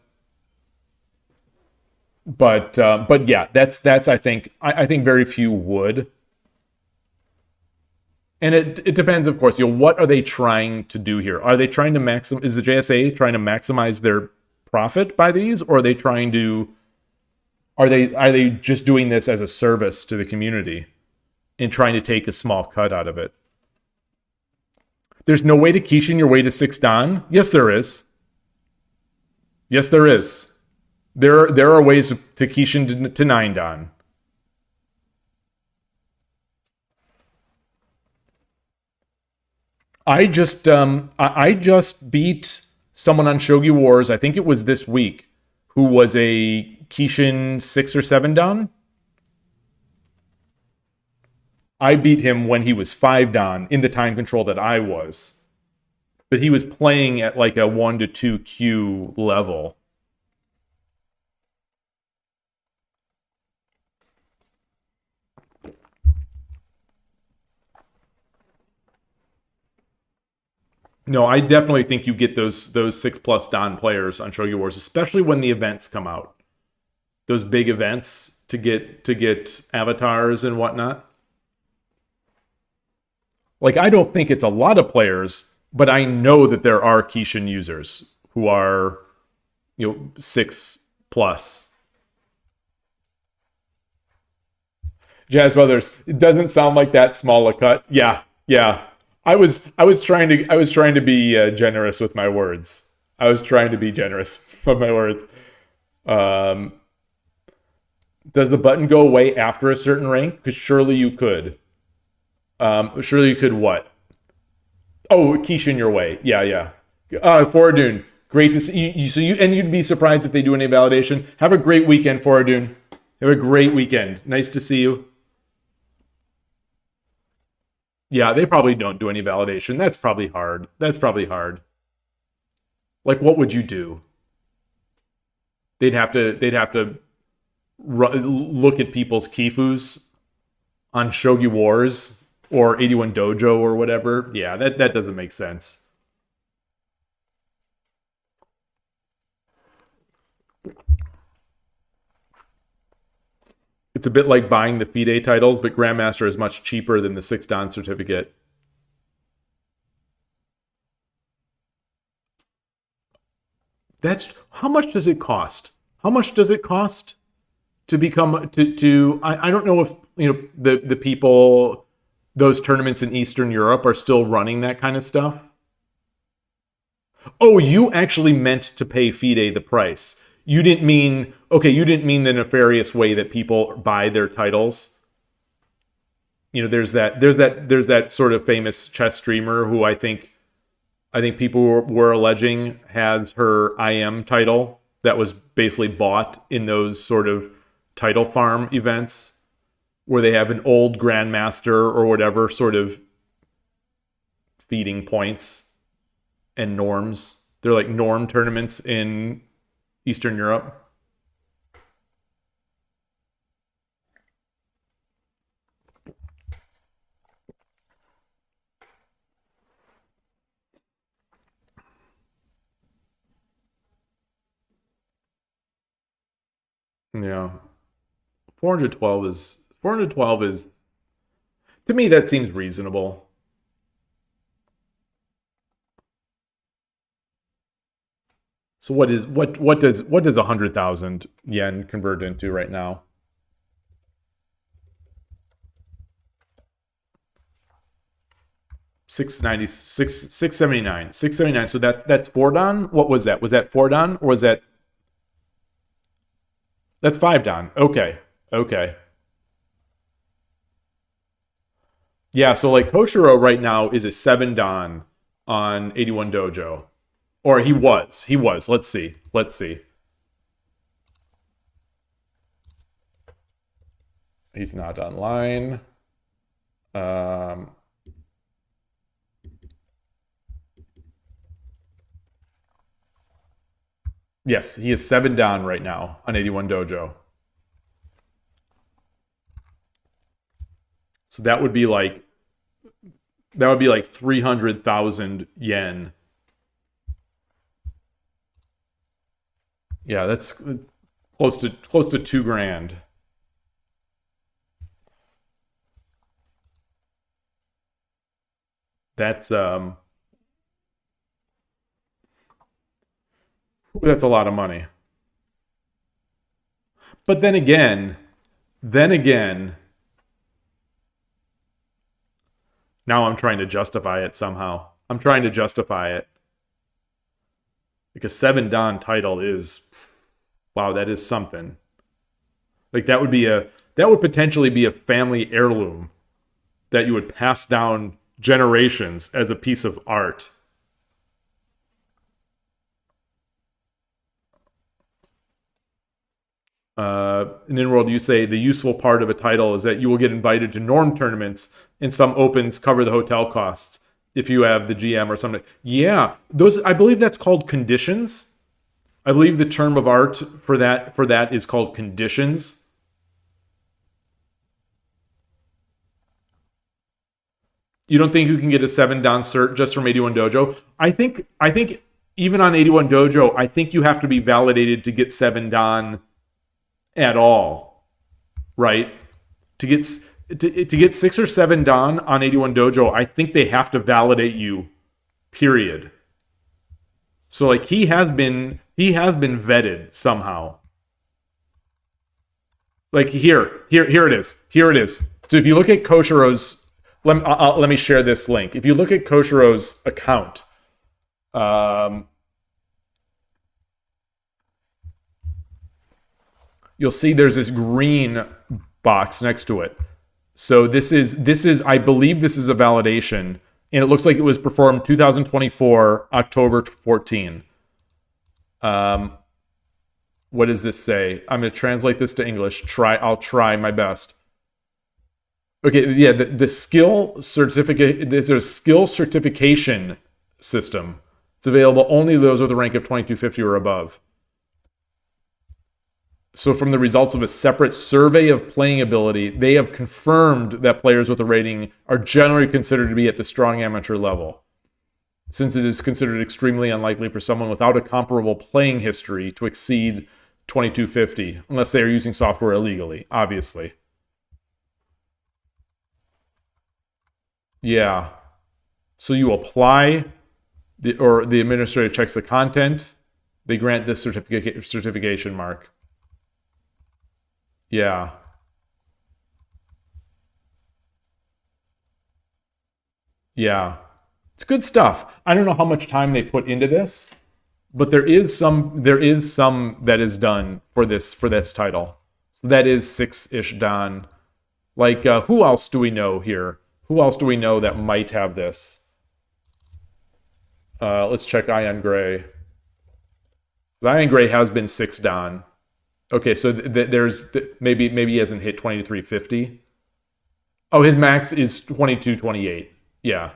yeah, that's I think very few would. And it depends, of course. What are they trying to do here? Are they trying to is the JSA trying to maximize their profit by these, or are they are they just doing this as a service to the community and trying to take a small cut out of it? There's no way to Kishin your way to 6-dan? Yes, there is. Yes, there is. There are ways to Kishin to 9-dan. I just beat someone on Shogi Wars, I think it was this week, who was a Kishin 6 or 7-dan. I beat him when he was 5-dan in the time control that I was. But he was playing at like a 1 to 2 Q level. No, I definitely think you get those 6+ dan players on Shogi Wars, especially when the events come out. Those big events to get avatars and whatnot. Like, I don't think it's a lot of players, but I know that there are Kishin users who are 6+. Jazz Brothers, it doesn't sound like that small a cut. Yeah. I was trying to be generous with my words. I was trying to be generous with my words. Does the button go away after a certain rank? Because surely you could. Surely you could what? Oh, Kishin your way. Yeah. Foradun, great to see you. So you'd be surprised if they do any validation. Have a great weekend, Foradun. Have a great weekend. Nice to see you. Yeah, they probably don't do any validation. That's probably hard. That's probably hard. Like, what would you do? They'd have to look at people's Kifus on Shogi Wars or 81 Dojo or whatever. Yeah, that doesn't make sense. It's a bit like buying the FIDE titles, but Grandmaster is much cheaper than the 6-Dan certificate. That's how much does it cost? How much does it cost to become to I don't know if the people, those tournaments in Eastern Europe are still running that kind of stuff. Oh, you actually meant to pay FIDE the price. You didn't mean the nefarious way that people buy their titles. There's that sort of famous chess streamer who I think people were alleging has her IM title that was basically bought in those sort of title farm events where they have an old grandmaster or whatever sort of feeding points and norms. They're like norm tournaments in Eastern Europe. Yeah. 412 is to me that seems reasonable. So what does 100,000 yen convert into right now? $679. $679. So that's 4-Dan? What was that? Was that 4-Dan or was that? That's 5-Dan. Okay. Yeah, so like Koshiro right now is a 7-Dan on 81 Dojo. Or he was. Let's see. He's not online. Yes, he is 7-Dan right now on 81 Dojo. So that would be like 300,000 yen. Yeah, that's close to $2,000. That's a lot of money. But then again, now I'm trying to justify it somehow. I'm trying to justify it. Like a 7-Dan title is, wow, that is something. Like that would potentially be a family heirloom that you would pass down generations as a piece of art. NinWorld, you say the useful part of a title is that you will get invited to norm tournaments and some opens cover the hotel costs if you have the GM or something. Yeah, I believe that's called conditions. I believe the term of art for that is called conditions. You don't think you can get a 7-Dan cert just from 81 Dojo? I think even on 81 Dojo, I think you have to be validated to get 7-Dan at all, right? To get 6 or 7-Dan on 81 Dojo, I think they have to validate you, period. So like he has been vetted somehow. Like here it is. So if you look at Koshiro's, let me share this link. If you look at Koshiro's account, you'll see there's this green box next to it. So this is I believe this is a validation, and it looks like it was performed 2024 October 14. What does this say? I'm going to translate this to English. I'll try my best. Okay, yeah, the skill certificate, there's a skill certification system. It's available only to those with a rank of 2250 or above. So from the results of a separate survey of playing ability, they have confirmed that players with a rating are generally considered to be at the strong amateur level, since it is considered extremely unlikely for someone without a comparable playing history to exceed 2250, unless they are using software illegally, obviously. Yeah. So you apply, or the administrator checks the content, they grant this certification mark. Yeah. Yeah. It's good stuff. I don't know how much time they put into this, but there is some that is done for this title. So that is 6-ish done. Like who else do we know here? Who else do we know that might have this? Let's check Ion Gray. Ion Gray has been 6 done. Okay, so maybe he hasn't hit 2350. Oh, his max is 2228. Yeah.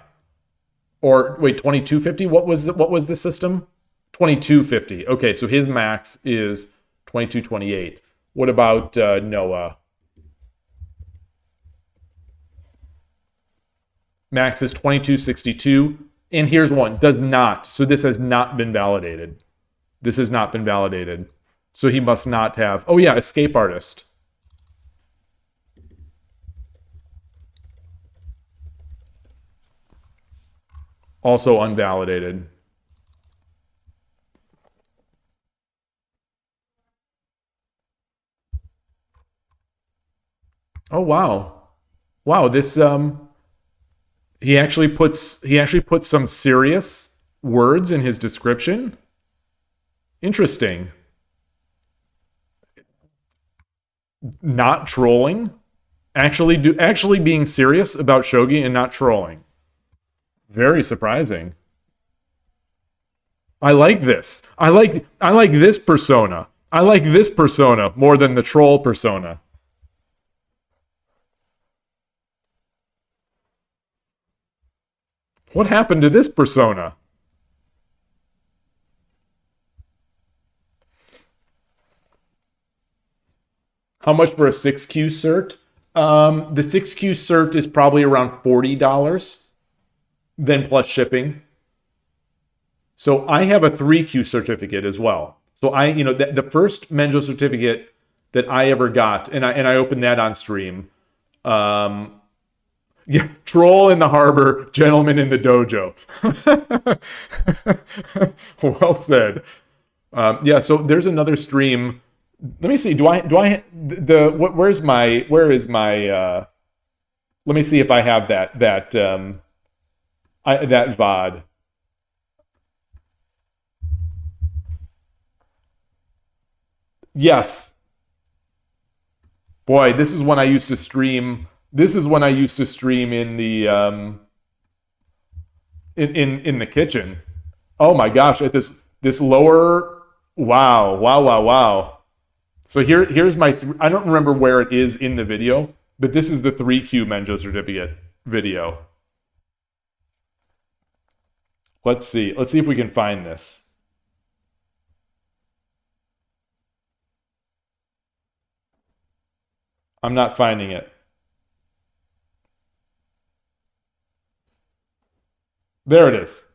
Or wait, 2250? What was the system? 2250. Okay, so his max is 2228. What about Noah? Max is 2262. And here's one, does not. So this has not been validated. This has not been validated. So he must not have... Oh yeah, Escape Artist. Also unvalidated. Oh wow. Wow, this he actually puts some serious words in his description. Interesting. Not trolling. Actually being serious about shogi and not trolling. Very surprising. I like this. I like this persona. I like this persona more than the troll persona. What happened to this persona? How much for a 6Q cert? The 6Q cert is probably around $40, then plus shipping. So I have a 3Q certificate as well. So the first Menjo certificate that I ever got, and I opened that on stream. Yeah, troll in the harbor, gentleman in the dojo. Well said. Yeah, so there's another stream. Let me see. Where is my let me see if I have that VOD. Yes. Boy, this is when I used to stream. This is when I used to stream in the in the kitchen. Oh my gosh, at this lower, wow. So here's my I don't remember where it is in the video, but this is the 3Q Menjo certificate video. Let's see if we can find this. I'm not finding it. There it is.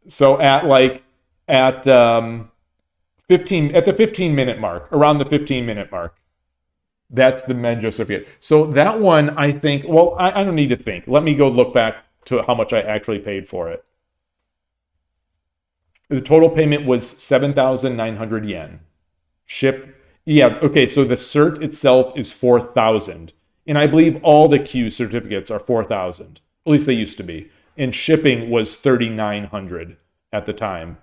So at the 15-minute mark, around the 15-minute mark, that's the Menjo certificate. So that one, I think, well, I don't need to think. Let me go look back to how much I actually paid for it. The total payment was 7,900 yen. Yeah, okay, so the cert itself is 4,000. And I believe all the Q certificates are 4,000. At least they used to be. And shipping was 3,900 at the time.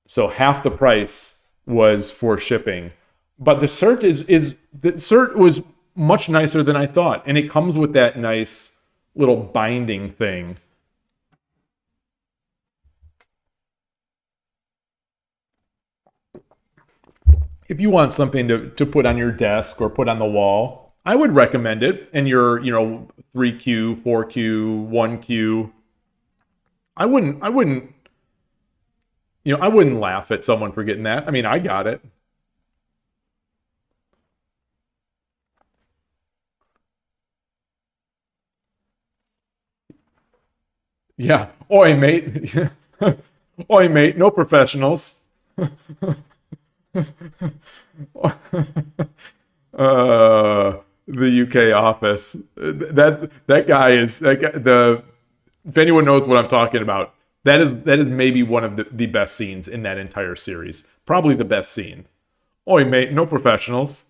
So half the price was for shipping. But the cert was much nicer than I thought. And it comes with that nice little binding thing. If you want something to put on your desk or put on the wall, I would recommend it. And you're, 3Q, 4Q, 1Q. I wouldn't, I wouldn't laugh at someone for getting that. I mean, I got it. Yeah. Oi, mate. Oi, mate. No professionals. The UK office. That guy is that guy, the. If anyone knows what I'm talking about, that is maybe one of the best scenes in that entire series. Probably the best scene. Oi, mate. No professionals.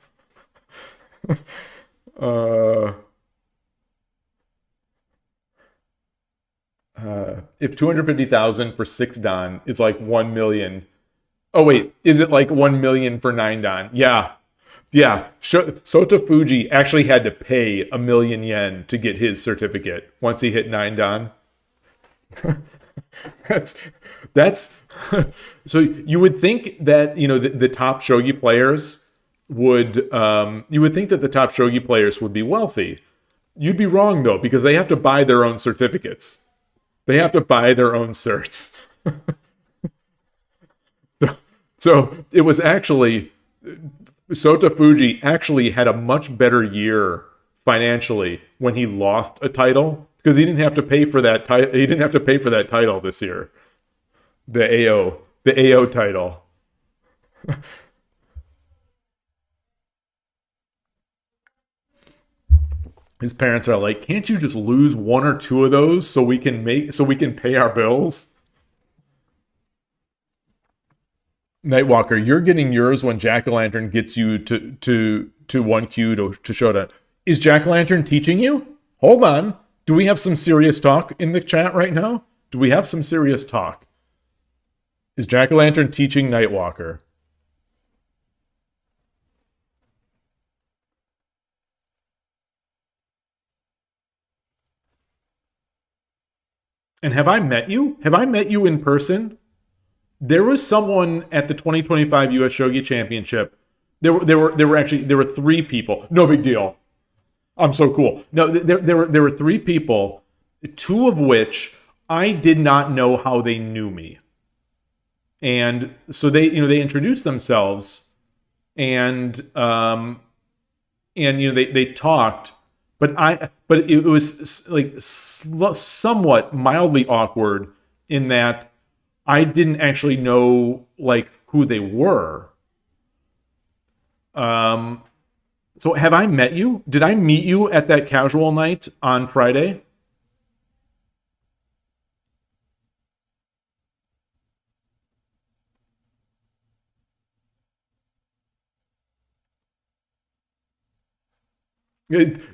If 250,000 for 6 Dan is like 1 million. Oh wait, is it like 1 million for 9 Dan? Yeah. Yeah. Sota Fuji actually had to pay 1 million yen to get his certificate once he hit 9 Dan. that's so you would think that, the top shogi players would you would think that the top shogi players would be wealthy. You'd be wrong though, because they have to buy their own certificates. They have to buy their own certs. So it was actually, Sota Fuji actually had a much better year financially when he lost a title, because he didn't have to pay for that title. He didn't have to pay for that title this year. The AO title. His parents are like, "Can't you just lose 1 or 2 of those so we can pay our bills?" Nightwalker, you're getting yours when Jack-o'-lantern gets you to 1Q to Shota. Is Jack-o'-lantern teaching you? Hold on. Do we have some serious talk in the chat right now? Do we have some serious talk? Is Jack-o'-lantern teaching Nightwalker? And have I met you? Have I met you in person? There was someone at the 2025 US Shogi Championship. There were 3 people. No big deal. I'm so cool. No, there were 3 people, 2 of which I did not know how they knew me. And so they introduced themselves, and they talked, but it was like somewhat mildly awkward in that I didn't actually know like who they were. So have I met you? Did I meet you at that casual night on Friday?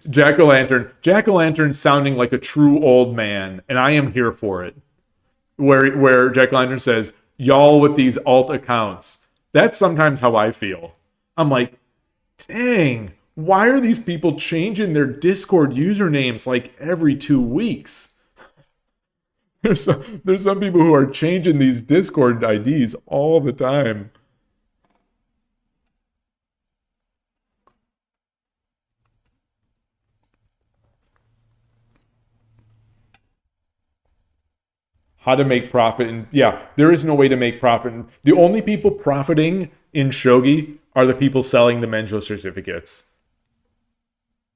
Jack-o'-lantern sounding like a true old man, and I am here for it. Where Jack-o'-lantern says, "Y'all with these alt accounts." That's sometimes how I feel. I'm like, dang, why are these people changing their Discord usernames like every 2 weeks? There's some people who are changing these Discord IDs all the time. How to make profit. And yeah, there is no way to make profit. The only people profiting in Shogi are the people selling the Menjo certificates.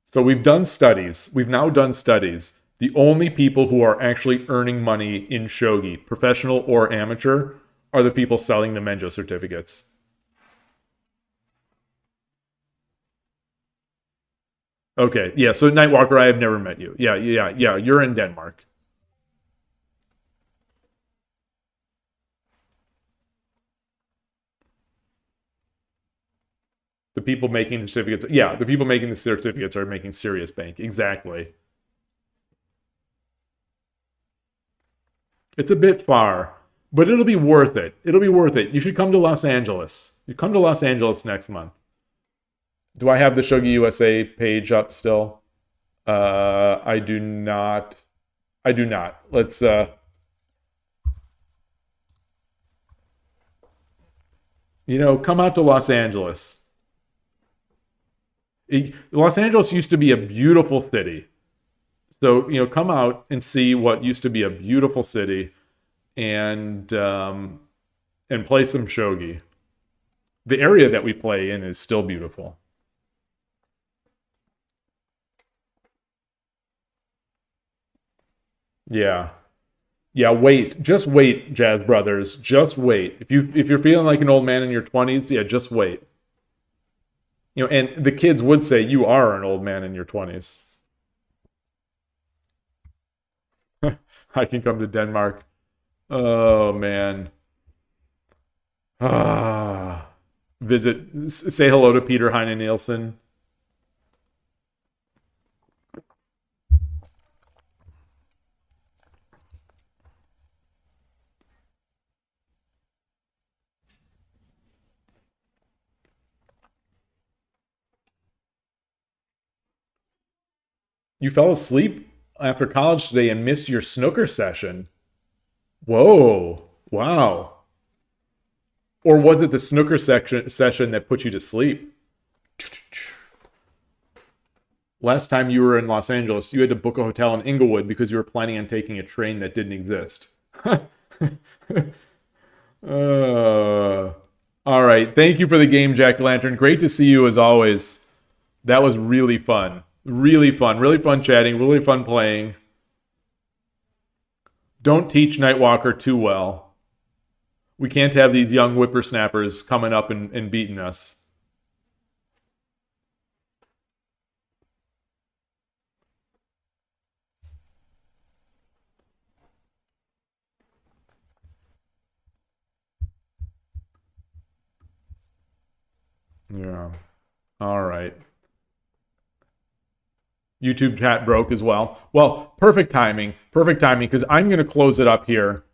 So we've done studies. We've now done studies. The only people who are actually earning money in Shogi, professional or amateur, are the people selling the Menjo certificates. Okay, yeah, so Nightwalker, I have never met you. Yeah, you're in Denmark. The people making the certificates, yeah, the people making the certificates are making serious bank. Exactly. It's a bit far, but it'll be worth it. It'll be worth it. You should come to Los Angeles. You come to Los Angeles next month. Do I have the Shogi USA page up still? I do not. I do not. Let's come out to Los Angeles. Los Angeles used to be a beautiful city. So, come out and see what used to be a beautiful city and play some shogi. The area that we play in is still beautiful. Yeah. Yeah, wait. Just wait, Jazz Brothers. Just wait. If you're feeling like an old man in your 20s, yeah, just wait. And the kids would say you are an old man in your 20s. I can come to Denmark. Oh, man. Say hello to Peter Heine Nielsen. You fell asleep after college today and missed your snooker session. Whoa. Wow. Or was it the snooker session that put you to sleep? Last time you were in Los Angeles, you had to book a hotel in Inglewood because you were planning on taking a train that didn't exist. All right. Thank you for the game, Jack Lantern. Great to see you as always. That was really fun. Really fun. Really fun chatting. Really fun playing. Don't teach Nightwalker too well. We can't have these young whippersnappers coming up and beating us. Yeah. All right. YouTube chat broke as well. Well, perfect timing, because I'm going to close it up here.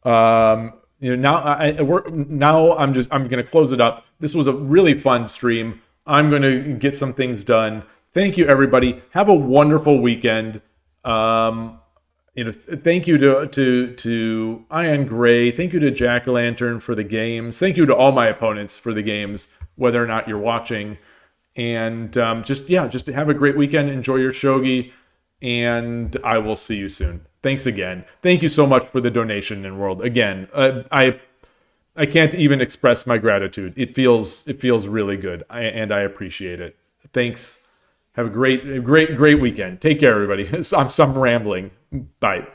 Now I'm going to close it up. This was a really fun stream. I'm going to get some things done. Thank you, everybody. Have a wonderful weekend. Thank you to Ian Gray. Thank you to Jack Lantern for the games. Thank you to all my opponents for the games, whether or not you're watching. And just have a great weekend. Enjoy your shogi. And I will see you soon. Thanks again. Thank you so much for the donation, NinWorld. Again, I can't even express my gratitude. It feels really good, and I appreciate it. Thanks. Have a great weekend. Take care, everybody. I'm rambling. Bye.